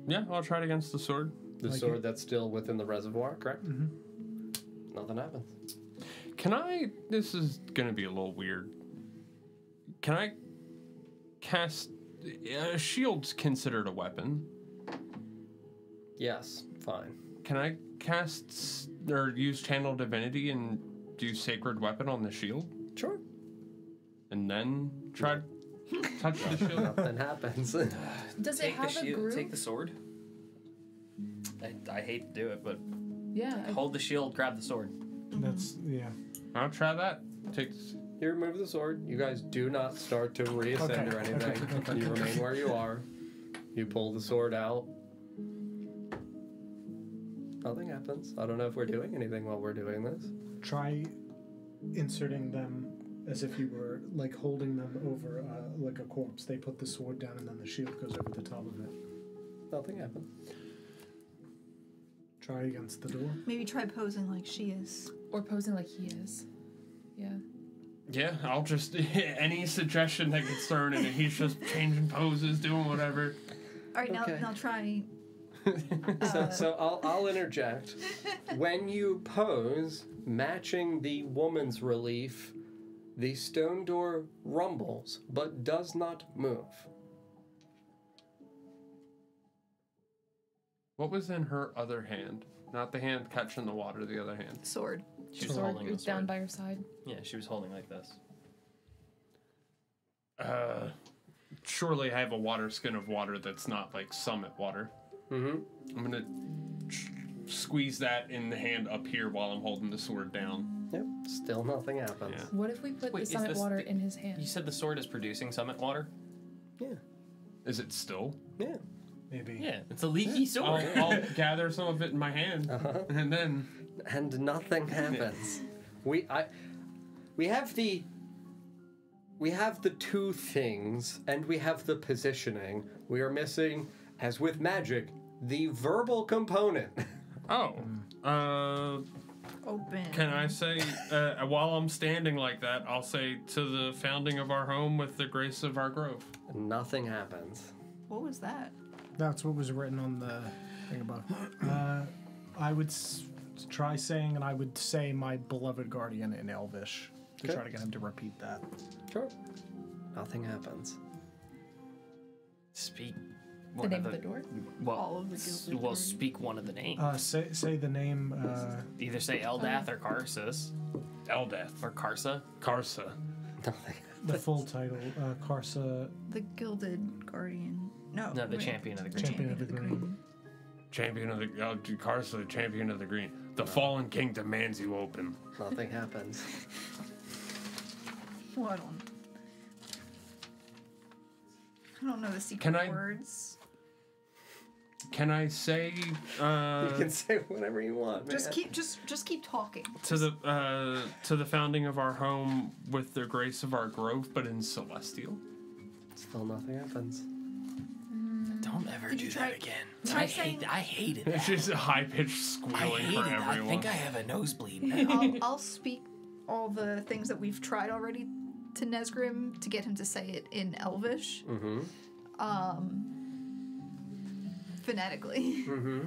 Yeah, I'll try it against the sword. The Like sword it- that's still within the reservoir, correct? Mm-hmm. Nothing happens. Can I? This is gonna be a little weird. Can I cast? A shield's considered a weapon. Yes, fine. Can I cast or use channel divinity and do sacred weapon on the shield, Sure. and then try to touch the shield? Nothing happens. Does it Take the have a shield. groove? Take the sword. I hate to do it, but Yeah. hold the shield, grab the sword. That's I'll try that. Take. You remove the sword. You guys do not start to reascend Okay, or anything. okay. You remain where you are. You pull the sword out. Nothing happens. I don't know if we're doing anything while we're doing this. try inserting them as if you were like holding them over like a corpse. They put the sword down and then the shield goes over the top of it. Nothing happens. Try against the door. Maybe try posing like she is. Or posing like he is. Yeah. Yeah, I'll just any suggestion that gets thrown in it. He's just changing poses, doing whatever. All right, Okay. now try. So I'll interject. When you pose, matching the woman's relief, the stone door rumbles but does not move. What was in her other hand? Not the hand catching the water, the other hand. Sword. She was Sword holding the is down sword. by her side. Yeah, she was holding like this. Surely I have a water skin of water that's not like summit water. Mm-hmm. I'm gonna squeeze that in the hand up here while I'm holding the sword down. Yep. Still nothing happens. Yeah. What if we put Wait, the is summit this water the- in his hand? You said the sword is producing summit water? Yeah. Is it still? Yeah. Maybe. Yeah, it's a leaky sword. I'll gather some of it in my hand, and then And nothing happens. We have the two things and we have the positioning. We are missing, as with magic, the verbal component. Open. can I say, while I'm standing like that, I'll say, to the founding of our home with the grace of our grove. Nothing happens. What was that? That's what was written on the thing above. I would try saying, and I would say my beloved guardian in Elvish to Okay. try to get him to repeat that. Sure. Nothing happens. Speak. The one name of the door? Well, All of the gilded well, doors. speak one of the names. Say the name. Either say Eldath or Karsus Eldath. or Karsa. Karsa. Nothing. The full title, Karsa, The Gilded Guardian. No. No, the wait. champion of the green. Champion of the Green. Champion of the Karsa, champion of the green. The fallen king demands you open. Nothing happens. What on? I don't know the secret Can I- words. Can I say You can say whatever you want, man. Just keep talking. to the founding of our home with the grace of our growth, but in celestial? Still nothing happens. Don't ever Did do you try- that again. try saying- I hated It's that. just a high pitched I squealing hated for it. I everyone. think I have a nosebleed now. I'll speak all the things that we've tried already to Nesgrim to get him to say it in Elvish. Mm-hmm. Phonetically. Mm-hmm.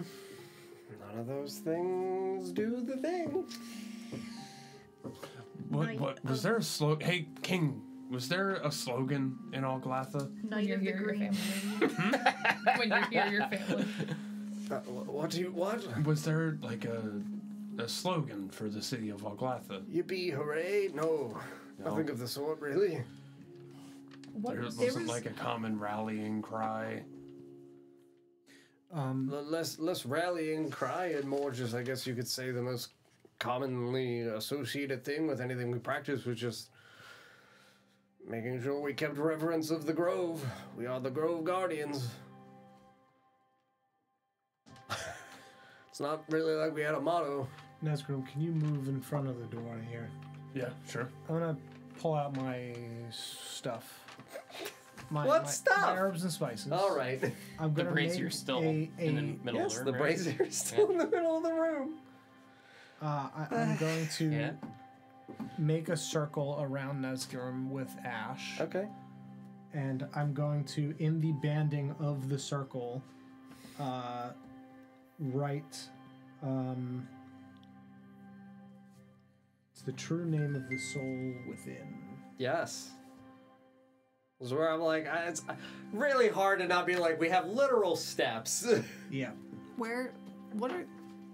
None of those things do the thing. Night What was of- there a slogan? Hey, King, was there a slogan in Alglatha? When Night you of the hear your Green. family. When you hear your family. What? Was there like a slogan for the city of Alglatha? Yippee, hooray? No. Nothing of the sort, really. There There wasn't was- like a common rallying cry. Less rallying cry and more just, I guess you could say, the most commonly associated thing with anything we practice was just making sure we kept reverence of the Grove. We are the Grove Guardians. It's not really like we had a motto. Nesgrim, can you move in front of the door here? Yeah, sure. I'm gonna pull out my stuff. What stuff? My herbs and spices. All right. I'm The gonna brazier's make still a, in the middle Yes, of the the room. right? brazier is still in the middle of the room. I'm going to Yeah. make a circle around Nesgrim with ash, Okay. and I'm going to, in the banding of the circle, write. It's the true name of the soul within. Yes. This is where I'm like, it's really hard to not be like, we have literal steps. Yeah. Where? What are?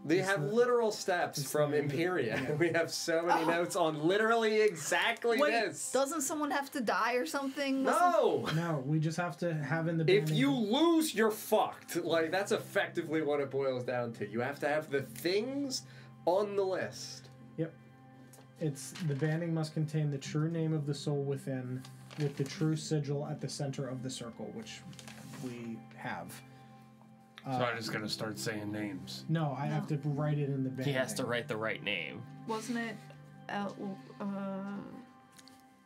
They have literal steps it's from the- Imperia. yeah. We have so many notes on literally exactly Wait, this. doesn't someone have to die or something? No! No, we just have to have in the If banding. you lose, you're fucked. Like, that's effectively what it boils down to. You have to have the things on the list. Yep. It's the banding must contain the true name of the soul within, with the true sigil at the center of the circle, which we have. So I'm just gonna start saying names. No, I have to write it in the banding. He has to write the right name. Wasn't it?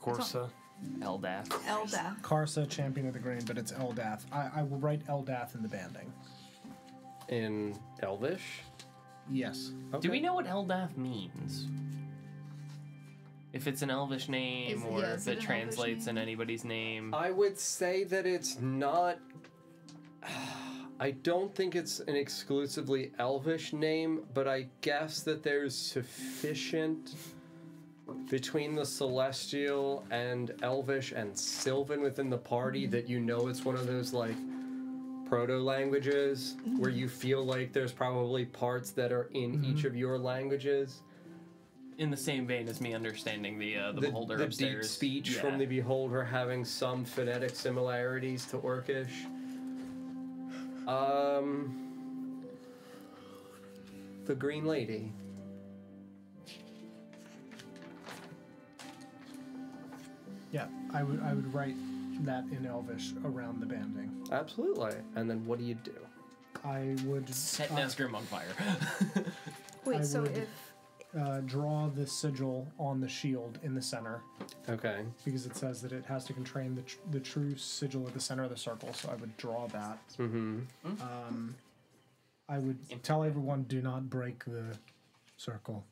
Corsa. Eldath. Eldath. Karsa, champion of the grain, but it's Eldath. I will write Eldath in the banding. In Elvish? Yes. Do we know what Eldath means? If it's an Elvish name, or yeah, if is it it an Elvish translates in name? anybody's name. I would say that it's not. I don't think it's an exclusively Elvish name, but I guess that there's sufficient between the Celestial and Elvish and Sylvan within the party that you know it's one of those like proto languages where you feel like there's probably parts that are in each of your languages. In the same vein as me understanding the beholder the upstairs. deep speech Yeah. from the beholder having some phonetic similarities to Orcish. The Green Lady. Yeah, I would write that in Elvish around the banding. Absolutely. And then what do you do? I would Set Nesgrim on fire. Wait, I so would- if draw the sigil on the shield in the center, Okay. because it says that it has to contain the true sigil at the center of the circle, so I would draw that. Mm-hmm. I would tell everyone, do not break the circle.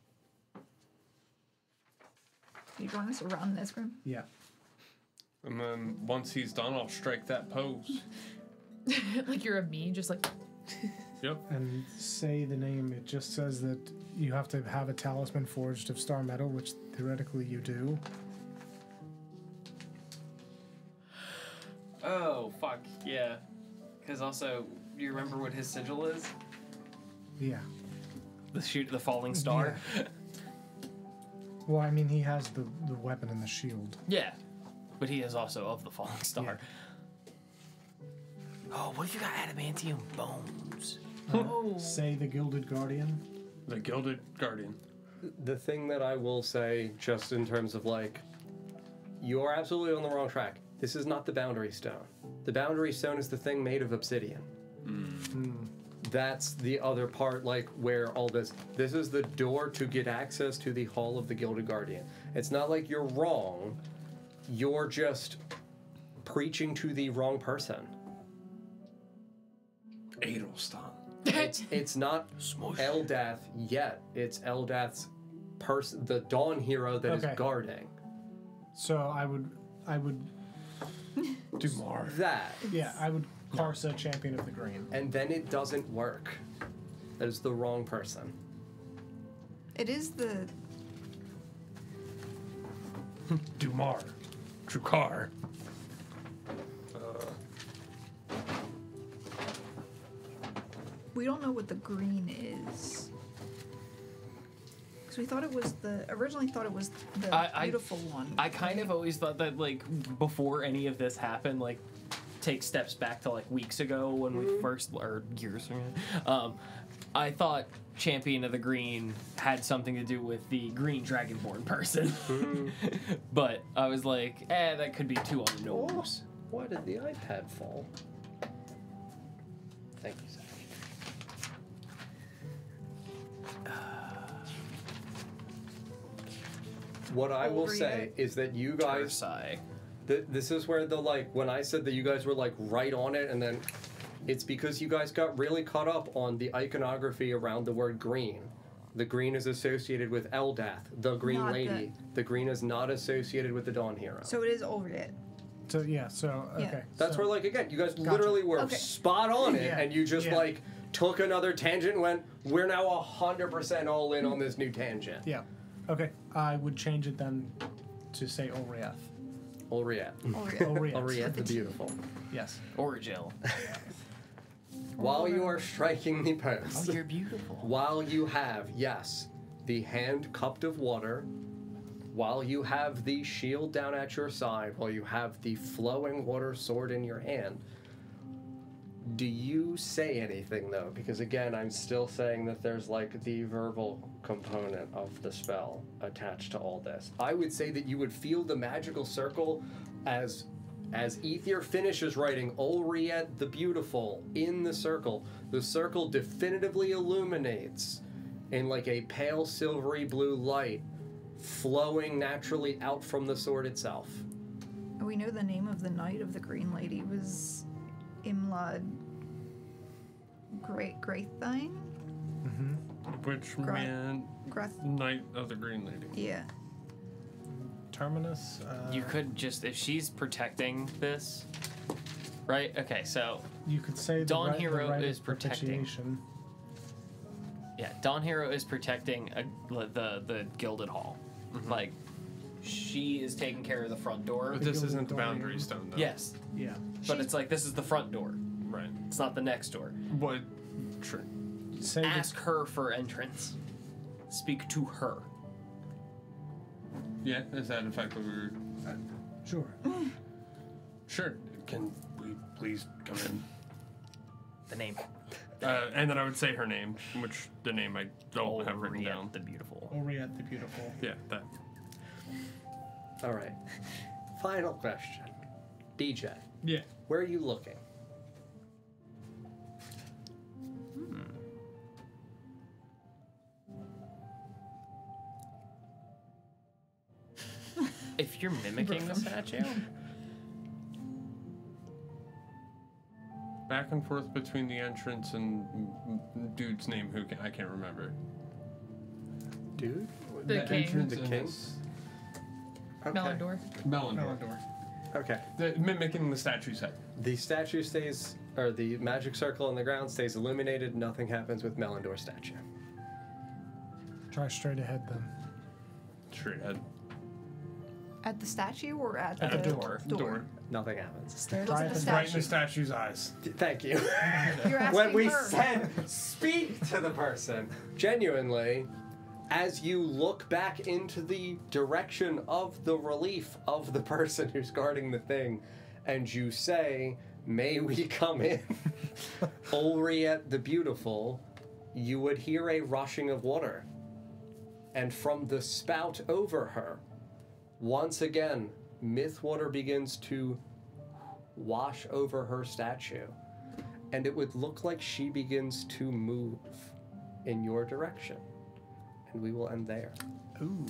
you're drawing this around Nesgrim, Yeah. And then once he's done, I'll strike that pose. Like you're a me, just like Yep. and say the name. It just says that you have to have a talisman forged of star metal, which theoretically you do. Oh, fuck, yeah. Because also, you remember what his sigil is? Yeah. The falling star? Well, I mean, he has the weapon and the shield. Yeah. But he is also of the falling star. Oh, what if you got adamantium bones? Say the Gilded Guardian. The Gilded Guardian. The thing that I will say, just in terms of like, you are absolutely on the wrong track. This is not the Boundary Stone. The Boundary Stone is the thing made of obsidian. That's the other part, like, where all this is the door to get access to the Hall of the Gilded Guardian. It's not like you're wrong. You're just preaching to the wrong person. Edelstein. It's not Eldath yet. It's Eldath's the Dawn hero that is guarding. So I would Do more. That. Yeah, I would Karsa, Champion of the Green. And then it doesn't work. That is the wrong person. It is the... Dumar. Trukar. We don't know what the green is. Because we thought it was originally thought it was the beautiful one. I kind of always thought that, like, before any of this happened, like, take steps back to, like, weeks ago when we first, or years ago, I thought Champion of the Green had something to do with the green Dragonborn person. But I was like, that could be too on the nose. Why did the iPad fall? Thank you, Zach. What I will say is that you guys... This is where when I said that you guys were, like, right on it, and then it's because you guys got really caught up on the iconography around the word green. The green is associated with Eldath, the Green Not Lady. The green is not associated with the Dawn Hero. So it is Ulriet. So yeah, okay. That's so, where, like, again, you guys literally were spot on it, and you just, like, took another tangent and went, we're now 100% all in on this new tangent. Yeah. Okay. I would change it then to say Ulrieth. Ulriet. Ulriet the Beautiful. Yes. Origil. While you are striking the pose. Oh, you're beautiful. While you have, yes, the hand cupped of water, while you have the shield down at your side, while you have the flowing water sword in your hand, do you say anything, though? Because, again, I'm still saying that there's, like, the verbal component of the spell attached to all this. I would say that you would feel the magical circle as Ether finishes writing Ulriet the Beautiful in the circle definitively illuminates in, like, a pale silvery blue light flowing naturally out from the sword itself. We know the name of the Knight of the Green Lady was Imlad Greathine? Which Knight of the Green Lady. Yeah. Terminus. You could just, if she's protecting this, right? Okay, so you could say the Dawn right, Hero the right is of protecting. propitiation. Yeah, Dawn Hero is protecting the Gilded Hall. Like, she is taking care of the front door. But this isn't the Boundary Stone, though. Yes, Yeah. but it's like this is the front door. Right. It's not the next door. What? True. Say Ask her for entrance. Speak to her. Yeah, is that in fact what we were... Sure. Sure. Can we please come in? The name. And then I would say her name, which the name I don't have written down. The Beautiful. Ulriet the Beautiful. Yeah, that. All right. Final question. DJ, Yeah. where are you looking? If you're mimicking the statue, Back and forth between the entrance and dude's name I can't remember. Dude? The king. entrance The and king? this- Melindor. Melindor. Melindor. Okay. Mimicking the statue's head. The statue stays or the magic circle on the ground stays illuminated. Nothing happens with Melindor's statue. Try straight ahead then. Straight ahead. At the statue or at At the the door. door? Nothing happens. Stairs. Look at the Right in statue. the statue's eyes. Thank you. You're asking When we her. said speak to the person, genuinely, as you look back into the direction of the relief of the person who's guarding the thing, and you say, "May we come in?" Ulriette the Beautiful, you would hear a rushing of water. And from the spout over her, once again, myth water begins to wash over her statue. And it would look like she begins to move in your direction. And we will end there. Ooh.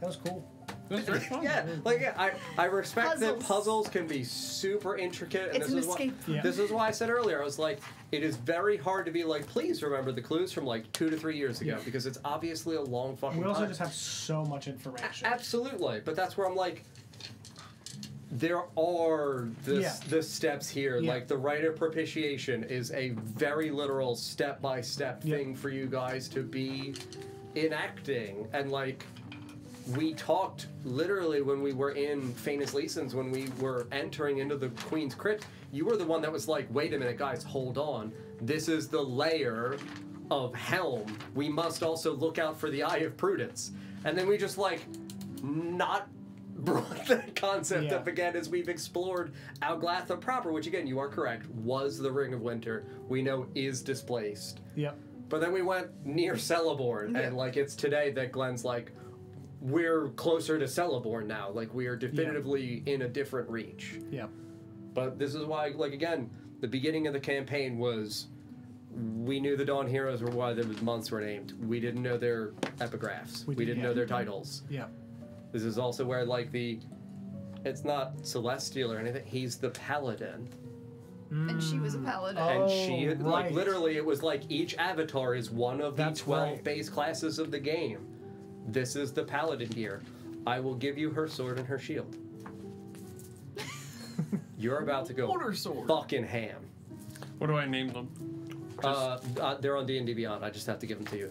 That was cool. That's very fun. Yeah, I respect that Puzzles. puzzles can be super intricate, and It's an escape. Yeah. this is why I said earlier. I was like, it is very hard to be like, please remember the clues from like 2 to 3 years ago, Yeah. because it's obviously a long fucking We also time. just have so much information. Absolutely, but that's where I'm like, there are the steps here. Yeah. Like the rite of propitiation is a very literal step-by-step Yeah. thing for you guys to be enacting, and like. We talked literally when we were in Famous Leeson's, when we were entering into the Queen's Crypt. You were the one that was like, wait a minute, guys, hold on. This is the layer of Helm. We must also look out for the Eye of Prudence. And then we just like not brought that concept Yeah. up again as we've explored Alglatha proper, which again, you are correct, was the Ring of Winter. We know is displaced. Yep. But then we went near Celeborn, and like it's today that Glenn's like, we're closer to Celeborn now. Like we are definitively in a different reach. Yep. But this is why, like again, the beginning of the campaign was we knew the Dawn Heroes were why the months were named. We didn't know their epigraphs. We didn't know their titles. Yep. This is also where like it's not Celestial or anything. He's the Paladin. And she was a paladin. And she, Oh, like, right. literally, it was like each avatar is one of the That's 12 right. base classes of the game. This is the paladin here. I will give you her sword and her shield. You're about to go Water sword. fucking ham. What do I name them? They're on D&D Beyond. I just have to give them to you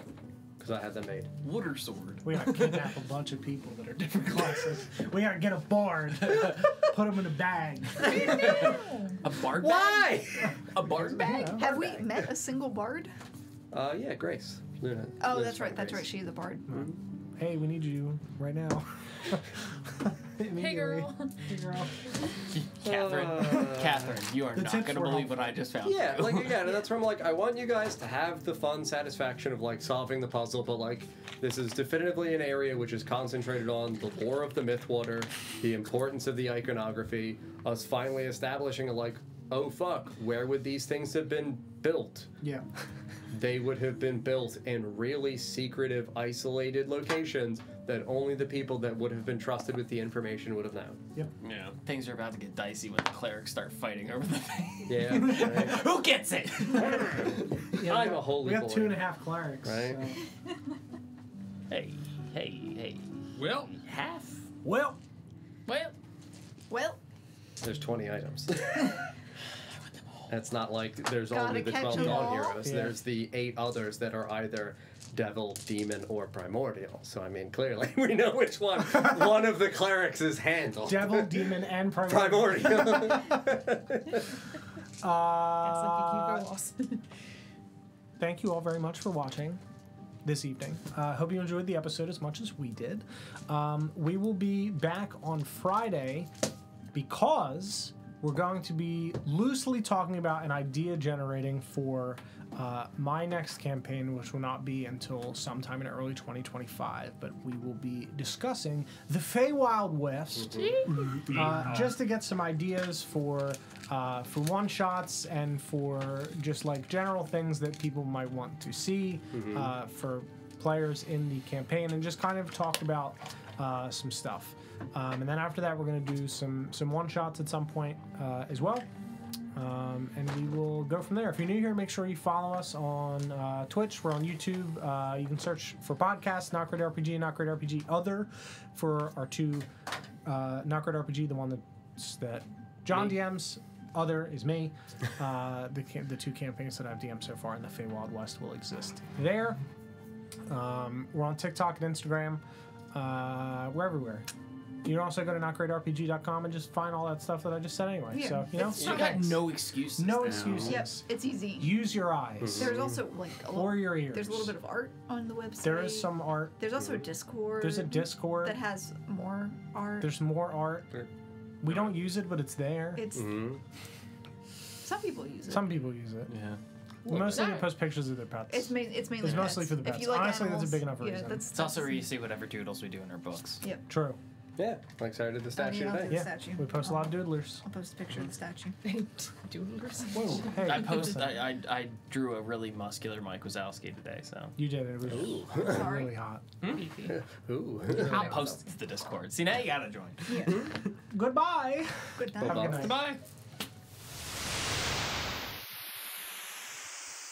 because I had them made. Water sword. We gotta kidnap a bunch of people that are different classes. We gotta get a bard, put them in a bag. A bard Why? bag? A bard bag? Yeah. Have we met a single bard? Yeah, Grace. Luna. Oh, Luna's that's right. friend That's Grace. right. She's the bard. Hey, we need you right now. Hey girl. Hey girl. Catherine, you are the not tips going to were believe helpful. what I just found. Yeah, for you. like again, and that's where I'm like, I want you guys to have the fun satisfaction of like solving the puzzle, but like this is definitively an area which is concentrated on the lore of the Mythwater, the importance of the iconography, us finally establishing a like, oh fuck, where would these things have been built? Yeah. They would have been built in really secretive, isolated locations that only the people that would have been trusted with the information would have known. Yep. Yeah. Things are about to get dicey when the clerics start fighting over the thing. Yeah, right. Who gets it? Yeah, I'm a holy We have boy. 2.5 clerics. Right. So. Hey. Well, Half? Well, Well, There's 20 items. It's not like there's Gotta only the catch 12 them Dawn all. Heroes. Yeah. There's the 8 others that are either devil, demon, or primordial. So, I mean, clearly we know which one one of the clerics is handled. devil, demon, and primordial. Primordial. It's like you keep going lost. Thank you all very much for watching this evening. Hope you enjoyed the episode as much as we did. We will be back on Friday because we're going to be loosely talking about an idea generating for my next campaign, which will not be until sometime in early 2025, but we will be discussing the Feywild West just to get some ideas for one-shots and for just like general things that people might want to see for players in the campaign, and just kind of talk about some stuff. And then after that, we're going to do some one-shots at some point as well. And we will go from there. If you're new here, make sure you follow us on Twitch. We're on YouTube. You can search for podcasts, Not Great RPG and Not Great RPG Other for our two Not Great RPG, the one that John DMs. Other is me. The two campaigns that I've DM'd so far in the Feywild West will exist there. We're on TikTok and Instagram. We're everywhere. You can also go to notgreatrpg.com and just find all that stuff that I just said anyway. Yeah, So, you know, it's You got no excuses. no now. excuses. Yep, it's easy. Use your eyes There's also like a or your ears. There's a little bit of art on the website. There is some art. There's also a Discord. There's a Discord. that has more art. There's more art. We don't use it, but it's there. It's some people use it. Some people use it. Yeah. Mostly they post pictures of their pets. It's mainly It's pets. mostly for the If pets. you like Honestly, that's a animals, big enough yeah, reason. It's also where you see whatever doodles we do in our books. Yep. True. Yeah, like Sarah did the statue I'll do today. the Yeah. statue. We post a lot of doodlers. I'll post a picture of the statue. Doodlers. Whoa. Hey, I posted. listen. I drew a really muscular Mike Wazowski today, so You did it. It was Sorry. really hot. Ooh. I'll post it to the Discord. See, now you gotta join. Yeah. Goodbye. Good night. Have a good night. Goodbye.